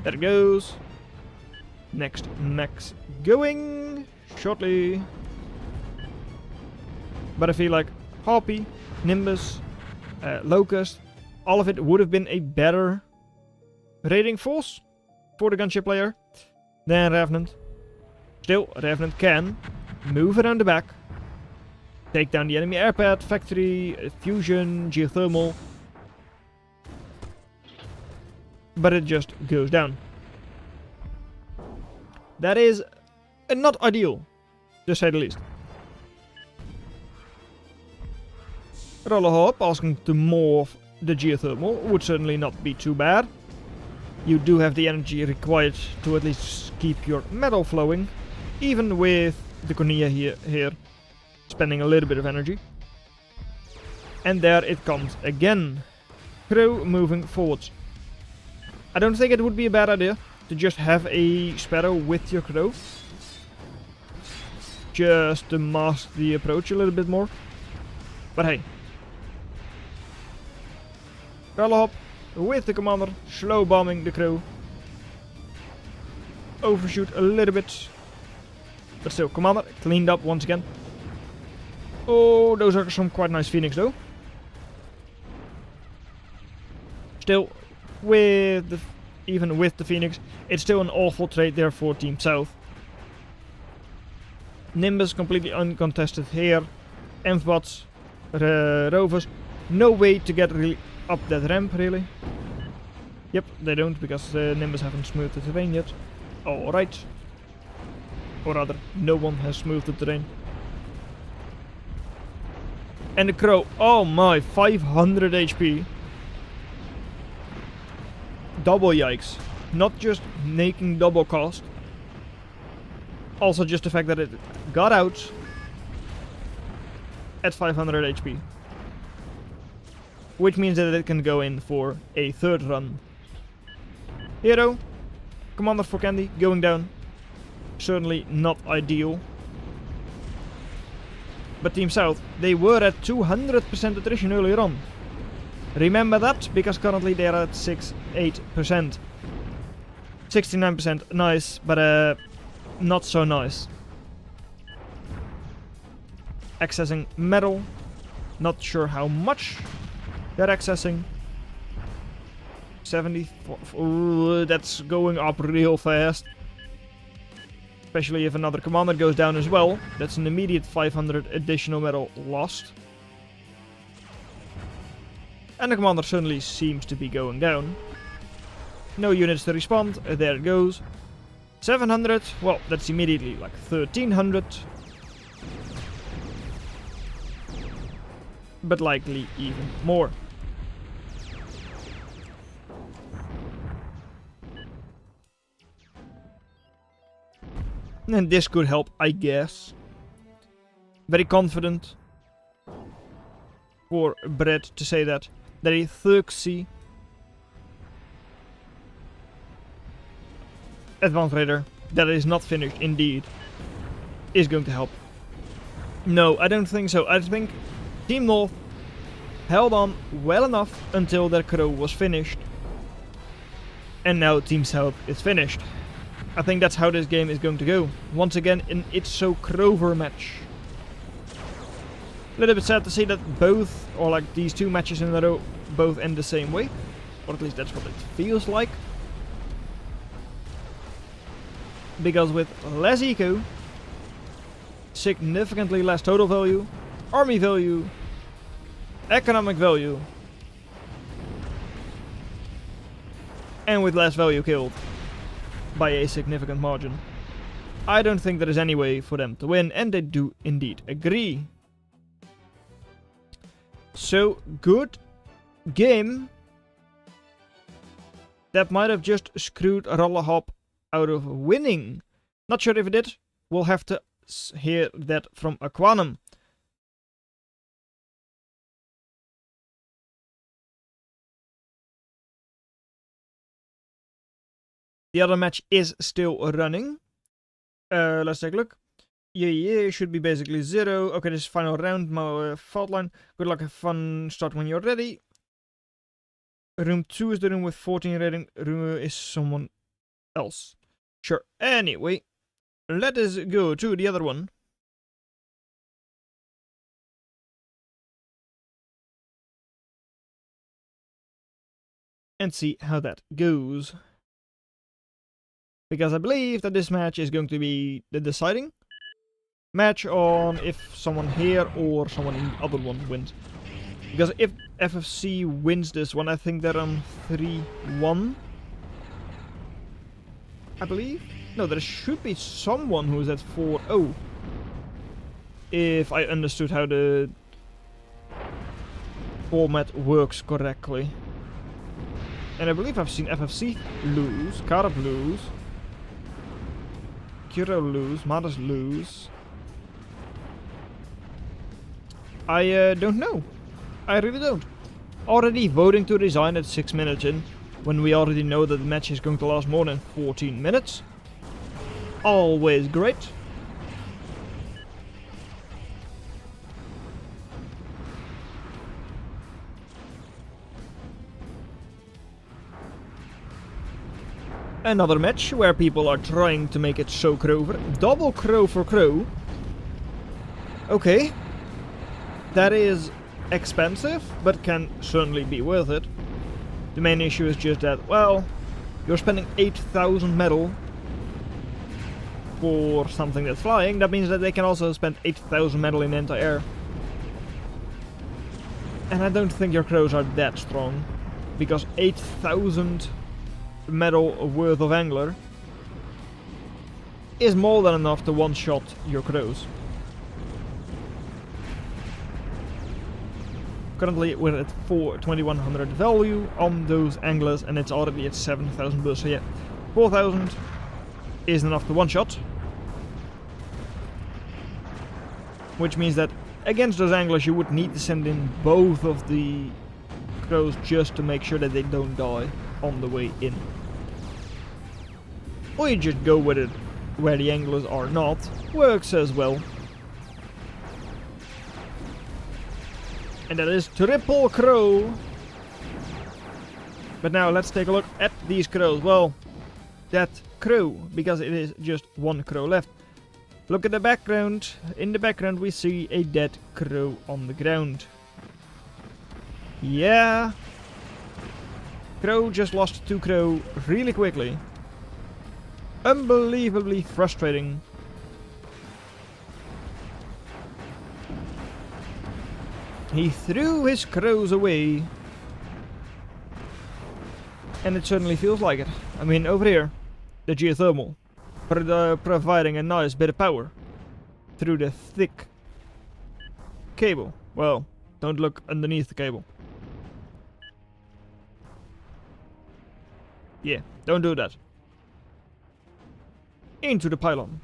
There it goes. Next max going shortly. But I feel like Harpy, Nimbus, Locust, all of it would have been a better raiding force for the gunship player than Revenant. Still, Revenant can move around the back, take down the enemy airpad, factory, fusion, geothermal, but it just goes down. That is not ideal, to say the least. Roller Hop asking to morph the geothermal would certainly not be too bad. You do have the energy required to at least keep your metal flowing, even with the Cornea here spending a little bit of energy. And there it comes again. Crow moving forwards. I don't think it would be a bad idea to just have a Sparrow with your Crow. Just to mask the approach a little bit more. But hey. Hop with the commander, slow bombing the Crow. Overshoot a little bit. But still, commander cleaned up once again. Oh, those are some quite nice Phoenix though. Still, even with the Phoenix, it's still an awful trade there for Team South. Nimbus completely uncontested here. Amphibots, Rovers, no way to get really up that ramp really. Yep, they don't because Nimbus haven't smoothed the terrain yet. Alright. Or rather, no one has smoothed the terrain. And the Crow, oh my, 500 HP. Double yikes. Not just making double cost. Also just the fact that it got out at 500 HP. Which means that it can go in for a third run. Hero, Commander for Candy, going down. Certainly not ideal. But Team South, they were at 200% attrition earlier on. Remember that, because currently they are at 68%. 69% nice, but not so nice. Accessing metal, not sure how much they're accessing. 74, ooh, that's going up real fast. Especially if another commander goes down as well. That's an immediate 500 additional metal lost. And the commander suddenly seems to be going down. No units to respond, there it goes. 700, well, that's immediately like 1300. But likely even more. And this could help, I guess. Very confident for Brett to say that. That a Thuxi Advanced Raider that is not finished indeed is going to help. No, I don't think so. I think Team North held on well enough until their Crow was finished. And now Team South is finished. I think that's how this game is going to go. Once again, an It's So Crover match. A little bit sad to see that both, or like these two matches in a row, both end the same way. Or at least that's what it feels like. Because with less eco, significantly less total value, army value, economic value, and with less value killed by a significant margin, I don't think there is any way for them to win, and they do indeed agree. So, good game. That might have just screwed Rollerhop out of winning. Not sure if it did. We'll have to hear that from Aquanum. The other match is still running. Let's take a look. Yeah, should be basically 0. Okay, this is final round, my fault line. Good luck, have fun, start when you're ready. Room 2 is the room with 14 rating. Room is someone else. Sure, anyway. Let us go to the other one. And see how that goes. Because I believe that this match is going to be the deciding match on if someone here or someone in the other one wins. Because if FFC wins this one, I think they're on 3-1. I believe? No, there should be someone who's at 4-0. If I understood how the format works correctly. And I believe I've seen FFC lose, Carp lose, Kiro lose, Madas lose. I don't know. I really don't. Already voting to resign at 6 minutes in, when we already know that the match is going to last more than 14 minutes. Always great. Another match where people are trying to make it so Crover. Double crow for crow. Okay. That is expensive, but can certainly be worth it. The main issue is just that, well, you're spending 8,000 metal for something that's flying. That means that they can also spend 8,000 metal in anti-air. And I don't think your crows are that strong, because 8,000 metal worth of angler is more than enough to one-shot your crows. Currently we're at 2100 value on those anglers and it's already at 7,000 bursts, so yeah, 4,000 is enough to one-shot. Which means that against those anglers you would need to send in both of the crows just to make sure that they don't die on the way in. Or you just go with it where the anglers are not, works as well. And that is triple crow. But now let's take a look at these crows. Well, that crow, because it is just one crow left. Look at the background. In the background we see a dead crow on the ground. Yeah. Crow just lost 2 crow really quickly. Unbelievably frustrating. He threw his crows away. And it certainly feels like it. I mean, over here, the geothermal, providing a nice bit of power through the thick cable. Well, don't look underneath the cable. Yeah, don't do that. Into the pylon.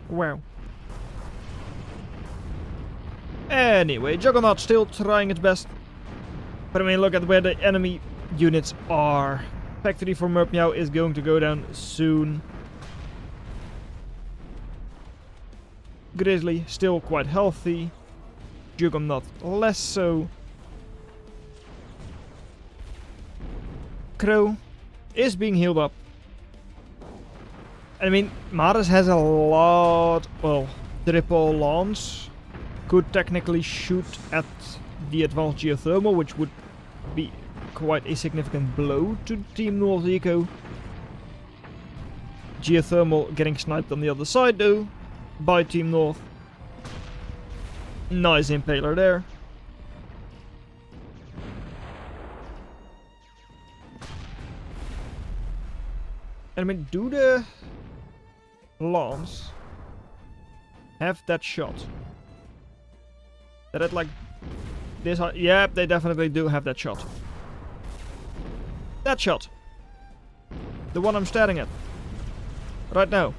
Wow. Anyway, Juggernaut still trying its best. But I mean, look at where the enemy units are. Factory for Merp Meow is going to go down soon. Grizzly still quite healthy. Juggernaut less so. Crow is being healed up. I mean, Maris has a lot, well, triple lance. Could technically shoot at the advanced geothermal, which would be quite a significant blow to Team North Eco. Geothermal getting sniped on the other side though, by Team North. Nice impaler there. I mean, do the lance have that shot? That it like this? Yeah, they definitely do have that shot. That shot. The one I'm staring at. Right now.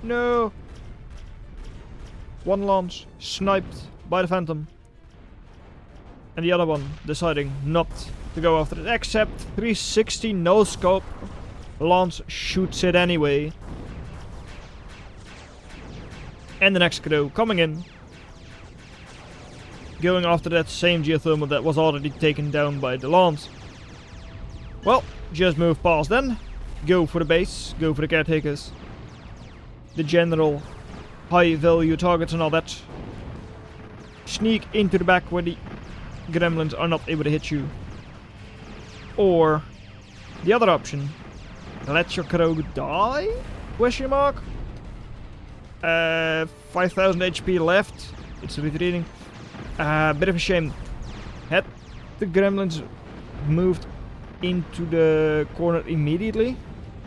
No. One lance sniped by the Phantom. And the other one deciding not to go after it. Except 360 no scope. Lance shoots it anyway. And the next crow coming in. Going after that same geothermal that was already taken down by the lance. Well, just move past then. Go for the base, go for the caretakers. The general high value targets and all that. Sneak into the back where the gremlins are not able to hit you. Or the other option. Let your crow die? Question mark? 5000 HP left. It's retreating. Bit of a shame. Had the gremlins moved into the corner immediately,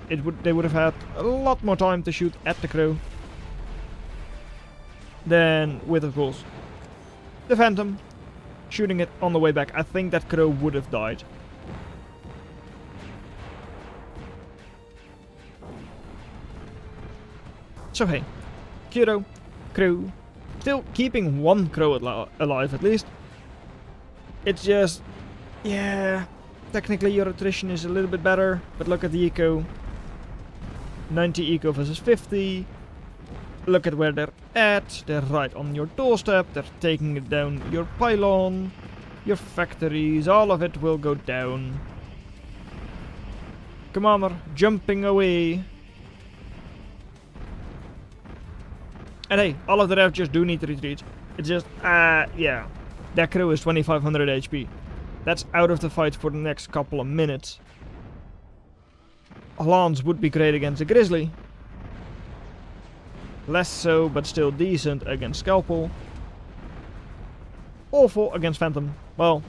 they would have had a lot more time to shoot at the crow. Than with, of course, the phantom shooting it on the way back. I think that crow would have died. So hey, Kyoto, crow, still keeping one crow alive at least. It's just, yeah, technically your attrition is a little bit better, but look at the eco. 90 eco versus 50. Look at where they're at. They're right on your doorstep. They're taking it down your pylon, your factories, all of it will go down. Commander, jumping away. And hey, all of the revs just do need to retreat. It's just, yeah. That crow is 2500 HP. That's out of the fight for the next couple of minutes. Lance would be great against a grizzly. Less so, but still decent against Scalpel. Awful against Phantom. Well,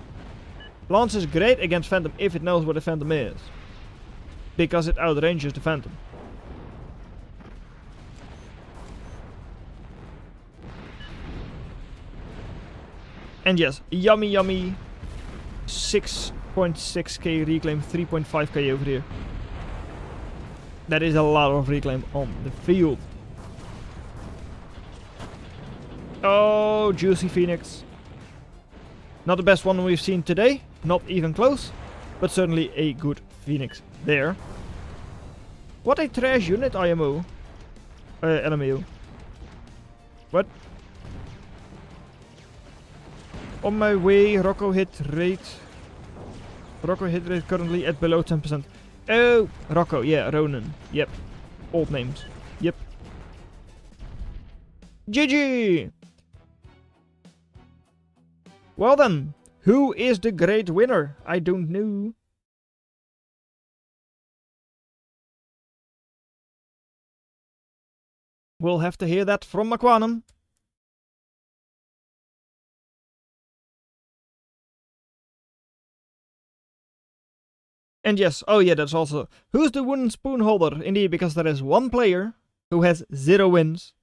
Lance is great against Phantom if it knows what a Phantom is. Because it outranges the Phantom. And yes, yummy yummy. 6.6k reclaim, 3.5k over here. That is a lot of reclaim on the field. Oh, juicy Phoenix. Not the best one we've seen today, not even close, but certainly a good Phoenix there. What a trash unit, IMO. LMAO. What? On my way, Rocco hit rate. Rocco hit rate currently at below 10%. Oh, Rocco, yeah, Ronan. Yep. Old names. Yep. GG! Well then, who is the great winner? I don't know. We'll have to hear that from Makwanum. And yes, oh yeah, that's also... Who's the wooden spoon holder? Indeed, because there is one player who has 0 wins.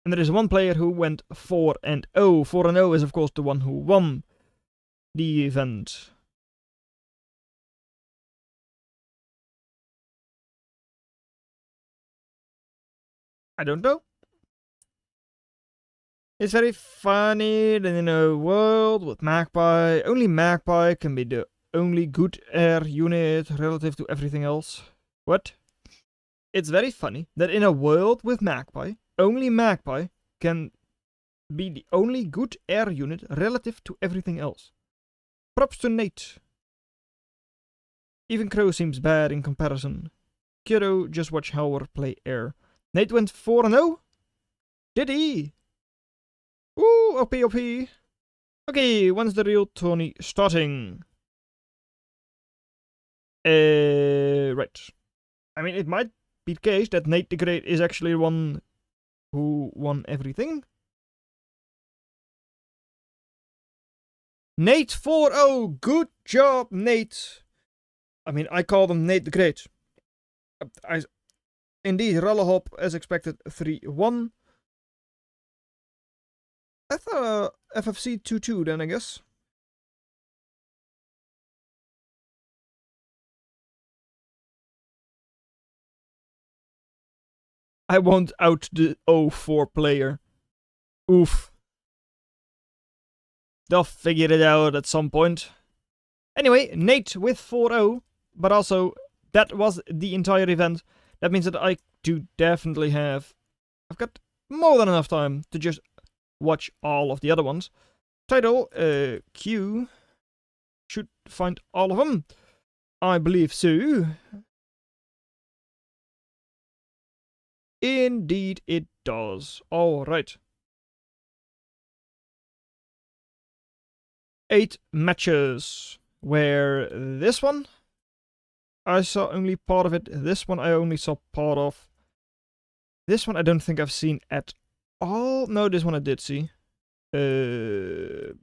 And there is one player who went 4-0. 4-0 is of course the one who won the event. I don't know. It's very funny that in a world with Magpie, only Magpie can be the only good air unit relative to everything else. What? It's very funny that in a world with Magpie, only Magpie can be the only good air unit relative to everything else. Props to Nate. Even Crow seems bad in comparison. Kiddo, just watch Howard play air. Nate went 4-0? Did he? Ooh, OP. Okay, when's the real Tony starting? Right. I mean, it might be the case that Nate the Great is actually the one who won everything. Nate 4-0. Good job, Nate. I mean, I call him Nate the Great. Indeed, Rallahop, as expected, 3-1. I thought FFC 2-2 then, I guess. I won't out the 0-4 player. Oof. They'll figure it out at some point. Anyway, Nate with 4-0. But also, that was the entire event. That means that I do definitely have... I've got more than enough time to just watch all of the other ones. Title, Q should find all of them. I believe so. Indeed it does. Alright. 8 matches. Where this one, I saw only part of it. This one I only saw part of. This one I don't think I've seen at all. No, this one I did see. This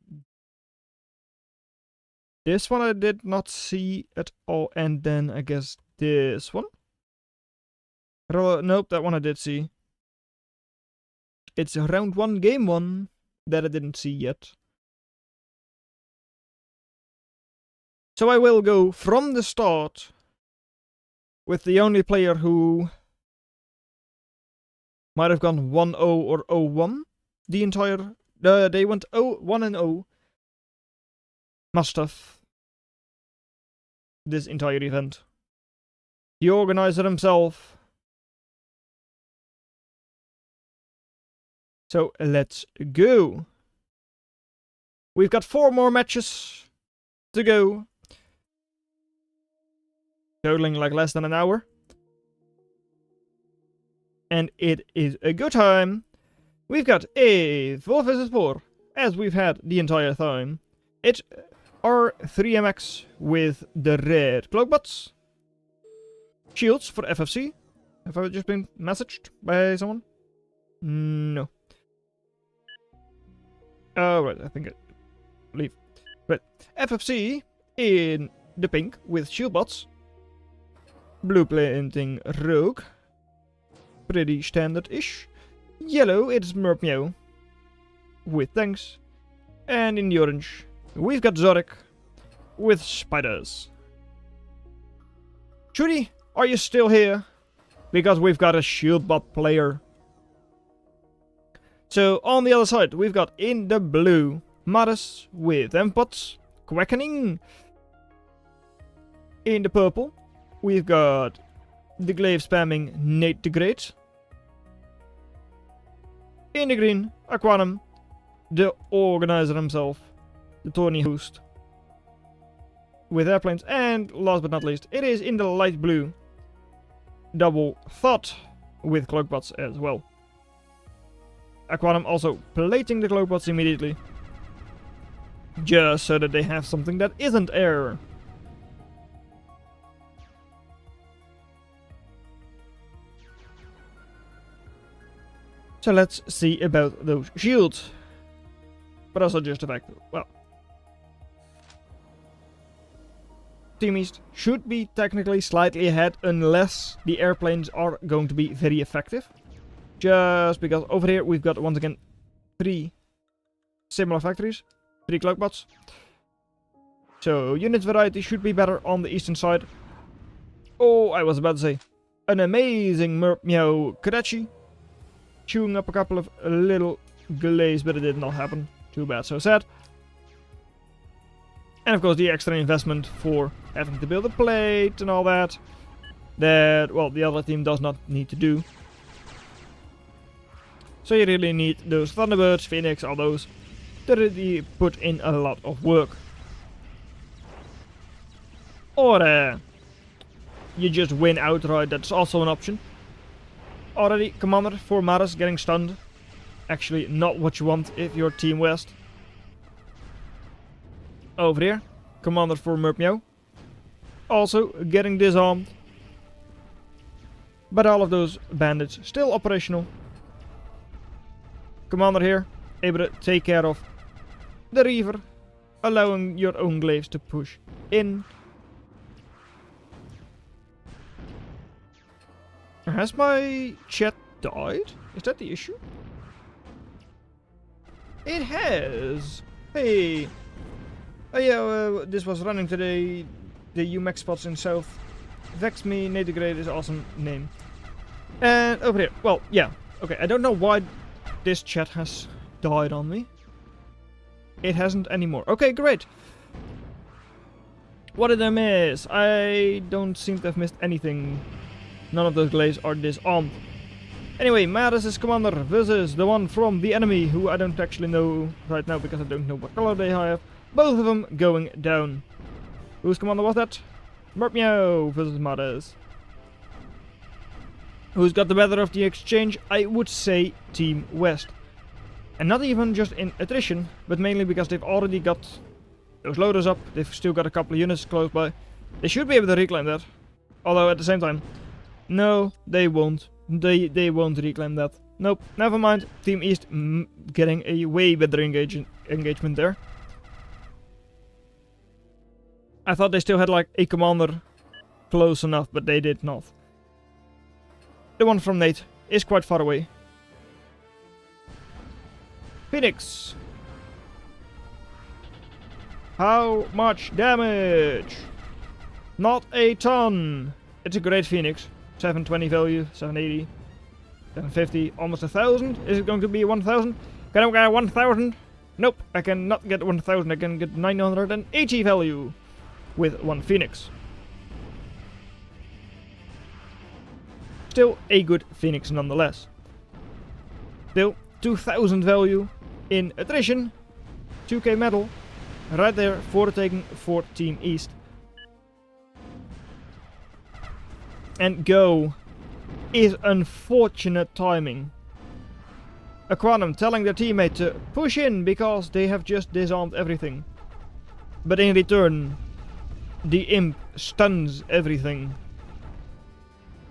one I did not see at all. And then I guess this one. Nope, that one I did see. It's round 1, game 1 that I didn't see yet. So I will go from the start with the only player who might have gone 1-0 or 0-1. The entire... they went 1-0. Must have. This entire event. The organizer himself. So let's go. We've got 4 more matches to go. Totaling like less than an hour. And it is a good time. We've got a 4 vs 4, as we've had the entire time. It's our 3MX with the red cloakbots. Shields for FFC. Have I just been messaged by someone? No. Oh, right, I think I leave. Right. FFC in the pink with shield bots. Blue planting rogue. Pretty standard-ish. Yellow, it's Merp Meow. With tanks. And in the orange, we've got Zorik. With spiders. Judy, are you still here? Because we've got a shield bot player. So, on the other side, we've got in the blue, Maris with Empots. Quackening. In the purple, we've got the glaive spamming Nate the Great. In the green, Aquanum, the organizer himself, the tourney host. With airplanes, and last but not least, it is in the light blue, Double Thought with cloakbots as well. Aquanum also plating the cloakbots immediately, just so that they have something that isn't air. So let's see about those shields. But also just the fact, well, Team East should be technically slightly ahead unless the airplanes are going to be very effective. Just because over here we've got once again 3 similar factories, 3 cloakbots. So unit variety should be better on the eastern side. Oh, I was about to say, an amazing Merp Meow Kadachi. Chewing up a couple of little glaze, but it did not happen. Too bad, so sad. And of course the extra investment for having to build a plate and all that. That, well, the other team does not need to do. So you really need those Thunderbirds, Phoenix, all those to really put in a lot of work. Or you just win outright, that's also an option. Already, Commander for Maris getting stunned. Actually, not what you want if you're Team West. Over here, Commander for Merp Meow. Also getting disarmed. But all of those bandits still operational. Commander here, able to take care of the Reaver, allowing your own glaives to push in. Has my chat died? Is that the issue? It has! Hey! Oh yeah, this was running today. The UMAX spots in South. Vex me, Nate the Great is an awesome name. And over here, well, yeah. Okay, I don't know why this chat has died on me. It hasn't anymore. Okay, great. What did I miss? I don't seem to have missed anything. None of those glaives are disarmed. Anyway, Maris' commander versus the one from the enemy, who I don't actually know right now because I don't know what color they have. Both of them going down. Whose commander was that? Meow versus Maris. Who's got the better of the exchange? I would say Team West. And not even just in attrition, but mainly because they've already got those loaders up. They've still got a couple of units close by. They should be able to reclaim that. Although at the same time, no, they won't. They won't reclaim that. Nope, never mind. Team East getting a way better engagement there. I thought they still had like a commander close enough, but they did not. The one from Nate is quite far away. Phoenix. How much damage? Not a ton. It's a great Phoenix. 720 value, 780, 750, almost 1000. Is it going to be 1000? Can I get 1000? Nope, I cannot get 1000. I can get 980 value with one Phoenix. Still a good Phoenix nonetheless. Still 2000 value in attrition. 2k medal. Right there for the taking for Team East. And go is unfortunate timing. Aquanum telling their teammate to push in because they have just disarmed everything. But in return, the imp stuns everything.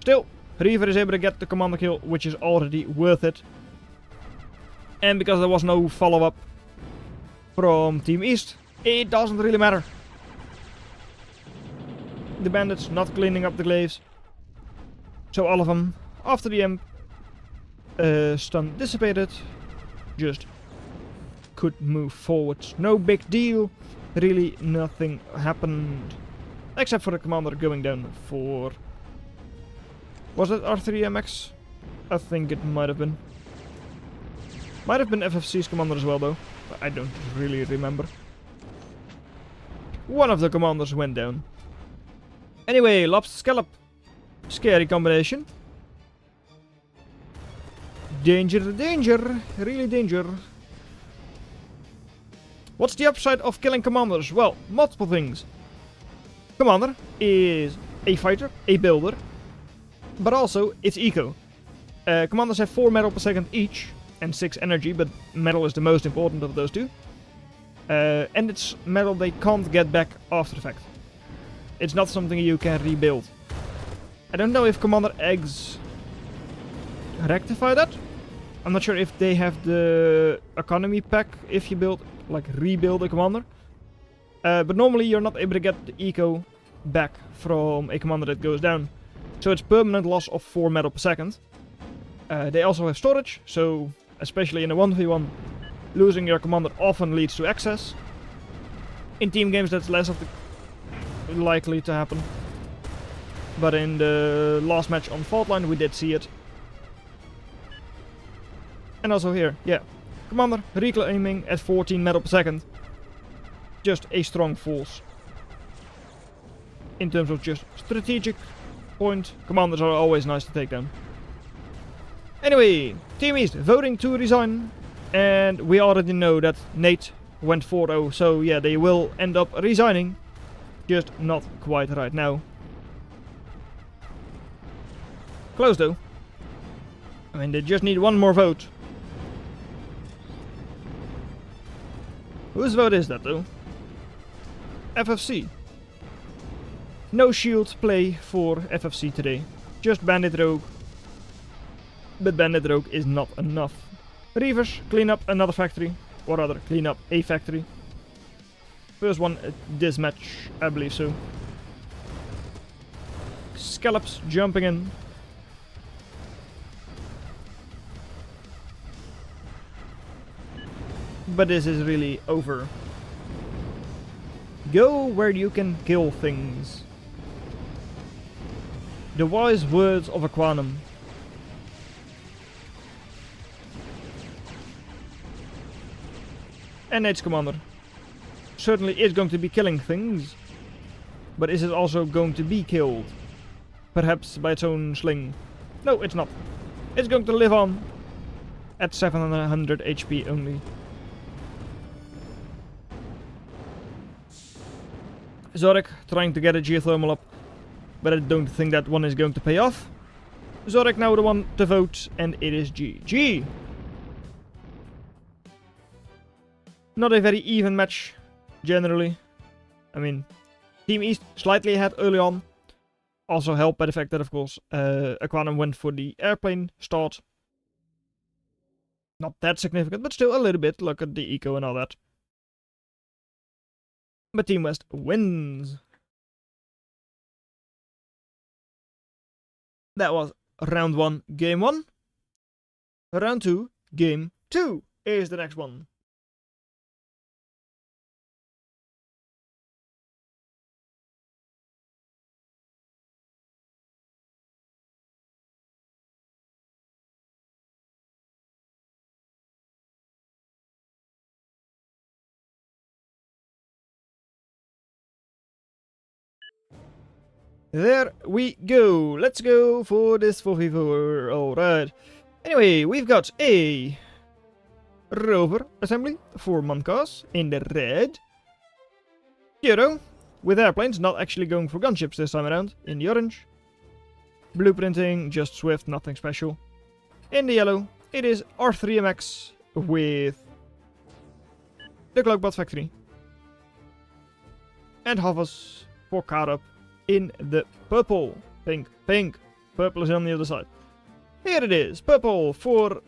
Still, Reaver is able to get the commander kill, which is already worth it. And because there was no follow-up from Team East, it doesn't really matter. The bandits not cleaning up the glaives. So all of them, after the imp, stun dissipated, just could move forward. No big deal, really nothing happened. Except for the commander going down for... Was it R3MX? I think it might have been. Might have been FFC's commander as well though, but I don't really remember. One of the commanders went down. Anyway, Lobster Scallop. Scary combination. Danger, danger, really danger. What's the upside of killing commanders? Well, multiple things. Commander is a fighter, a builder, but also it's eco. Commanders have 4 metal per second each and 6 energy, but metal is the most important of those two. And it's metal they can't get back after the fact. It's not something you can rebuild. I don't know if Commander Eggs rectify that. I'm not sure if they have the economy pack if you build, like rebuild a commander. But normally you're not able to get the eco back from a commander that goes down. So it's permanent loss of 4 metal per second. They also have storage, so especially in a 1v1, losing your commander often leads to excess. In team games that's less of the likely to happen. But in the last match on Fault Line we did see it. And also here, yeah. Commander reclaiming at 14 metal per second. Just a strong force. In terms of just strategic point, commanders are always nice to take down. Anyway, Team East voting to resign. And we already know that Nate went 4-0, so yeah, they will end up resigning. Just not quite right now. Close though. I mean, they just need one more vote. Whose vote is that though? FFC. No shield play for FFC today. Just Bandit Rogue. But Bandit Rogue is not enough. Reavers, clean up another factory. Or rather, clean up a factory. First one this match, I believe so. Scallops jumping in. But this is really over. Go where you can kill things. The wise words of Aquanum. And Nate's commander certainly is going to be killing things. But is it also going to be killed? Perhaps by its own sling? No, it's not. It's going to live on at 700 HP only. Zorik trying to get a geothermal up, but I don't think that one is going to pay off. Zorik now the one to vote, and it is GG. Not a very even match, generally. I mean, Team East slightly ahead early on. Also helped by the fact that, of course, Aquanum went for the airplane start. Not that significant, but still a little bit. Look at the eco and all that. But Team West wins. That was round 1, game 1. Round 2, game 2 is the next one. There we go. Let's go for this 4v4. Alright. Anyway, we've got a rover assembly for Monkas in the red. Kyoto with airplanes, not actually going for gunships this time around, in the orange. Blueprinting, just Swift, nothing special. In the yellow, it is R3MX with the Cloakbot Factory. And Havas for Karup in the purple. Pink, pink. Purple is on the other side. Here it is. Purple for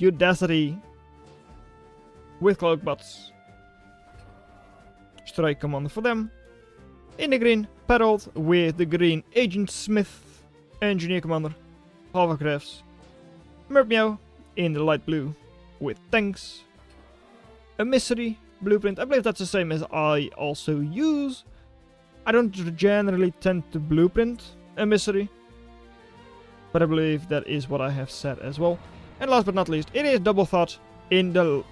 Udacity with Cloakbots. Strike Commander for them. In the green, Perald with the green Agent Smith, Engineer Commander, Hovercrafts. Murpmeow in the light blue with tanks. A mystery blueprint. I believe that's the same as I also use. I don't generally tend to blueprint a mystery, but I believe that is what I have said as well. And last but not least, it is Double Thought in the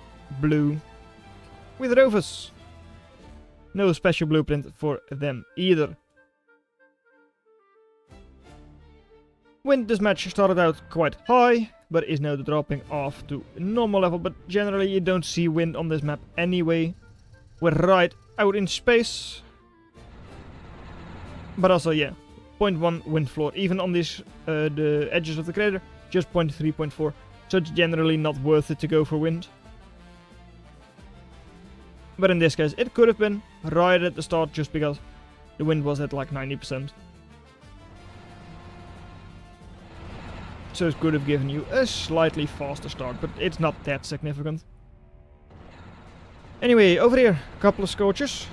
blue with Rovers. No special blueprint for them either. Wind this match started out quite high, but is now dropping off to normal level. But generally you don't see wind on this map anyway. We're right out in space. But also, yeah, 0.1 wind floor. Even on this, the edges of the crater, just 0.3, 0.4. So it's generally not worth it to go for wind. But in this case, it could have been right at the start just because the wind was at like 90%. So it could have given you a slightly faster start, but it's not that significant. Anyway, over here, a couple of scorchers.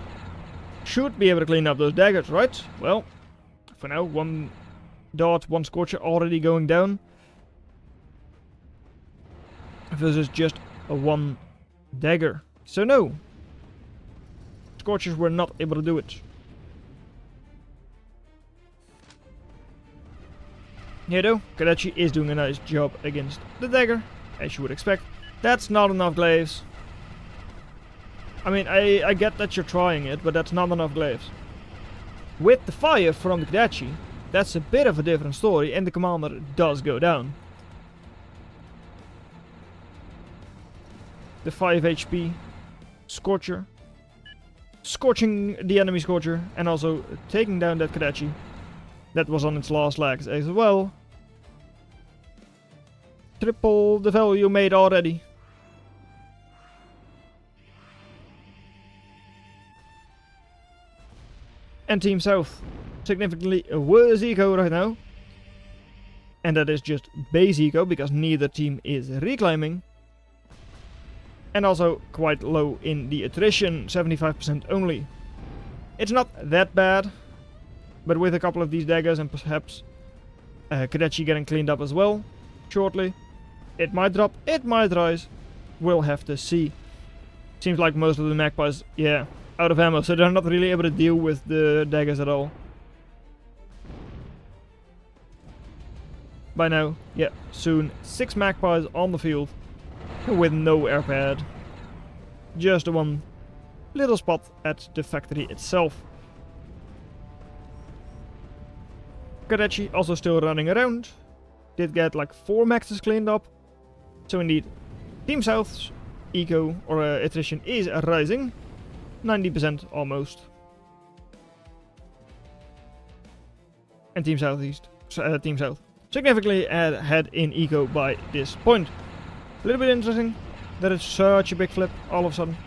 Should be able to clean up those daggers, right? Well, for now, one dart, one scorcher already going down. Versus just a one dagger. So no. Scorchers were not able to do it. Here though, Kadachi is doing a nice job against the dagger, as you would expect. That's not enough glaives. I mean, I get that you're trying it, but that's not enough glaives. With the fire from the Kadachi, that's a bit of a different story, and the commander does go down. The 5 HP Scorcher. Scorching the enemy Scorcher, and also taking down that Kadachi. That was on its last legs as well. Triple the value made already. And Team South, significantly worse eco right now. And that is just base eco, because neither team is reclaiming. And also quite low in the attrition, 75% only. It's not that bad, but with a couple of these daggers and perhaps Kadachi getting cleaned up as well shortly, it might drop, it might rise. We'll have to see. Seems like most of the magpies, yeah, out of ammo, so they're not really able to deal with the daggers at all. By now, yeah, soon 6 magpies on the field with no air pad. Just the one little spot at the factory itself. Kadachi also still running around. did get like 4 maxes cleaned up. So indeed, Team South's eco or attrition is rising. 90% almost. And Team South significantly ahead in eco by this point. A little bit interesting that it's such a big flip all of a sudden.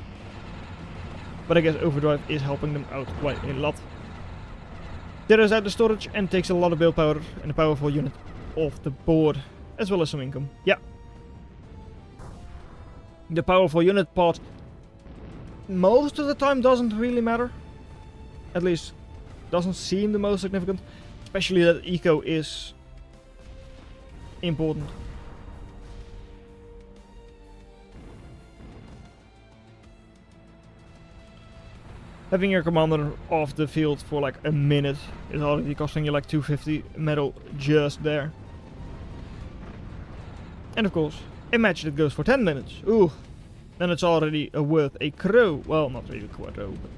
But I guess Overdrive is helping them out quite a lot. Zero's out the storage and takes a lot of build power and a powerful unit off the board, as well as some income. Yeah. The powerful unit part most of the time doesn't really matter. At least doesn't seem the most significant. Especially that eco is important. Having your commander off the field for like a minute is already costing you like 250 metal just there. And of course, a match that goes for 10 minutes. Ooh, then it's already worth a crow. Well, not really a quadro, but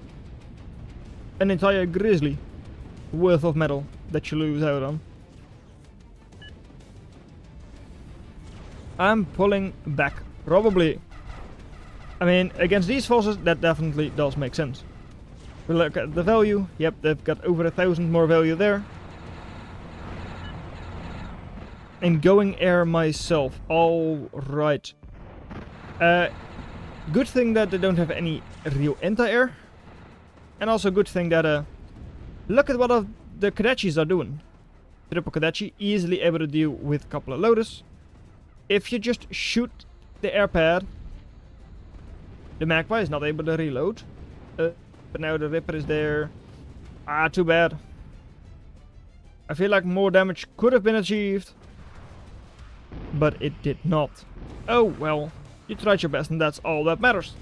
an entire grizzly worth of metal that you lose out on. I'm pulling back, probably. I mean, against these forces, that definitely does make sense. We look at the value. Yep, they've got over 1,000 more value there. And going air myself. Alright. Good thing that they don't have any real anti-air. And also good thing that, look at what the Kadachis are doing. Triple Kadachi, easily able to deal with a couple of loaders. If you just shoot the air pad, the Magpie is not able to reload. But now the Ripper is there. Ah, too bad. I feel like more damage could have been achieved. But it did not. Oh well, you tried your best and that's all that matters.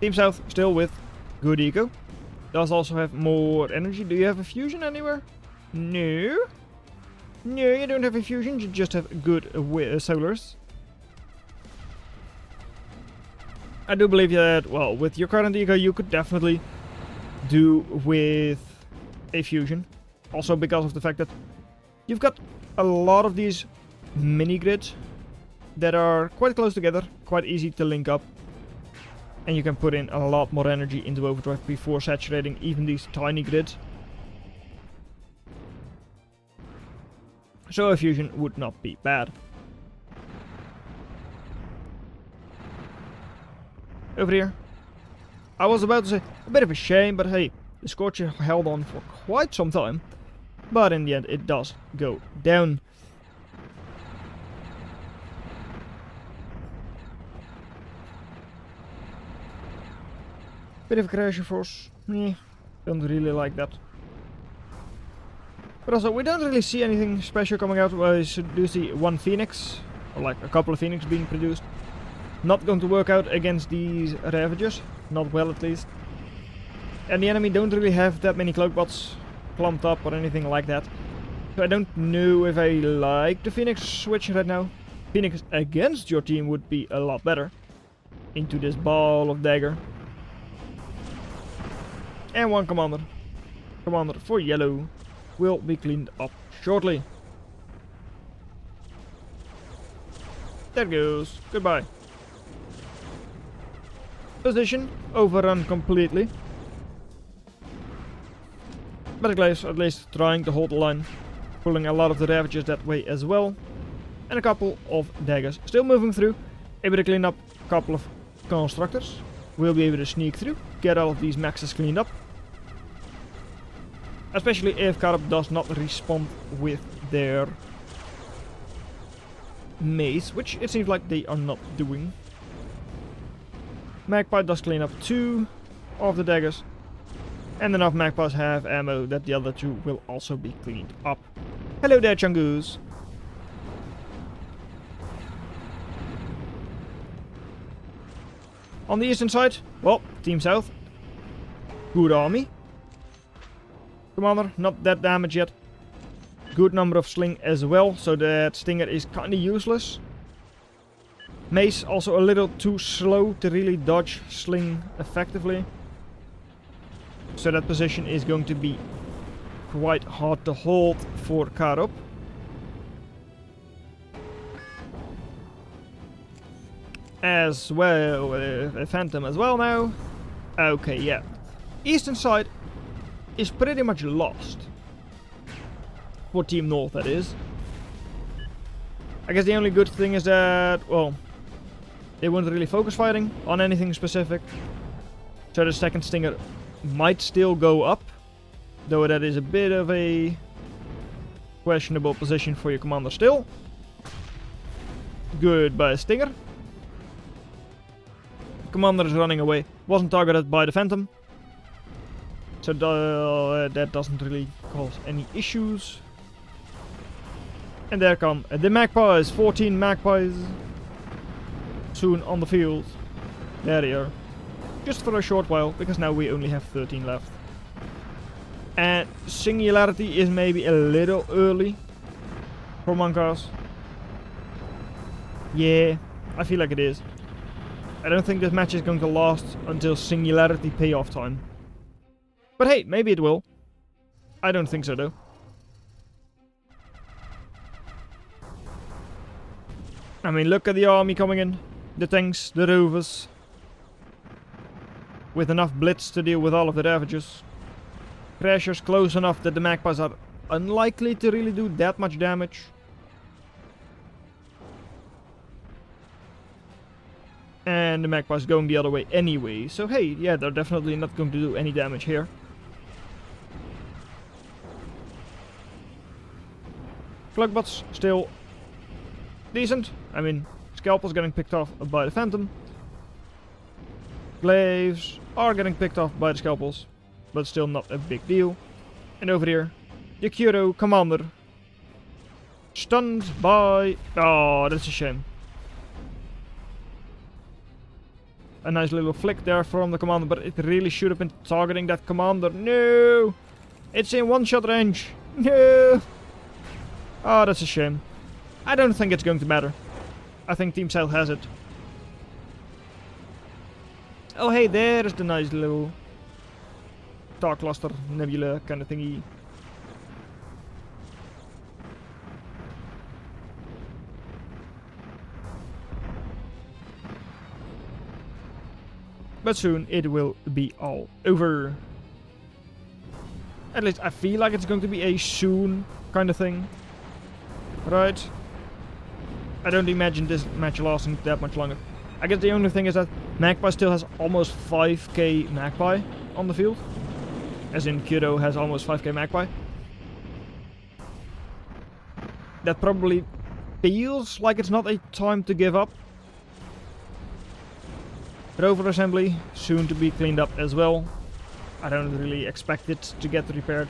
Team South still with good eco. Does also have more energy. Do you have a fusion anywhere? No. No, you don't have a fusion. You just have good solars. I do believe that, well, with your current eco, you could definitely do with a fusion. Also because of the fact that you've got a lot of these mini grids that are quite close together, quite easy to link up. And you can put in a lot more energy into Overdrive before saturating even these tiny grids. So a fusion would not be bad. Over here. I was about to say, a bit of a shame, but hey, the Scorcher held on for quite some time. But in the end, it does go down. Bit of a crasher force. Don't really like that. But also, we don't really see anything special coming out. We do see one Phoenix, or like a couple of Phoenix being produced. Not going to work out against these Ravagers. Not well, at least. And the enemy don't really have that many cloak bots plumped up or anything like that. So I don't know if I like the Phoenix switch right now. Phoenix against your team would be a lot better. Into this ball of dagger. And one commander. Commander for yellow will be cleaned up shortly. There goes. Goodbye. Position overrun completely. But at least trying to hold the line. Pulling a lot of the Ravagers that way as well. And a couple of daggers still moving through. Able to clean up a couple of constructors. We'll be able to sneak through. Get all of these maxes cleaned up. Especially if Karp does not respond with their mace, which it seems like they are not doing. Magpie does clean up 2 of the daggers. And enough Magpies have ammo that the other 2 will also be cleaned up. Hello there, Chungoos. On the eastern side, well, Team South. Good army. Commander, not that damage yet. Good number of sling as well, so that stinger is kinda useless. Mace also a little too slow to really dodge sling effectively. So that position is going to be quite hard to hold for Karup. As well, a Phantom as well now. Okay, yeah. Eastern side is pretty much lost. For Team North, that is. I guess the only good thing is that, well, they won't really focus fighting on anything specific. So the second Stinger might still go up. Though that is a bit of a questionable position for your commander still. Goodbye, Stinger. Commander is running away. Wasn't targeted by the Phantom. So that doesn't really cause any issues. And there come the Magpies. 14 Magpies. Soon on the field. There they are. Just for a short while, because now we only have 13 left. And Singularity is maybe a little early for Monkas. Yeah, I feel like it is. I don't think this match is going to last until Singularity payoff time. But hey, maybe it will. I don't think so though. I mean, look at the army coming in. The tanks, the rovers. With enough blitz to deal with all of the ravages. Pressures close enough that the Magpies are unlikely to really do that much damage. And the Magpies going the other way anyway. So hey, yeah, they're definitely not going to do any damage here. Cloakbots still decent. I mean, Scalpels getting picked off by the Phantom. Glaives are getting picked off by the Scalpels. But still not a big deal. And over here, the Kyoto Commander. Stunned by... Oh, that's a shame. A nice little flick there from the Commander, but it really should have been targeting that Commander. No! It's in one-shot range. No! Oh, that's a shame. I don't think it's going to matter. I think Team South has it. Oh, hey, there's the nice little... Star Cluster Nebula kind of thingy. But soon it will be all over. At least I feel like it's going to be a soon kind of thing. Right? I don't imagine this match lasting that much longer. I guess the only thing is that Magpie still has almost 5k Magpie on the field. As in Kyoto has almost 5k Magpie. That probably feels like it's not a time to give up. Rover assembly soon to be cleaned up as well. I don't really expect it to get repaired.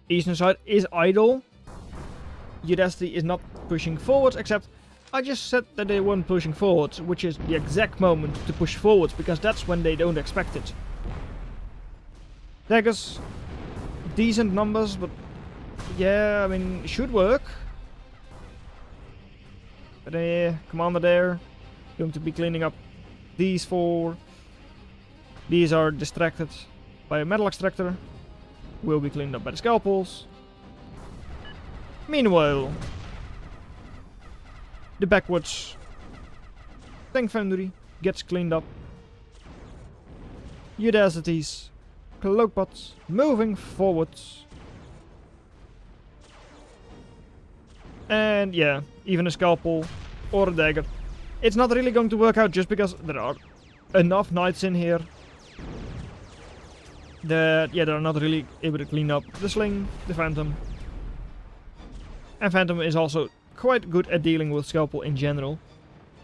Eastern side is idle. Udacity is not pushing forwards, except I just said that they weren't pushing forwards, which is the exact moment to push forwards, because that's when they don't expect it. Daggers, decent numbers, but yeah, I mean, it should work. But Commander there, going to be cleaning up these 4. These are distracted by a metal extractor. Will be cleaned up by the Scalpels. Meanwhile, the backwards tank foundry gets cleaned up. Udacities, cloakbots moving forwards. And yeah, even a scalpel or a dagger. It's not really going to work out just because there are enough knights in here that, yeah, they're not really able to clean up the sling, the phantom. And phantom is also quite good at dealing with scalpel in general.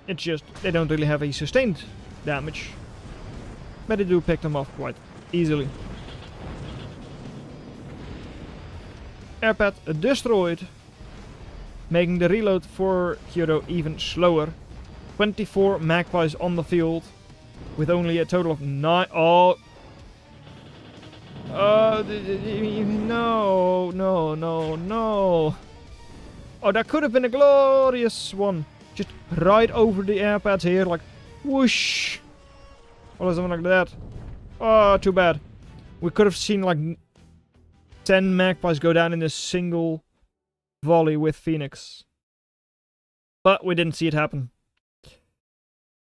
It's just they don't really have a sustained damage, but they do pick them off quite easily. Airpad destroyed, making the reload for Kyoto even slower. 24 magpies on the field with only a total of 9. Oh, no. Oh, that could have been a glorious one. Just right over the airpads here, like whoosh. Or something like that. Oh, too bad. We could have seen like 10 magpies go down in a single volley with Phoenix. But we didn't see it happen.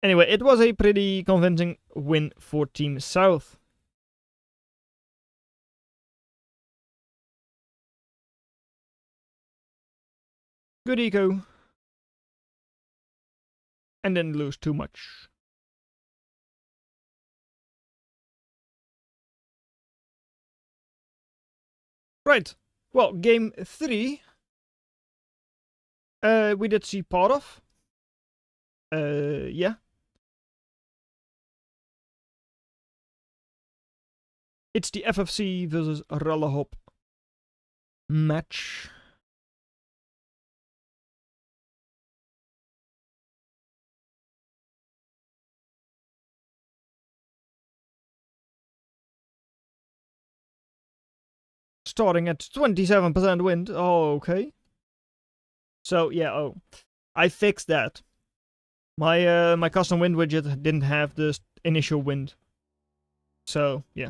Anyway, it was a pretty convincing win for Team South. Good eco. And didn't lose too much. Right. Well, game 3. We did see part of. Yeah. It's the FFC versus Rallahop match. Starting at 27% wind. Oh, okay. So, yeah, oh. I fixed that. My custom wind widget didn't have the initial wind. So, yeah.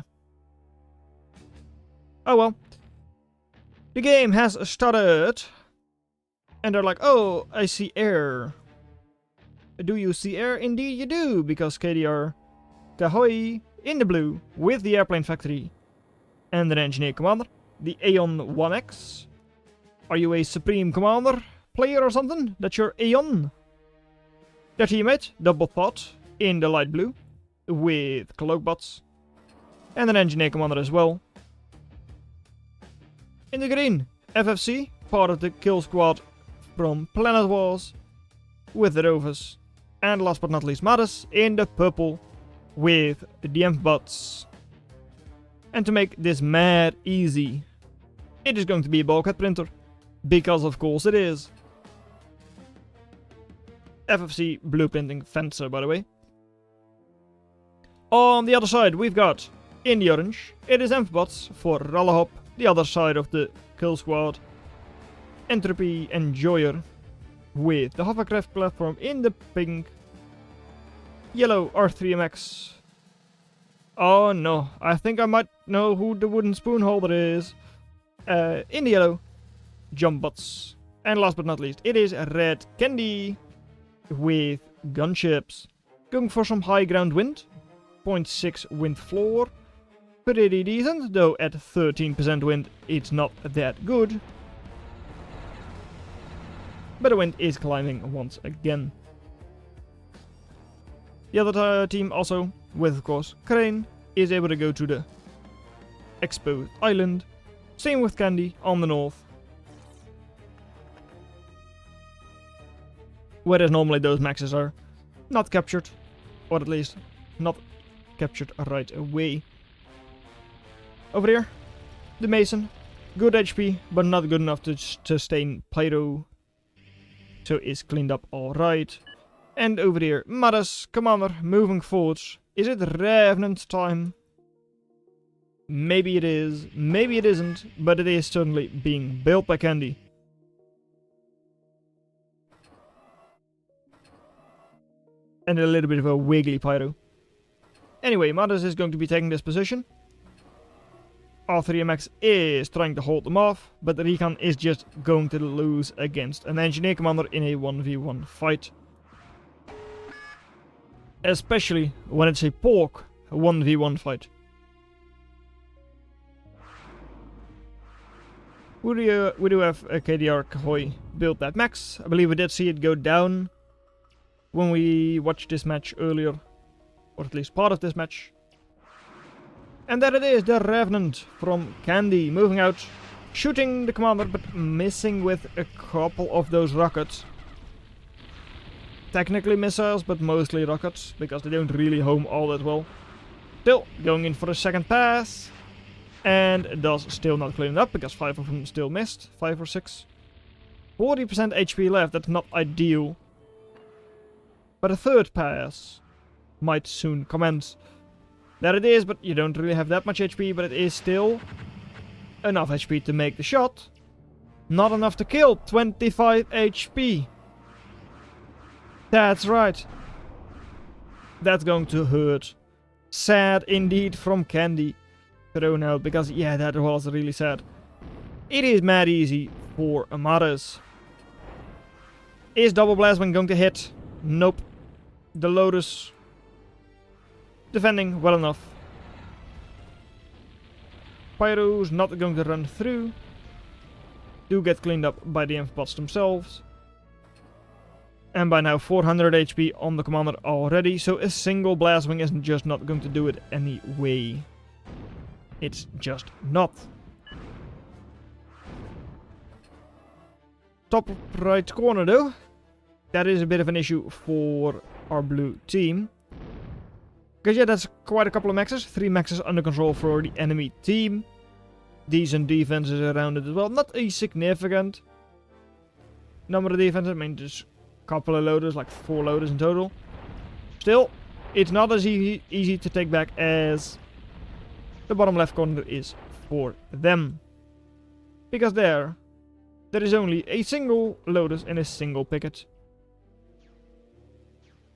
Oh well. The game has started. And they're like, oh, I see air. Do you see air? Indeed you do, because KDR Kahoy in the blue with the airplane factory and an engineer commander, the Aeon 1X. Are you a Supreme Commander player or something? That's your Aeon. Their teammate, Double Thought, in the light blue with Cloakbots and an engineer commander as well. In the green, FFC, part of the kill squad from Planet Wars with the Rovers. And last but not least, Maris in the purple with the Empbots. And to make this mad easy, it is going to be a bulkhead printer. Because of course it is. FFC blueprinting fencer, by the way. On the other side, we've got, in the orange, it is Empbots for Rallahop, the other side of the kill squad. Entropy Enjoyer with the hovercraft platform in the pink. Yellow R3MX. Oh no, I think I might know who the wooden spoon holder is. In the yellow, Jumbots. And last but not least, it is Red Candy with gunships. Going for some high ground wind. 0.6 wind floor. Pretty decent, though at 13% wind it's not that good. But the wind is climbing once again. The other team also, with of course Crane, is able to go to the exposed island. Same with Candy on the north. Whereas normally those maxes are not captured. Or at least not captured right away. Over here, the Mason. Good HP, but not good enough to sustain Pyro. So is cleaned up alright. And over here, Maras, Commander, moving forwards. Is it Revenant time? Maybe it is, maybe it isn't, but it is certainly being built by Candy. And a little bit of a wiggly Pyro. Anyway, Maras is going to be taking this position. R3MX is trying to hold them off, but Recon is just going to lose against an Engineer Commander in a 1v1 fight. Especially when it's a Pork 1v1 fight. We do have a KDR Kahoy build that max. I believe we did see it go down when we watched this match earlier. Or at least part of this match. And there it is, the Revenant from Candy, moving out, shooting the commander, but missing with a couple of those rockets. Technically missiles, but mostly rockets, because they don't really home all that well. Still, going in for a second pass, and does still not clean it up, because 5 of them still missed, 5 or 6. 40% HP left, that's not ideal. But a third pass might soon commence. There it is, but you don't really have that much HP, but it is still enough HP to make the shot. Not enough to kill, 25 HP. That's right. That's going to hurt. Sad indeed from Candy. thrown out because, yeah, that was really sad. It is mad easy for Amadas. Is Double Blastwing going to hit? Nope. The Lotus defending well enough. Pyro's not going to run through. Do get cleaned up by the Amphipods themselves. And by now 400 HP on the commander already, so a single Blastwing is just not going to do it anyway. It's just not. Top right corner though, that is a bit of an issue for our blue team. Because yeah, that's quite a couple of maxes. 3 maxes under control for the enemy team. Decent defenses around it as well. Not a significant number of defenses. I mean, just a couple of loaders, like 4 loaders in total. Still, it's not as easy to take back as the bottom left corner is for them. Because there is only a single lotus and a single picket.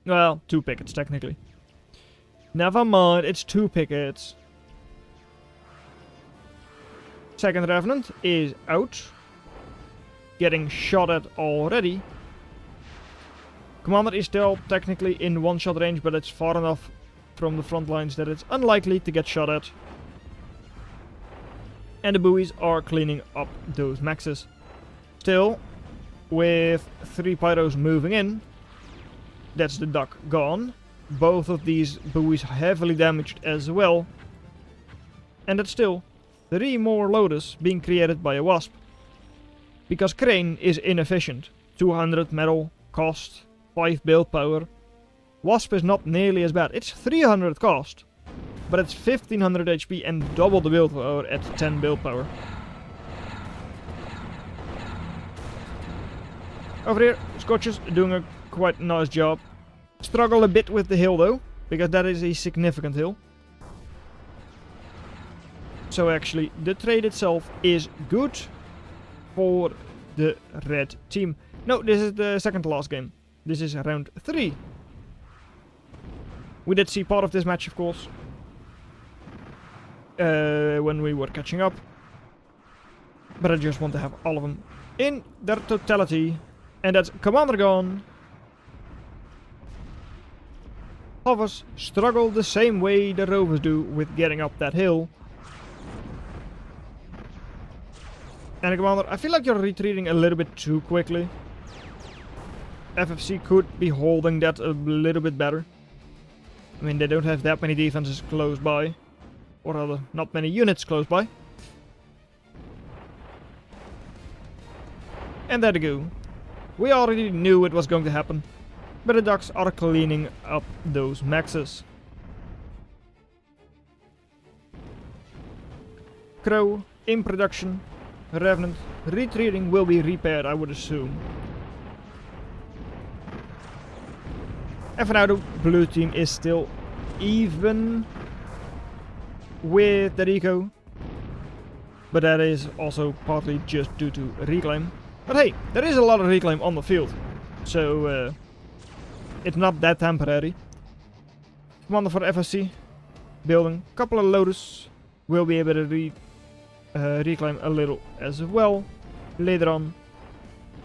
Well, 2 pickets technically. Never mind, it's 2 pickets. Second Revenant is out. Getting shot at already. Commander is still technically in 1-shot range, but it's far enough from the front lines that it's unlikely to get shot at. And the buoys are cleaning up those maxes. Still, with 3 pyros moving in, that's the duck gone. Both of these buoys heavily damaged as well. And that's still 3 more lotus being created by a wasp. Because Crane is inefficient. 200 metal cost, 5 build power. Wasp is not nearly as bad. It's 300 cost, but it's 1500 HP and double the build power at 10 build power. Over here, Scotches doing a quite nice job. Struggle a bit with the hill though, because that is a significant hill. So actually, the trade itself is good for the red team. No, this is the second to last game. This is round 3. We did see part of this match, of course, when we were catching up. But I just want to have all of them in their totality. And that's Commander gone. Hovers struggle the same way the Rovers do with getting up that hill. And Commander, I feel like you're retreating a little bit too quickly. FFC could be holding that a little bit better. I mean, they don't have that many defenses close by. Or rather, not many units close by. And there they go. We already knew it was going to happen. But the ducks are cleaning up those maxes. Crow in production. Revenant retreating will be repaired, I would assume. And for now the blue team is still even with the Rico. But that is also partly just due to reclaim. But hey, there is a lot of reclaim on the field. So it's not that temporary. Commander for FSC. Building a couple of lotus. Will be able to reclaim a little as well later on.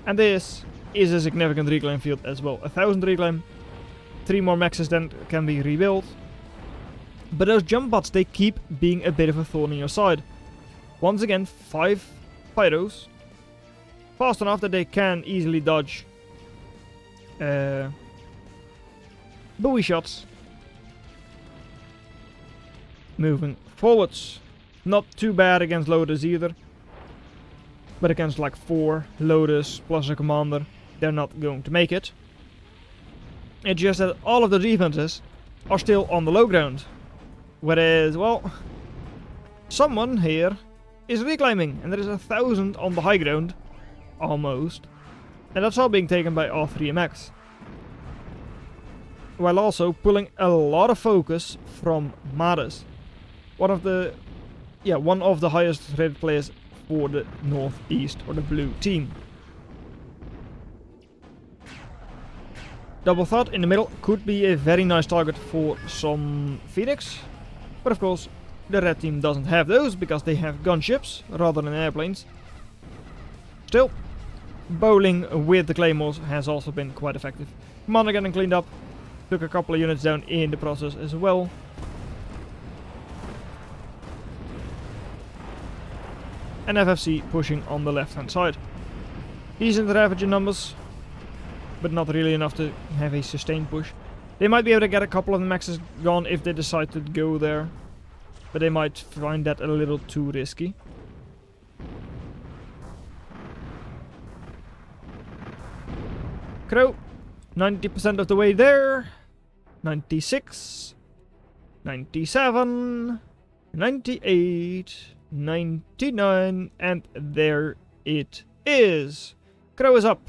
And this is a significant reclaim field as well. 1000 reclaim. 3 more maxes then can be rebuilt. But those jump bots, they keep being a bit of a thorn in your side. Once again, 5 pyros. Fast enough that they can easily dodge buoy shots. Moving forwards. Not too bad against Lotus either. But against like 4 Lotus plus a commander, they're not going to make it. It's just that all of the defenses are still on the low ground. Whereas, well, someone here is reclaiming. And there is 1000 on the high ground. Almost. And that's all being taken by R3MX. While also pulling a lot of focus from Maris. One of the highest rated players for the Northeast or the blue team. Double Thought in the middle could be a very nice target for some Phoenix. But of course, The red team doesn't have those because they have gunships rather than airplanes. Still, bowling with the claymores has also been quite effective. Commander getting cleaned up. Took a couple of units down in the process as well. And FFC pushing on the left hand side. Decent ravaging numbers, but not really enough to have a sustained push. They might be able to get a couple of the maxes gone if they decide to go there, but they might find that a little too risky. Crow, 90% of the way there. 96, 97, 98, 99, and there it is. Crow is up.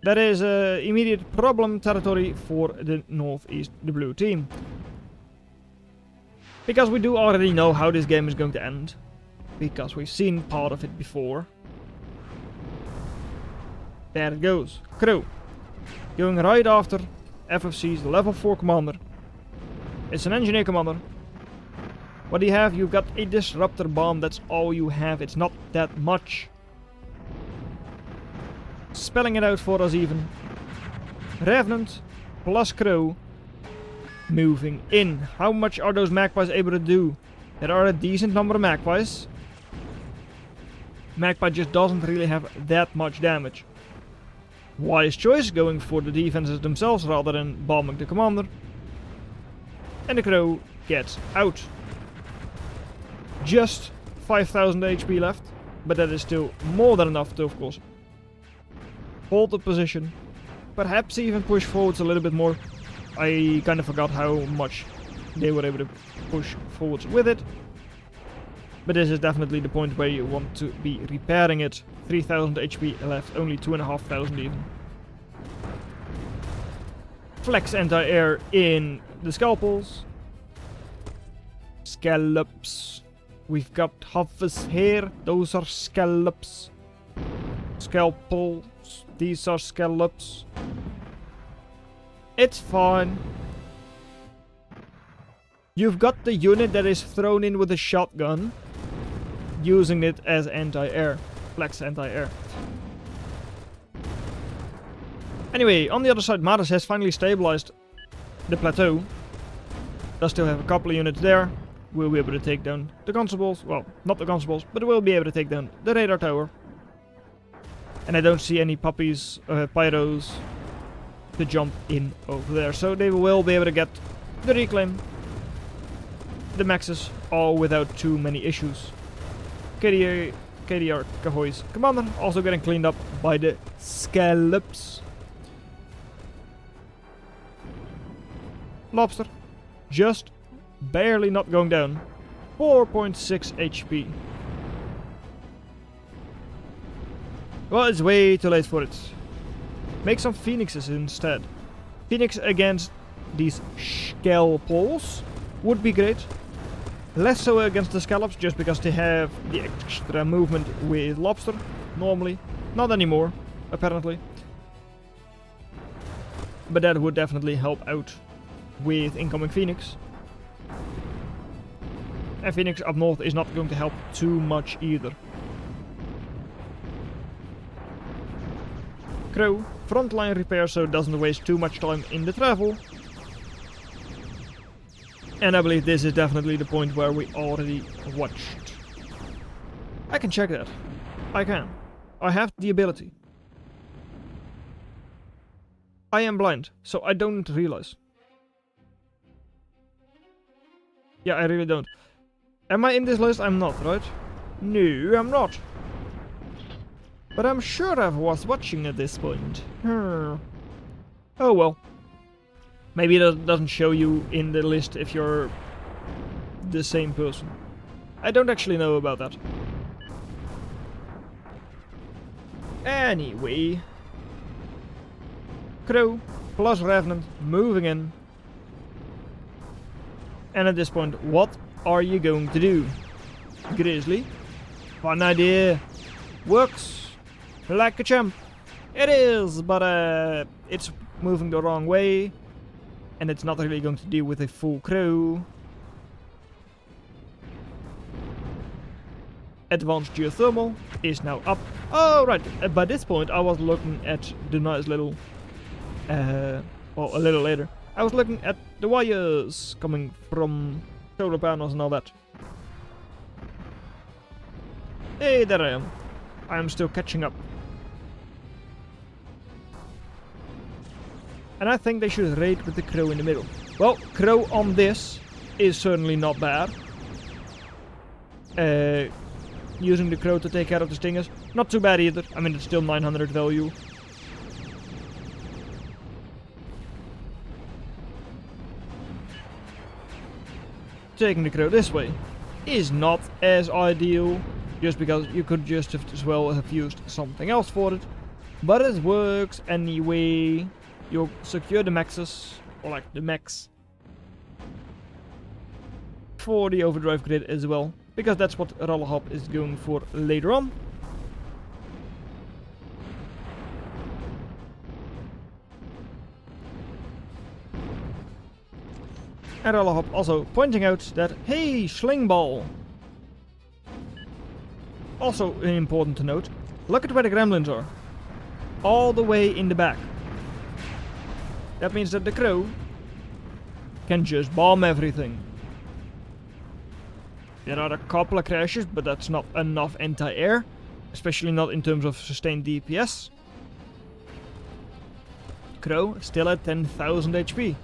That is immediate problem territory for the northeast, the blue team. Because we do already know how this game is going to end. Because we've seen part of it before. There it goes. Crow. Going right after FFC's level 4 commander. It's an engineer commander. What do you have? You've got a disruptor bomb. That's all you have. It's not that much. Spelling it out for us even. Revenant plus Crow moving in. How much are those magpies able to do? There are a decent number of magpies. Magpie just doesn't really have that much damage. Wise choice, going for the defenses themselves rather than bombing the commander. And the Crow gets out. Just 5000 HP left, but that is still more than enough to, of course, hold the position. Perhaps even push forwards a little bit more. I kind of forgot how much they were able to push forwards with it. But this is definitely the point where you want to be repairing it. 3000 HP left, only 2500 even. Flex anti-air in the scalpels. Scallops. We've got hovers here, those are scallops. Scalpels, these are scallops. It's fine. You've got the unit that is thrown in with a shotgun, using it as anti-air. Flex anti-air. Anyway, on the other side, Maris has finally stabilized the plateau. Does still have a couple of units there. We'll be able to take down the constables. Well, not the constables, but we'll be able to take down the radar tower. And I don't see any puppies, pyros, to jump in over there. So they will be able to get the reclaim, the maxes, all without too many issues. KDR Kahoy's commander also getting cleaned up by the scallops. Lobster, just barely not going down. 4.6 HP. Well, it's way too late for it. Make some phoenixes instead. Phoenix against these scalpels would be great. Less so against the scallops, just because they have the extra movement with lobster, normally. Not anymore, apparently. But that would definitely help out with incoming Phoenix. And Phoenix up north is not going to help too much either. Crow, frontline repair so it doesn't waste too much time in the travel. And I believe this is definitely the point where we already watched. I can check that. I can. I have the ability. I am blind, so I don't realize. Yeah, I really don't. Am I in this list? I'm not, right? No, I'm not. But I'm sure I was watching at this point. Oh well. Maybe it doesn't show you in the list if you're the same person. I don't actually know about that. Anyway. Crow plus Revenant moving in. And at this point, what are you going to do? Grizzly? Fun idea. Works. Like a champ. It is, but it's moving the wrong way. And it's not really going to deal with a full Crow. Advanced geothermal is now up. Oh, right. By this point, I was looking at the nice little... well, a little later. I was looking at the wires coming from solar panels and all that. Hey, there I am. I am still catching up. And I think they should raid with the crow in the middle. Well, crow on this is certainly not bad. Using the crow to take care of the stingers, not too bad either. I mean, it's still 900 value. Taking the crow this way is not as ideal, just because you could just as well have used something else for it. But it works anyway. You'll secure the maxes, or like the max, for the overdrive grid as well, because that's what Rollerhop is going for later on. And Rollerhop also pointing out that, hey, sling ball. Also important to note, look at where the gremlins are. All the way in the back. That means that the crow can just bomb everything. There are a couple of crashes, but that's not enough anti-air. Especially not in terms of sustained DPS. Crow still at 10,000 HP.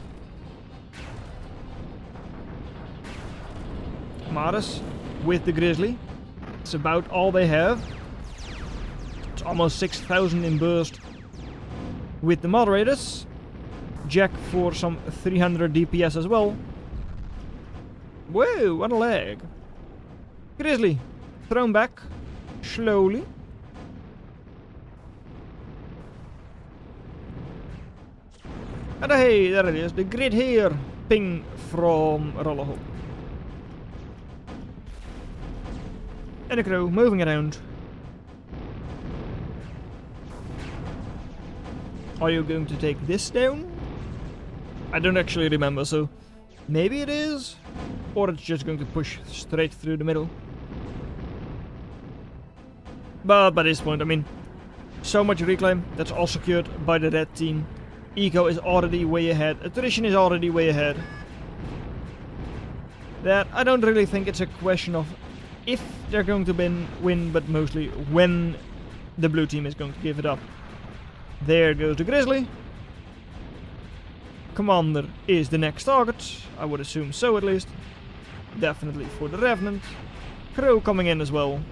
Maris with the Grizzly. It's about all they have. It's almost 6,000 in burst with the moderators. Jack for some 300 DPS as well. Whoa, what a lag. Grizzly, thrown back, slowly. And hey, there it is, the grid here. Ping from Rollerhop. And the crow moving around. Are you going to take this down? I don't actually remember, so maybe it is, or it's just going to push straight through the middle. But by this point, I mean, so much reclaim, that's all secured by the red team. Eco is already way ahead, attrition is already way ahead. That I don't really think it's a question of if they're going to win, but mostly when the blue team is going to give it up. There goes the Grizzly. Commander is the next target, I would assume so at least. Definitely for the Revenant. Crow coming in as well.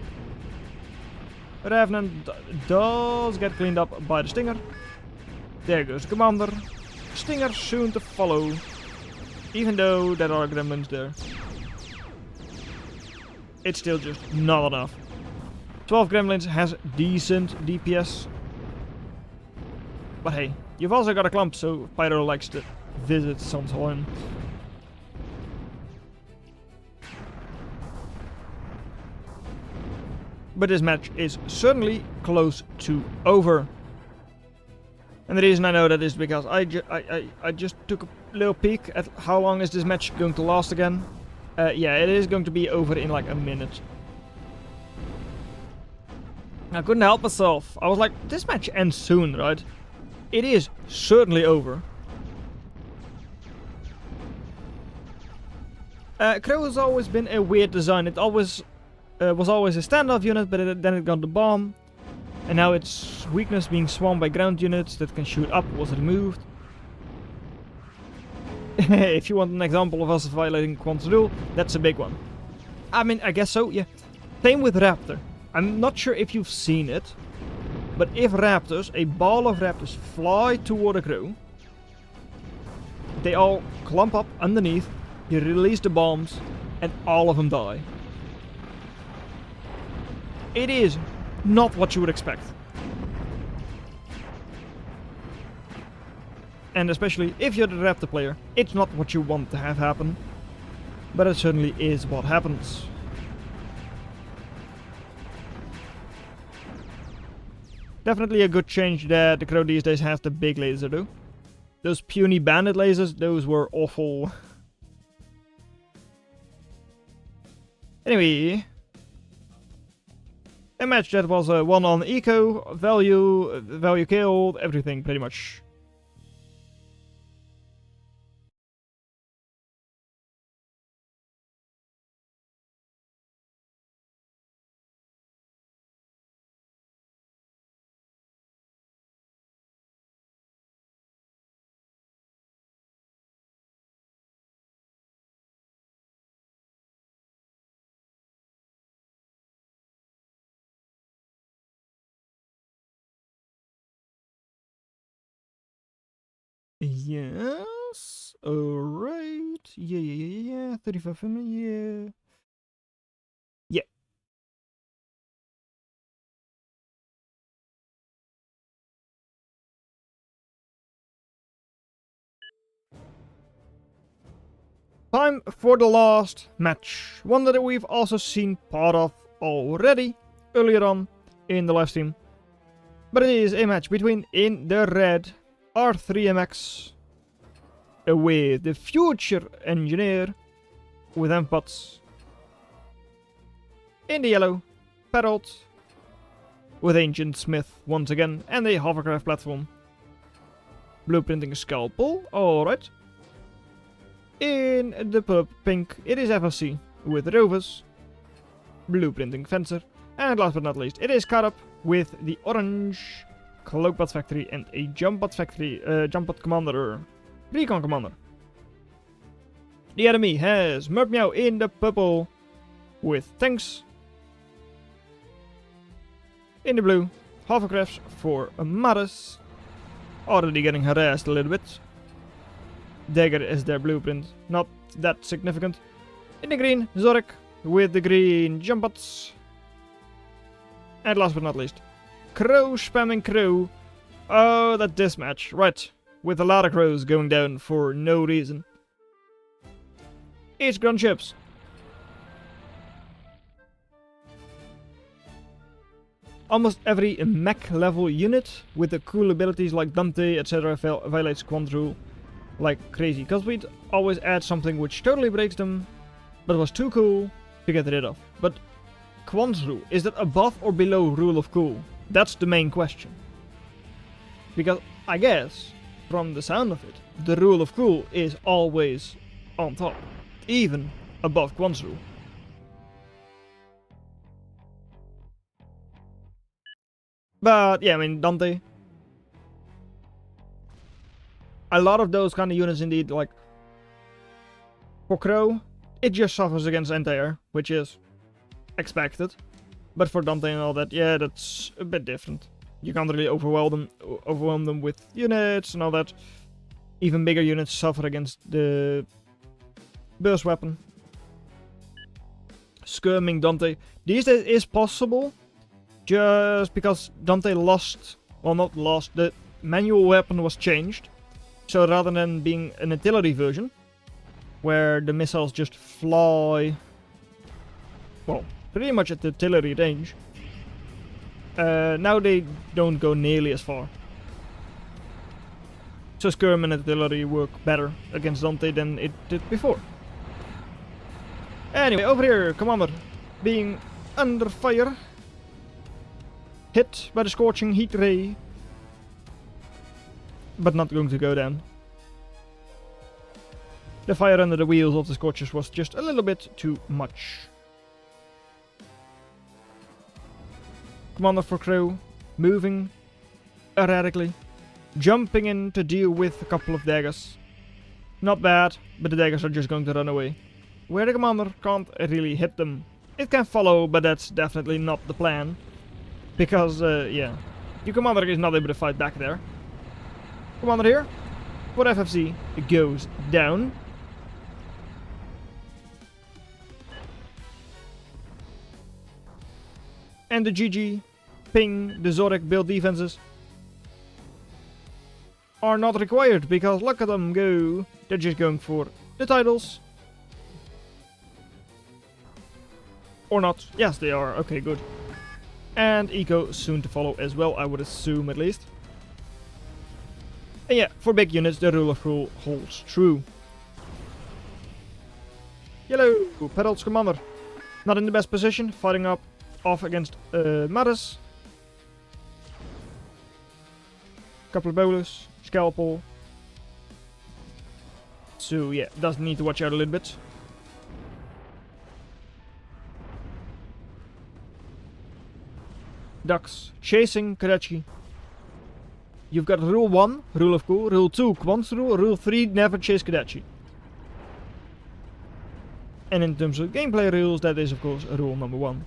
Revenant does get cleaned up by the Stinger. There goes the Commander. Stinger soon to follow. Even though there are gremlins there. It's still just not enough. 12 gremlins has decent DPS. But hey, you've also got a clump, so Pyro likes to visit sometime. But this match is certainly close to over. And the reason I know that is because I just took a little peek at how long is this match going to last again. Yeah, it is going to be over in like a minute. I couldn't help myself. I was like, this match ends soon, right? It is certainly over. Crow has always been a weird design. It always was always a standoff unit, but then it got the bomb. And now its weakness being swarmed by ground units that can shoot up was removed. If you want an example of us violating Quadrille, that's a big one. I mean, I guess so, yeah. Same with Raptor. I'm not sure if you've seen it, but if raptors, a ball of raptors, fly toward a crow, they all clump up underneath, you release the bombs, and all of them die. It is not what you would expect. And especially if you're the raptor player, it's not what you want to have happen, but it certainly is what happens. Definitely a good change that the crow these days has the big laser though. Those puny bandit lasers, those were awful. Anyway, A match that was won on eco, value killed, everything pretty much. Yes. Alright. Yeah. 3500, yeah. Yeah. Time for the last match. One that we've also seen part of already earlier on in the live stream. But it is a match between, in the red, R3MX with the future engineer with M-Pots. In the yellow, Peralt with Ancient Smith once again and a hovercraft platform. Blueprinting Scalpel, alright. In the pink, it is FFC with Rovers, Blueprinting Fencer, and last but not least, it is Carap with the orange Cloakbot Factory and a Jumpbot Factory, Jumpbot Commander, Recon Commander. The enemy has Murpmeow in the purple with tanks. In the blue, hovercrafts for Maris, already getting harassed a little bit. Dagger is their blueprint, not that significant. In the green, Zorik with the green Jumpbots. And last but not least, Crow spamming Crow. Oh, that dismatch, right. With a lot of crows going down for no reason. It's gunships. Almost every mech level unit with the cool abilities like Dante, etc. violates Quadrille like crazy, because we'd always add something which totally breaks them, but was too cool to get rid of. But Quadrille, is that above or below Rule of Cool? That's the main question. Because I guess, from the sound of it, the Rule of Cool is always on top, even above Quadrille. But yeah, I mean, Dante. A lot of those kind of units indeed, like for Crow, it just suffers against anti-air, which is expected. But for Dante and all that, yeah, that's a bit different. You can't really overwhelm them with units and all that. Even bigger units suffer against the burst weapon. Skirming Dante. These days is possible, just because Dante lost, well not lost, the manual weapon was changed. So rather than being an artillery version, where the missiles just fly, well, pretty much at the artillery range, now they don't go nearly as far. So skirm and artillery work better against Dante than it did before. Anyway, over here, Commander being under fire, hit by the scorching heat ray, but not going to go down. The fire under the wheels of the Scorchers was just a little bit too much. Commander for Crow, moving erratically, jumping in to deal with a couple of daggers. Not bad, but the daggers are just going to run away. Where the Commander can't really hit them. It can follow, but that's definitely not the plan. Because, yeah, your Commander is not able to fight back there. Commander here, for FFC, goes down. And the GG, ping, the Zorik build defenses are not required, because look at them go. They're just going for the titles. Or not. Yes, they are. Okay, good. And Eco soon to follow as well, I would assume at least. And yeah, for big units, the Rule of Cool holds true. Yellow, Peralt's Commander. Not in the best position, fighting up off against Maris. Couple of bolus, scalpel. So yeah, does need to watch out a little bit. Ducks chasing Kadachi. You've got rule 1, rule of cool, rule 2, Quant's rule, rule 3, never chase Kadachi. And in terms of gameplay rules, that is of course rule number 1.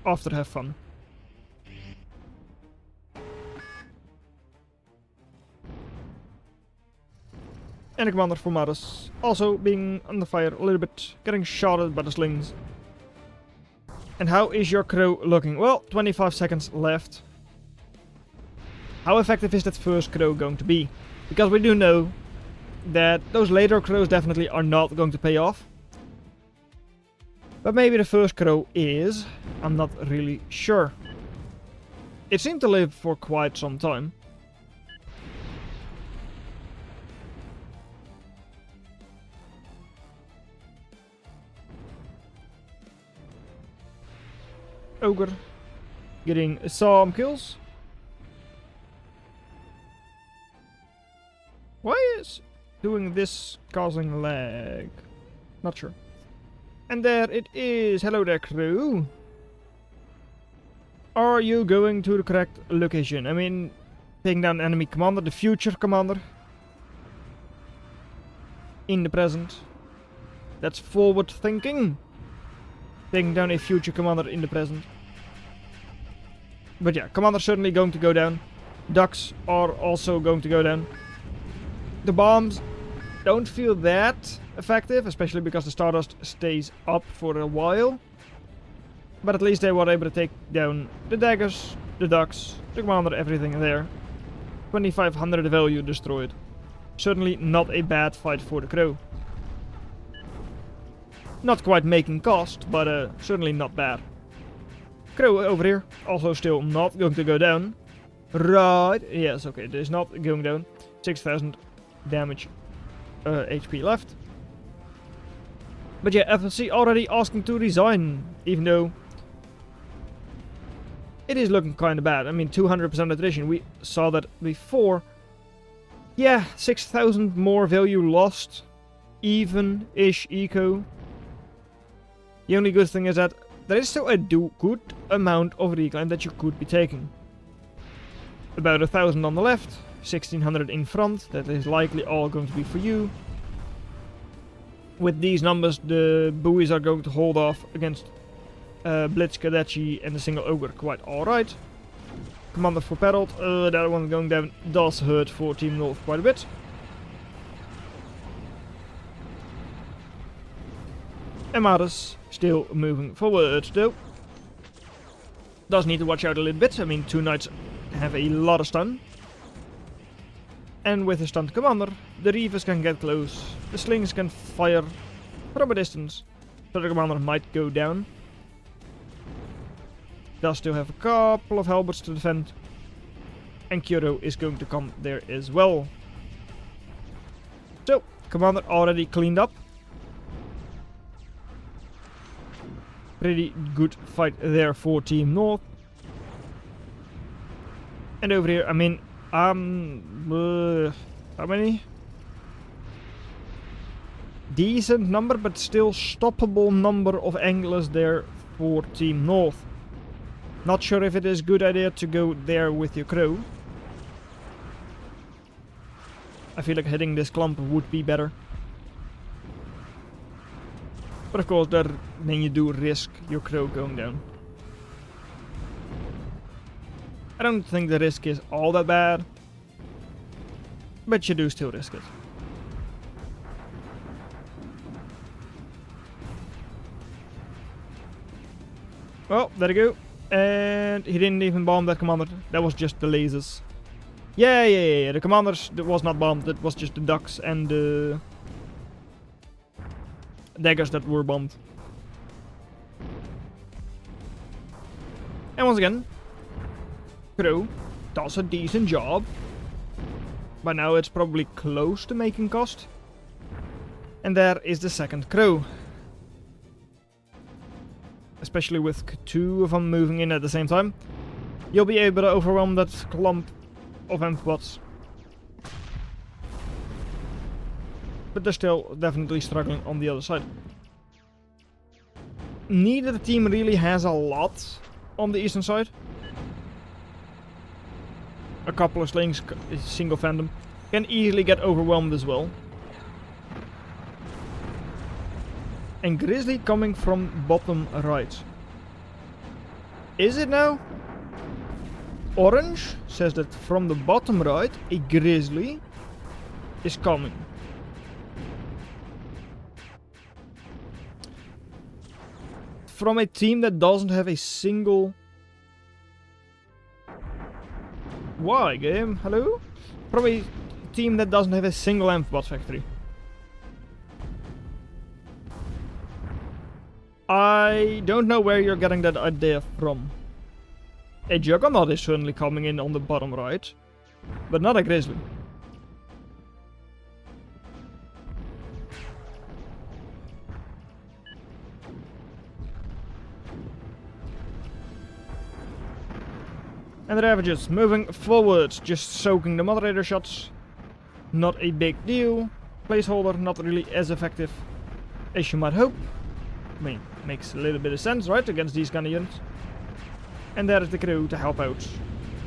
After have fun. And a commander for Maris, also being under fire a little bit, getting shot at by the slings. And how is your crow looking? Well, 25 seconds left. How effective is that first crow going to be? Because we do know that those later crows definitely are not going to pay off. But maybe the first crow is. I'm not really sure. It seemed to live for quite some time. Ogre getting some kills. Why is doing this causing lag? Not sure. And there it is. Hello there, crew. Are you going to the correct location? I mean, taking down enemy commander, the future commander. In the present. That's forward thinking. Taking down a future commander in the present. But yeah, commander certainly going to go down. Ducks are also going to go down. The bombs don't feel that effective, especially because the Stardust stays up for a while. But at least they were able to take down the daggers, the ducks, the commander, everything there. 2500 value destroyed. Certainly not a bad fight for the crow. Not quite making cost, but certainly not bad. Crow over here, also still not going to go down. Right, yes, okay, it is not going down. 6000 damage HP left. But yeah, FLC already asking to resign, even though it is looking kind of bad. I mean, 200% attrition, we saw that before. Yeah, 6000 more value lost. Even-ish eco. The only good thing is that there is still a good amount of reclaim that you could be taking. About 1000 on the left, 1600 in front, that is likely all going to be for you. With these numbers, the buoys are going to hold off against Blitz, Kadachi and the single ogre quite alright. Commander for Peralt, that one going down does hurt for Team North quite a bit. And Maris still moving forward though. Does need to watch out a little bit. I mean, 2 knights have a lot of stun. And with a stunned commander, the reavers can get close. The slings can fire from a distance. So the commander might go down. Does still have a couple of halberds to defend. And Kyoto is going to come there as well. So, commander already cleaned up. Pretty good fight there for Team North. And over here, I mean, how many? Decent number, but still stoppable number of anglers there for Team North. Not sure if it is a good idea to go there with your crow. I feel like hitting this clump would be better. But of course, then you do risk your crow going down. I don't think the risk is all that bad. But you do still risk it. Well, there you go. And he didn't even bomb that commander. That was just the lasers. Yeah. The commanders, that was not bombed. That was just the ducks and the daggers that were bombed. And once again, Crow does a decent job. By now it's probably close to making cost. And there is the second Crow. especially with two of them moving in at the same time, you'll be able to overwhelm that clump of amphibots. But they're still definitely struggling on the other side. Neither team really has a lot on the eastern side. A couple of slings, single Phantom, can easily get overwhelmed as well. And Grizzly coming from bottom right. Is it now? Orange says that from the bottom right, a Grizzly is coming. From a team that doesn't have a single... Why, game? Hello? From a team that doesn't have a single amphibot factory. I don't know where you're getting that idea from. A Juggernaut is certainly coming in on the bottom right, but not a Grizzly. And the Ravagers moving forward, just soaking the moderator shots. Not a big deal. Placeholder not really as effective as you might hope. I mean, makes a little bit of sense, right, against these kind of units. And there is the crew to help out.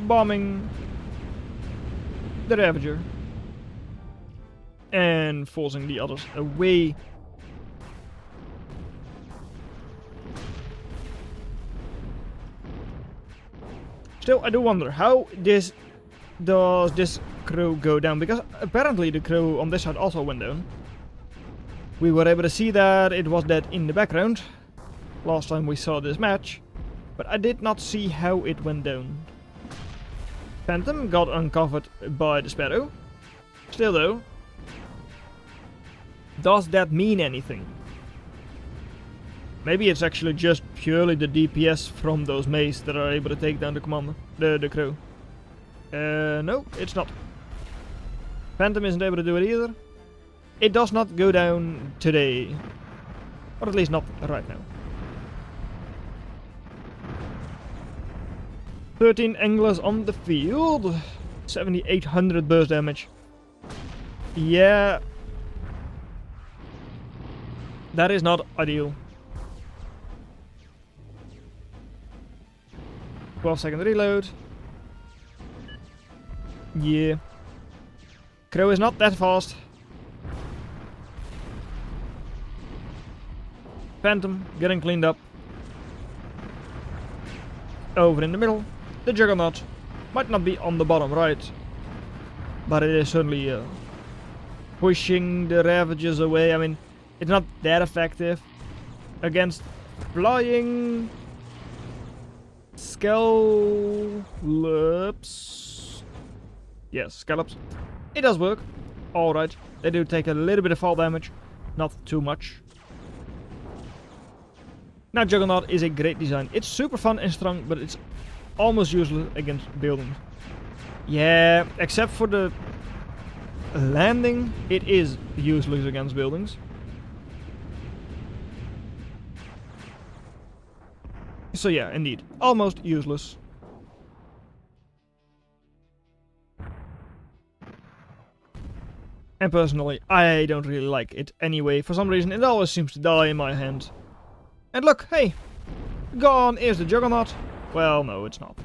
Bombing the Ravager. And forcing the others away. Still, I do wonder, how does this crew go down? Because apparently the crew on this side also went down. We were able to see that it was dead in the background last time we saw this match, but I did not see how it went down. Phantom got uncovered by the Sparrow. Still though, does that mean anything? Maybe it's actually just purely the DPS from those mace that are able to take down the commander, the crew. No, it's not. Phantom isn't able to do it either. It does not go down today. Or at least not right now. 13 anglers on the field. 7800 burst damage. Yeah. That is not ideal. 12-second reload. Yeah. Crow is not that fast. Phantom getting cleaned up. Over in the middle. The Juggernaut might not be on the bottom right, but it is certainly pushing the Ravagers away. I mean, it's not that effective against flying scallops. Yes, scallops. It does work. Alright. They do take a little bit of fall damage. Not too much. Now Juggernaut is a great design. It's super fun and strong, but it's almost useless against buildings. Yeah, except for the landing, it is useless against buildings. So yeah, indeed, almost useless. And personally, I don't really like it anyway. For some reason, it always seems to die in my hand. And look, hey! Gone is the Juggernaut. Well, no, it's not.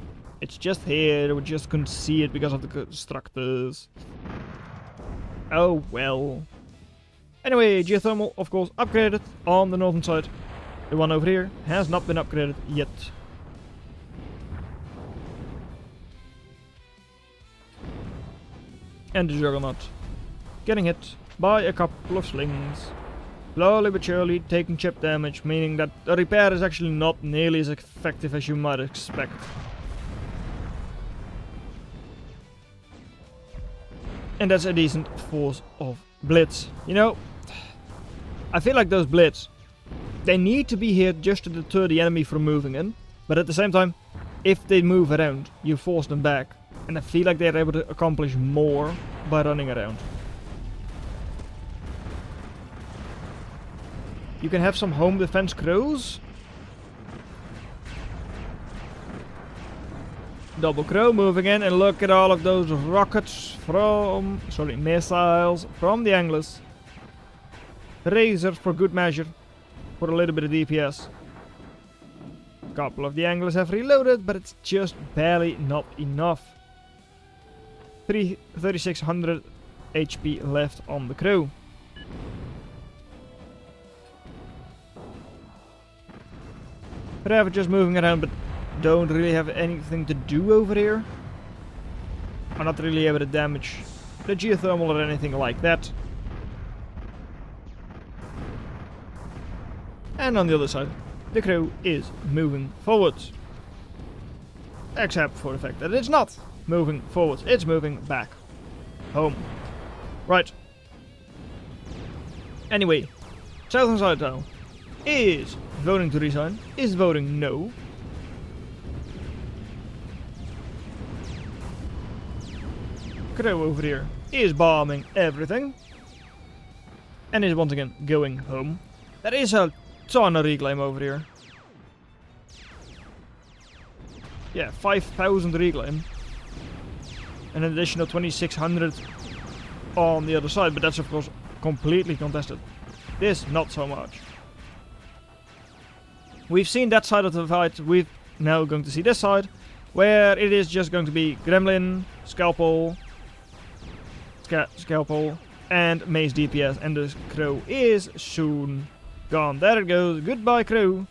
It's just here, we just couldn't see it because of the constructors. Oh well. Anyway, geothermal, of course, upgraded on the northern side. The one over here has not been upgraded yet. And the Juggernaut getting hit by a couple of slings. Slowly but surely taking chip damage, meaning that the repair is actually not nearly as effective as you might expect. And that's a decent force of blitz. You know, I feel like those blitz, they need to be here just to deter the enemy from moving in. But at the same time, if they move around, you force them back. And I feel like they're able to accomplish more by running around. You can have some home defense crows, Double Crow moving in, and look at all of those rockets missiles from the anglers. Razors for good measure, for a little bit of DPS. A couple of the anglers have reloaded, but it's just barely not enough. 3600 HP left on the Crow. Ravagers moving around, but don't really have anything to do over here. Are not really able to damage the geothermal or anything like that. And on the other side, the Crow is moving forwards. Except for the fact that it's not moving forwards, it's moving back home. Right. Anyway, Southern Side Town is voting to resign, is voting no. Crow over here is bombing everything. And is once again going home. There is a ton of reclaim over here. Yeah, 5,000 reclaim. And an additional 2,600 on the other side, but that's of course completely contested. This, not so much. We've seen that side of the fight, we're now going to see this side, where it is just going to be Gremlin, Scalpel, Scalpel, and Mace DPS, and the Crow is soon gone. There it goes, goodbye Crow.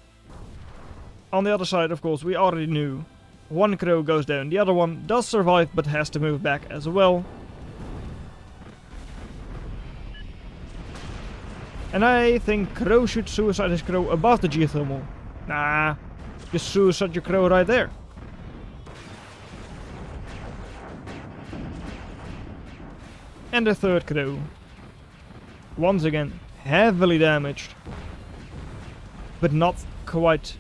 On the other side, of course, we already knew. One Crow goes down, the other one does survive, but has to move back as well. And I think Crow should suicide his Crow above the geothermal. Nah, just suicide your Crow right there. And the third Crow, once again, heavily damaged, but not quite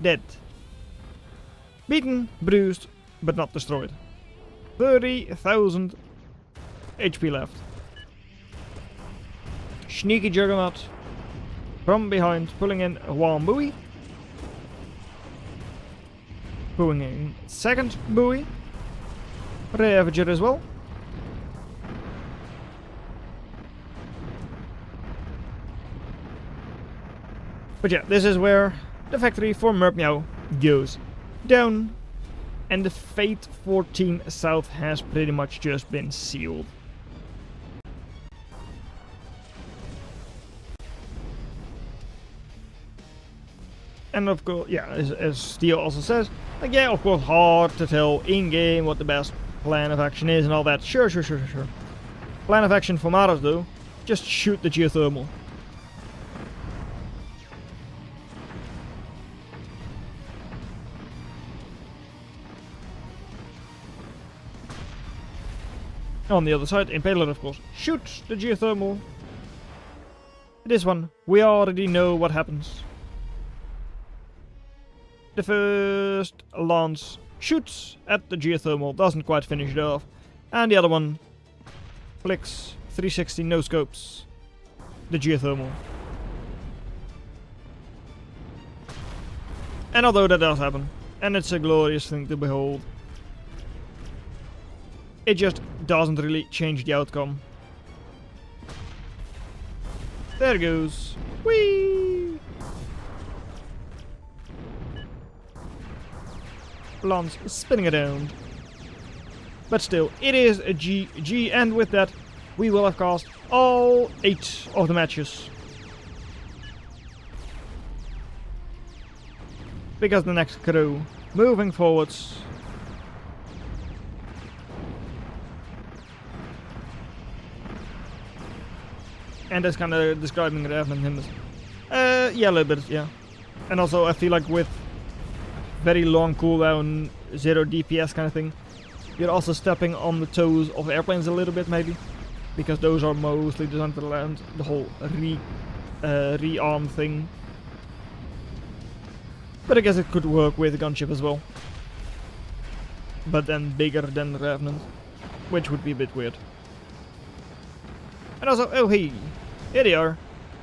dead. Beaten, bruised, but not destroyed. 30,000 HP left. Sneaky Juggernaut from behind, pulling in one buoy. Pulling in second buoy. Ravager as well. But yeah, this is where the factory for Merp Meow goes down. And the fate for Team South has pretty much just been sealed. And of course, yeah, as Steel also says, like, yeah, of course, hard to tell in-game what the best plan of action is and all that. Sure. Plan of action for Maros, though, just shoot the geothermal. On the other side, Impaler, of course, shoots the geothermal. This one, we already know what happens. The first lance shoots at the geothermal, doesn't quite finish it off. And the other one flicks 360 no scopes the geothermal. And although that does happen, and it's a glorious thing to behold, it just doesn't really change the outcome. There it goes. Whee! Lance spinning around. But still, it is a GG, and with that, we will have cast all 8 of the matches. Because the next Crow, moving forwards. And that's kind of describing Revenant him as... yeah, a little bit, yeah. And also, I feel like with very long cooldown, 0 DPS kind of thing, you're also stepping on the toes of airplanes a little bit, maybe. Because those are mostly designed to land the whole re-arm thing. But I guess it could work with a gunship as well. But then bigger than the Revenant, which would be a bit weird. And also, oh hey, here they are.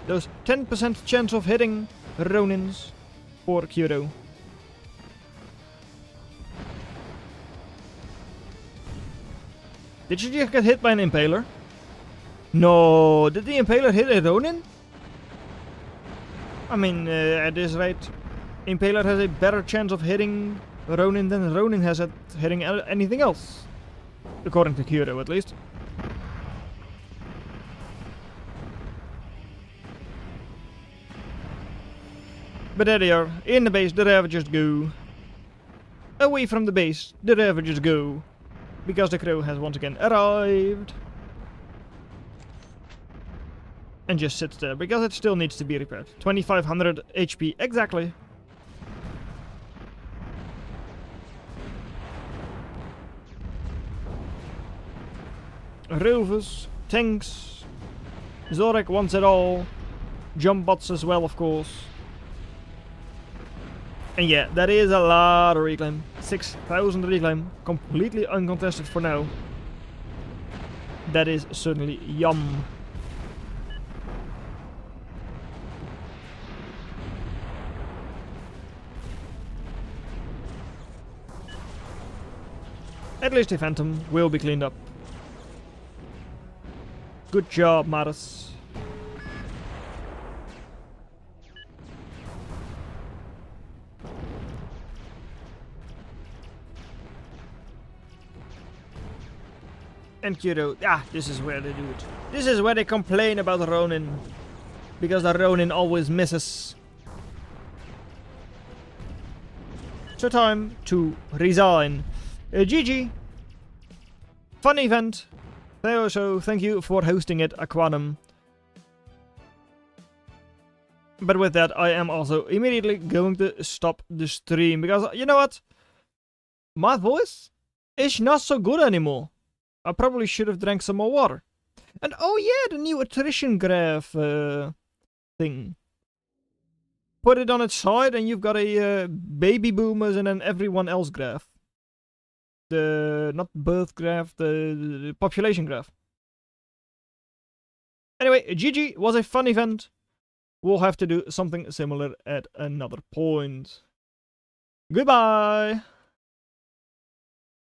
Those 10% chance of hitting Ronins for Kyoto. Did she just get hit by an impaler? No, did the impaler hit a Ronin? I mean, at this rate, impaler has a better chance of hitting Ronin than Ronin has at hitting anything else. According to Kyoto, at least. But there they are, in the base, the Ravagers go. Away from the base, the Ravagers go. Because the Crow has once again arrived. And just sits there, because it still needs to be repaired. 2500 HP, exactly. Rovers, tanks, Zorek wants it all. Jump bots as well, of course. And yeah, that is a lot of reclaim. 6000 reclaim, completely uncontested for now. That is certainly yum. At least the Phantom will be cleaned up. Good job, Maris. And Kyoto, this is where they do it. This is where they complain about the Ronin. Because the Ronin always misses. So time to resign. GG. Fun event. So thank you for hosting it, Aquanum. But with that, I am also immediately going to stop the stream. Because, you know what? My voice is not so good anymore. I probably should have drank some more water. And oh yeah, the new attrition graph thing. Put it on its side and you've got a baby boomers and then everyone else graph. The not birth graph, the population graph. Anyway, GG was a fun event. We'll have to do something similar at another point. Goodbye!